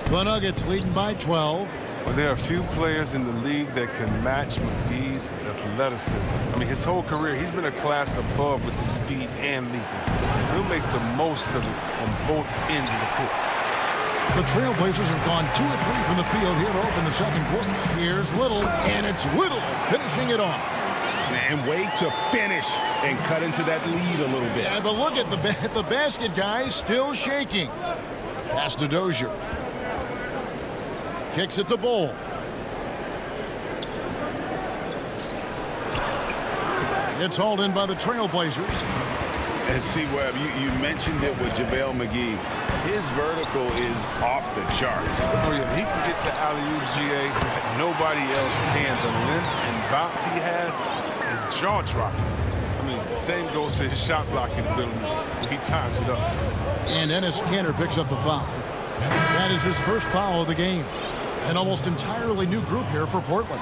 The Nuggets leading by 12. Well, there are a few players in the league that can match McGee's athleticism. I mean, his whole career, he's been a class above with his speed and leaping. He'll make the most of it on both ends of the court. The Trailblazers have gone 2 of 3 from the field here to open the second quarter. Here's Little, and it's Little finishing it off. And way to finish and cut into that lead a little bit. Yeah, but look at the basket, guys, still shaking. Pass to Dozier. Kicks it to Bowl. It's hauled in by the Trailblazers. And see, Webb, you mentioned it with JaVale McGee. His vertical is off the charts. Oh, yeah, he can get to alley-oops, GA, that nobody else can. The length and bounce he has is jaw-dropping. I mean, same goes for his shot blocking abilities when he times it up. And Enes Kanter picks up the foul. That is his first foul of the game. An almost entirely new group here for Portland.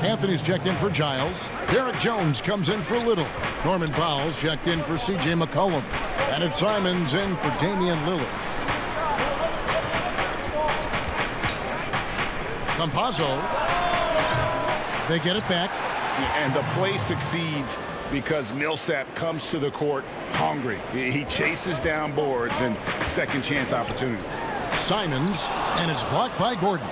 Anthony's checked in for Giles. Derek Jones comes in for Little. Norman Powell's checked in for C.J. McCollum. And it's Simons in for Damian Lillard. Campazzo. They get it back. And the play succeeds because Millsap comes to the court hungry. He chases down boards and second chance opportunities. Simons, and it's blocked by Gordon.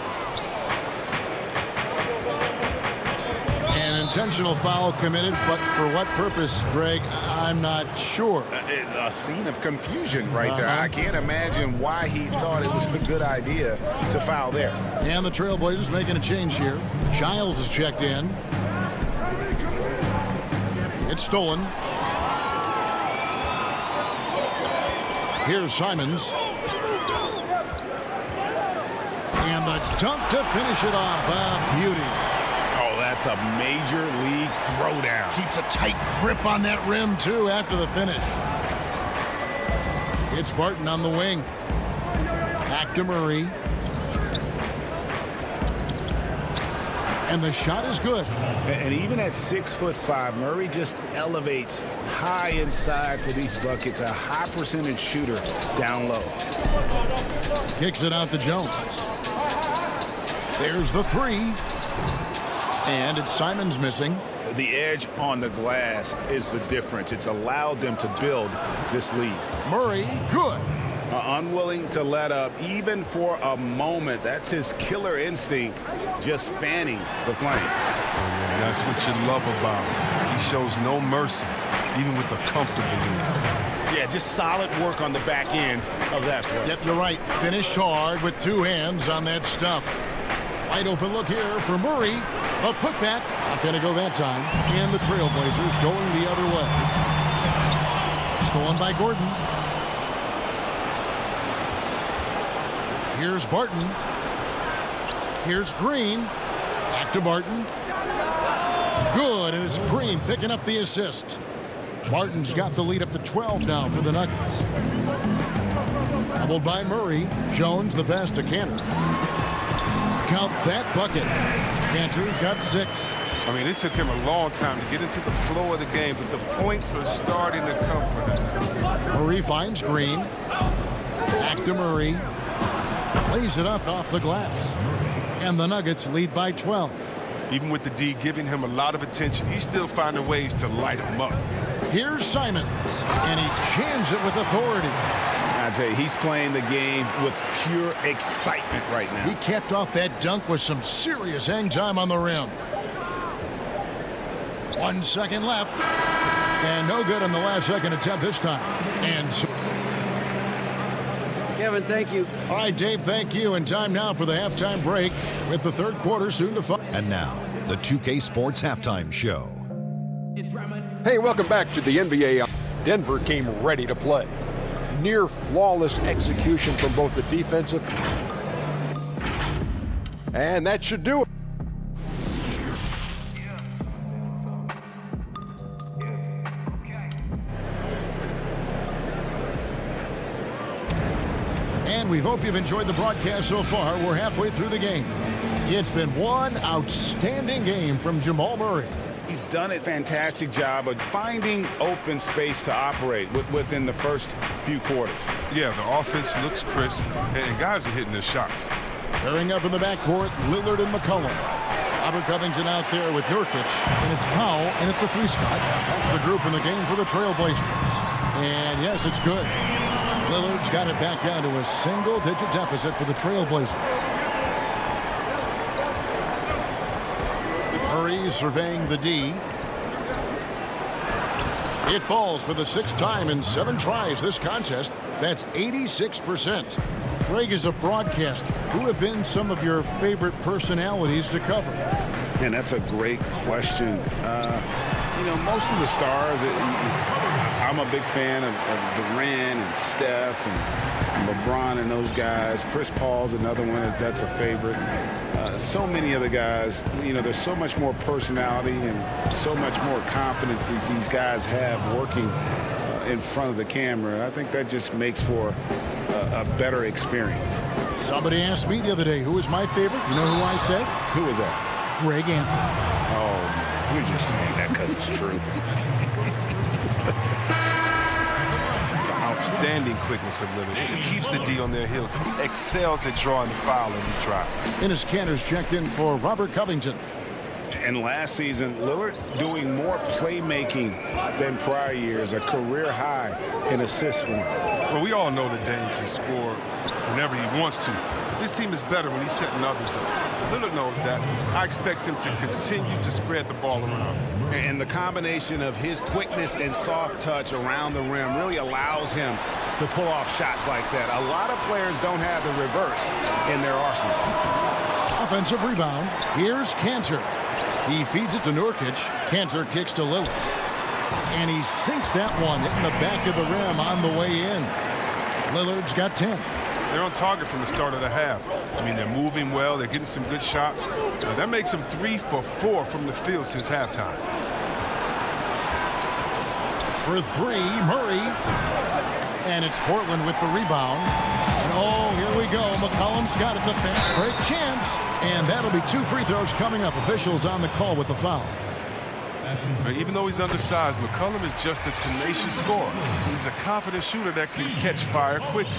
An intentional foul committed, but for what purpose, Greg, I'm not sure. A scene of confusion right there. I can't imagine why he thought it was a good idea to foul there. And the Trailblazers making a change here. Giles is checked in. It's stolen. Here's Simons. And the dunk to finish it off. A beauty. Oh, that's a major league throwdown. Keeps a tight grip on that rim, too, after the finish. It's Barton on the wing. Back to Murray. And the shot is good. And even at 6'5", Murray just elevates high inside for these buckets. A high percentage shooter down low. Kicks it out to Jones. There's the three. And it's Simons missing. The edge on the glass is the difference. It's allowed them to build this lead. Murray, good. Unwilling to let up even for a moment. That's his killer instinct, just fanning the flame. Yeah, that's what you love about him. He shows no mercy, even with the comfortable lead. Yeah, just solid work on the back end of that play. Yep, you're right. Finished hard with two hands on that stuff. Wide open look here for Murray. A putback. Not going to go that time. And the Trailblazers going the other way. Stolen by Gordon. Here's Barton. Here's Green. Back to Barton. Good, and it's Green picking up the assist. Barton's got the lead up to 12 now for the Nuggets. Doubled by Murray. Jones the pass to Cantor. Count that bucket. Cantor's got 6. I mean, it took him a long time to get into the flow of the game, but the points are starting to come for him. Murray finds Green. Back to Murray. Lays it up off the glass. And the Nuggets lead by 12. Even with the D giving him a lot of attention, he's still finding ways to light him up. Here's Simons, and he jams it with authority. I tell you, he's playing the game with pure excitement right now. He capped off that dunk with some serious hang time on the rim. 1 second left. And no good on the last second attempt this time. And so Kevin, thank you. all right, Dave, thank you. And time now for the halftime break with the third quarter soon to follow. And now, the 2K Sports Halftime Show. Hey, welcome back to the NBA. Denver came ready to play. Near flawless execution from both the defensive. And that should do it. And we hope you've enjoyed the broadcast so far. We're halfway through the game. It's been one outstanding game from Jamal Murray. He's done a fantastic job of finding open space to operate within the first few quarters. Yeah, the offense looks crisp, and guys are hitting their shots. Pairing up in the backcourt, Lillard and McCollum. Robert Covington out there with Nurkic, and it's Powell in at the 3 spot. That's the group in the game for the Trailblazers. And yes, it's good. Lillard's got it back down to a single-digit deficit for the Trailblazers. Murray surveying the D. It falls for the 6th time in 7 tries this contest. That's 86%. Greg, is a broadcaster, who have been some of your favorite personalities to cover? And that's a great question. You know, most of the stars, I'm a big fan of Durant and Steph and LeBron and those guys. Chris Paul's another one that's a favorite. So many of the guys, you know, there's so much more personality and so much more confidence these guys have working in front of the camera. I think that just makes for a better experience. Somebody asked me the other day, who is my favorite? You know who I said? Who was that? Greg Anthony. Oh, you're just saying that because it's true. Outstanding quickness of Lillard. He keeps the D on their heels. He excels at drawing the foul in these drives. Enes Kanter's checked in for Robert Covington. And last season, Lillard doing more playmaking than prior years, a career high in assists for him. Well, we all know that Dame can score whenever he wants to. This team is better when he's setting others up. Lillard knows that. I expect him to continue to spread the ball around. And the combination of his quickness and soft touch around the rim really allows him to pull off shots like that. A lot of players don't have the reverse in their arsenal. Offensive rebound. Here's Kanter. He feeds it to Nurkic. Kanter kicks to Lillard. And he sinks that one in the back of the rim on the way in. Lillard's got 10. They're on target from the start of the half. I mean, they're moving well. They're getting some good shots. That makes them 3 for 4 from the field since halftime. For 3, Murray. And it's Portland with the rebound. And oh, here we go. McCollum's got it. The fast break chance. And that'll be 2 free throws coming up. Officials on the call with the foul. Even though he's undersized, McCollum is just a tenacious scorer. He's a confident shooter that can catch fire quickly.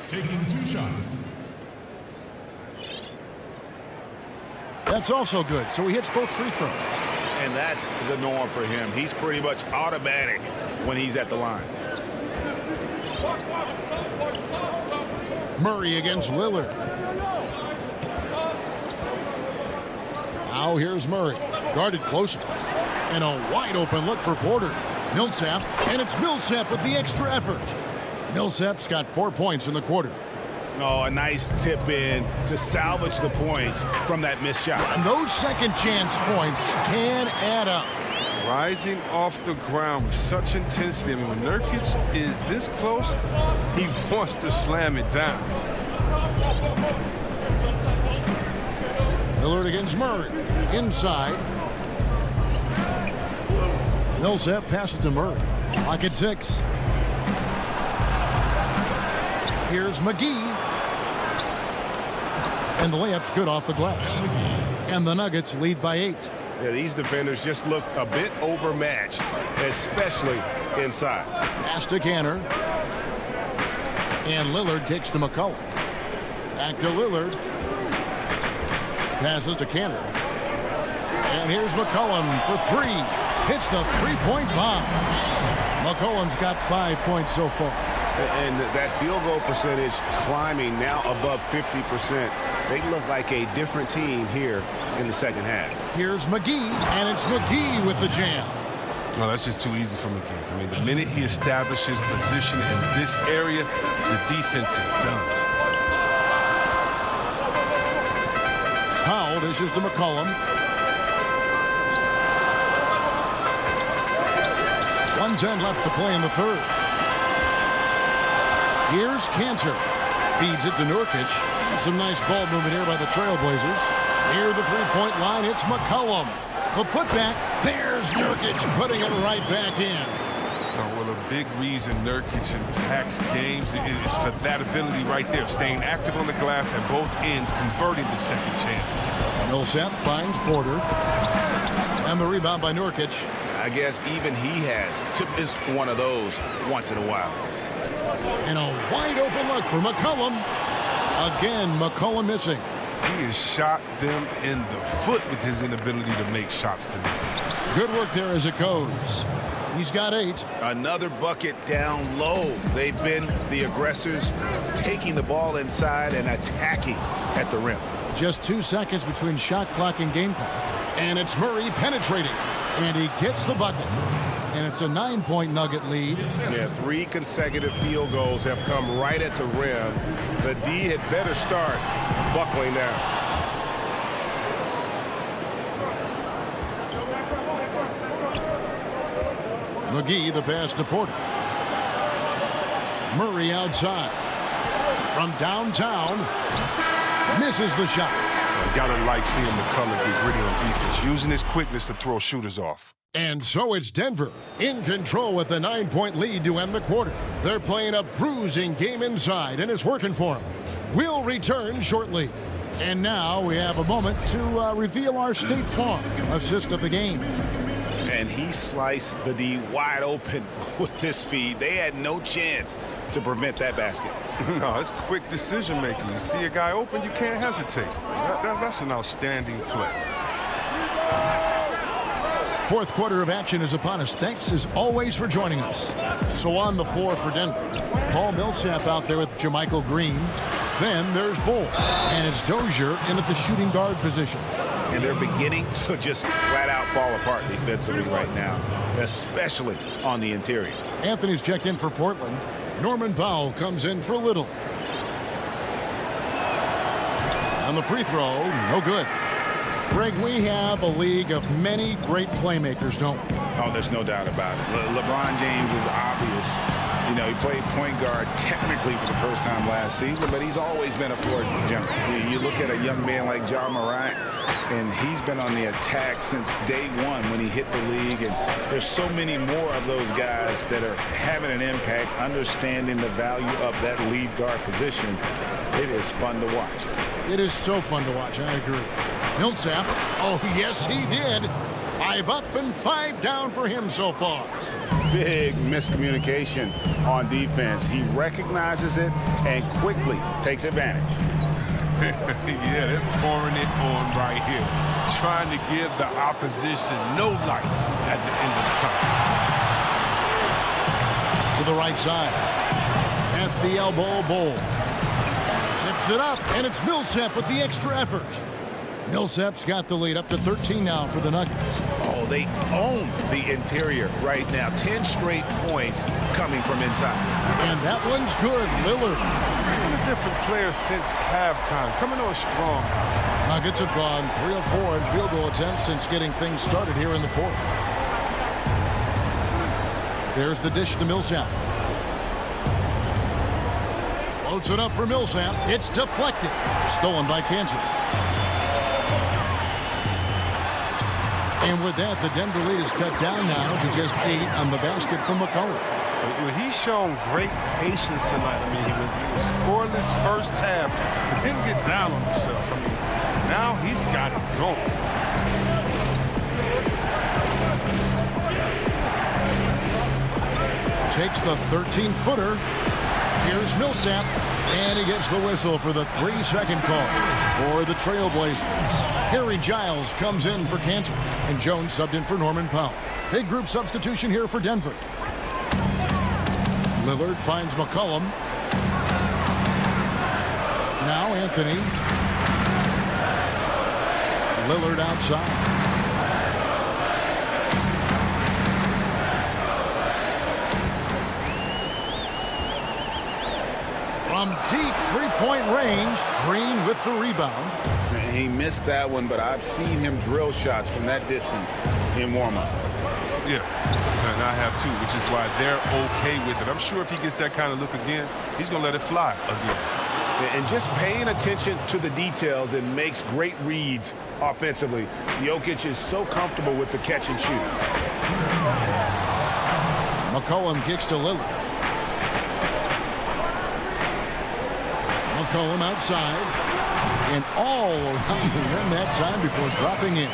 Taking 2 shots. That's also good. So he hits both free throws. And that's the norm for him. He's pretty much automatic when he's at the line. Murray against Lillard. Now here's Murray. Guarded closer. And a wide open look for Porter. Millsap. And it's Millsap with the extra effort. Millsap's got 4 points in the quarter. Oh, a nice tip in to salvage the points from that missed shot. And those second chance points can add up. Rising off the ground with such intensity. I mean, when Nurkic is this close, he wants to slam it down. Lillard against Murray. Inside. Millsap passes to Murray. Clock at 6. Here's McGee. And the layup's good off the glass. And the Nuggets lead by 8. Yeah, these defenders just look a bit overmatched, especially inside. Pass to Kanter. And Lillard kicks to McCollum. Back to Lillard. Passes to Kanter. And here's McCollum for 3. hits the three-point bomb. McCollum's got 5 points so far. And that field goal percentage climbing now above 50%. They look like a different team here in the second half. Here's McGee, and it's McGee with the jam. No, that's just too easy for McGee. I mean, the minute he establishes position in this area, the defense is done. Powell dishes to McCollum. 1:10 left to play in the third. Here's Cantor. Feeds it to Nurkic. Some nice ball movement here by the Trailblazers. Near the three-point line, it's McCollum. The putback. There's Nurkic putting it right back in. Well, a big reason Nurkic impacts games is for that ability right there, staying active on the glass at both ends, converting the second chances. Millsap finds Porter. And the rebound by Nurkic. I guess even he has to miss one of those once in a while. And a wide-open look for McCollum. Again, McCollum missing. He has shot them in the foot with his inability to make shots tonight. Good work there as it goes. He's got 8. Another bucket down low. They've been the aggressors, taking the ball inside and attacking at the rim. Just 2 seconds between shot clock and game clock. And it's Murray penetrating. And he gets the bucket. And it's a 9-point Nugget lead. Yeah, 3 consecutive field goals have come right at the rim. The D had better start buckling down. McGee, the pass to Porter. Murray outside. From downtown. Misses the shot. You gotta like seeing McCollum be gritty on defense, using his quickness to throw shooters off. And so it's Denver in control with a 9-point lead to end the quarter. They're playing a bruising game inside, and it's working for them. We'll return shortly. And now we have a moment to reveal our State Farm assist of the game. And he sliced the D wide open with this feed. They had no chance to prevent that basket. No, it's quick decision making. You see a guy open, you can't hesitate. That's an outstanding play. Fourth quarter of action is upon us. Thanks, as always, for joining us. So on the floor for Denver, Paul Millsap out there with Jermichael Green. Then there's Bull, and it's Dozier in at the shooting guard position. And they're beginning to just flat-out fall apart defensively right now, especially on the interior. Anthony's checked in for Portland. Norman Powell comes in for Little. On the free throw, no good. Greg, we have a league of many great playmakers, don't we? Oh, there's no doubt about it. LeBron James is obvious. You know, he played point guard technically for the first time last season, but he's always been a floor jumper. You look at a young man like Ja Morant, and he's been on the attack since day one when he hit the league. And there's so many more of those guys that are having an impact, understanding the value of that lead guard position. It is fun to watch. It is so fun to watch. I agree. Millsap. Oh, yes, he did. 5 up and 5 down for him so far. Big miscommunication on defense. He recognizes it and quickly takes advantage. Yeah, they're pouring it on right here. Trying to give the opposition no light at the end of the time. To the right side. At the elbow, Bull. Tips it up, and it's Millsap with the extra effort. Millsap's got the lead up to 13 now for the Nuggets. Oh, they own the interior right now. 10 straight points coming from inside. And that one's good. Lillard. He's been a different player since halftime. Coming on strong. Nuggets have gone 3 of 4 in field goal attempts since getting things started here in the fourth. There's the dish to Millsap. Floats it up for Millsap. It's deflected. Stolen by Kansas. And with that, the Denver lead is cut down now to just 8 on the basket from McCollum. He's shown great patience tonight. I mean, he was scoreless first half, but didn't get down on himself. I mean, now he's got it going. Takes the 13-footer. Here's Millsap, and he gets the whistle for the 3-second call for the Trailblazers. Harry Giles comes in for Cantor, and Jones subbed in for Norman Powell. Big group substitution here for Denver. Lillard finds McCollum. Now Anthony. Lillard outside. From deep three-point range, Green with the rebound. He missed that one, but I've seen him drill shots from that distance in warm-up. Yeah, and I have too, which is why they're okay with it. I'm sure if he gets that kind of look again, he's going to let it fly again. And just paying attention to the details and makes great reads offensively. Jokic is so comfortable with the catch and shoot. McCollum kicks to Lillard. McCollum outside. And all around the rim that time before dropping in.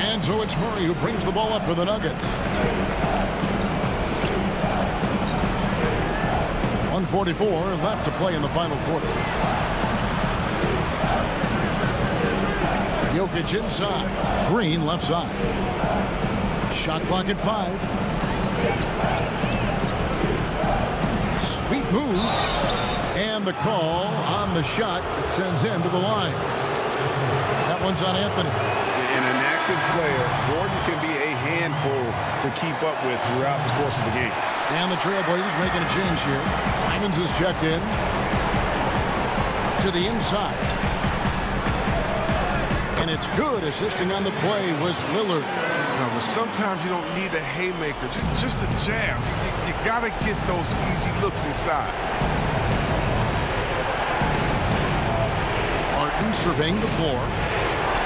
And so it's Murray who brings the ball up for the Nuggets. 1:44 left to play in the final quarter. Jokic inside. Green left side. Shot clock at 5. Sweet move. And the call on the shot that sends him to the line. That one's on Anthony. And an active player, Gordon can be a handful to keep up with throughout the course of the game. And the Trailblazers making a change here. Simons is checked in. To the inside. And it's good. Assisting on the play was Lillard. No, but sometimes you don't need a haymaker, just a jab. You got to get those easy looks inside. Martin surveying the floor.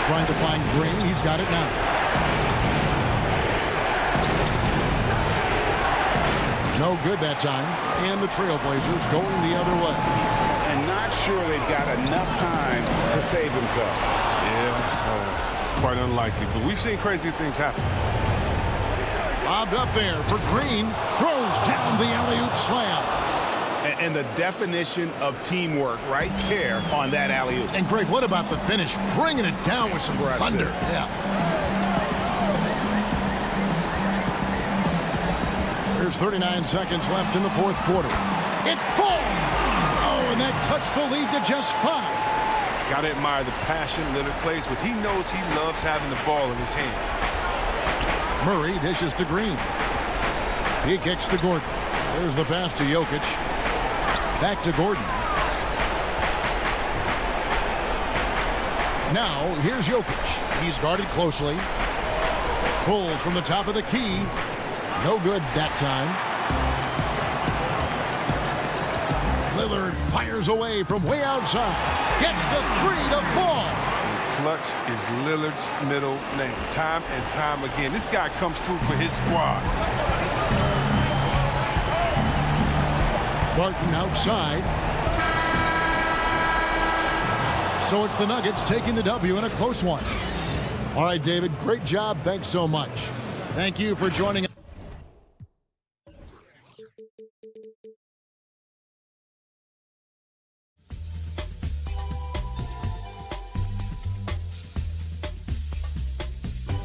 Trying to find Green. He's got it now. No good that time. And the Trailblazers going the other way. And not sure they've got enough time to save themselves. Yeah, it's quite unlikely. But we've seen crazier things happen. Bobbed up there for Green. Throws down the alley-oop slam. And the definition of teamwork right there on that alley-oop. And Greg, what about the finish? Bringing it down with some thunder. Yeah. There's 39 seconds left in the fourth quarter. It falls! Oh, and that cuts the lead to just 5. Got to admire the passion Lillard plays with. He knows he loves having the ball in his hands. Murray dishes to Green. He kicks to Gordon. There's the pass to Jokic. Back to Gordon. Now, here's Jokic. He's guarded closely. Pulls from the top of the key. No good that time. Lillard fires away from way outside. Gets the 3 to fall. Clutch is Lillard's middle name. Time and time again. This guy comes through for his squad. Barton outside. So it's the Nuggets taking the W in a close one. All right, David, great job. Thanks so much. Thank you for joining us.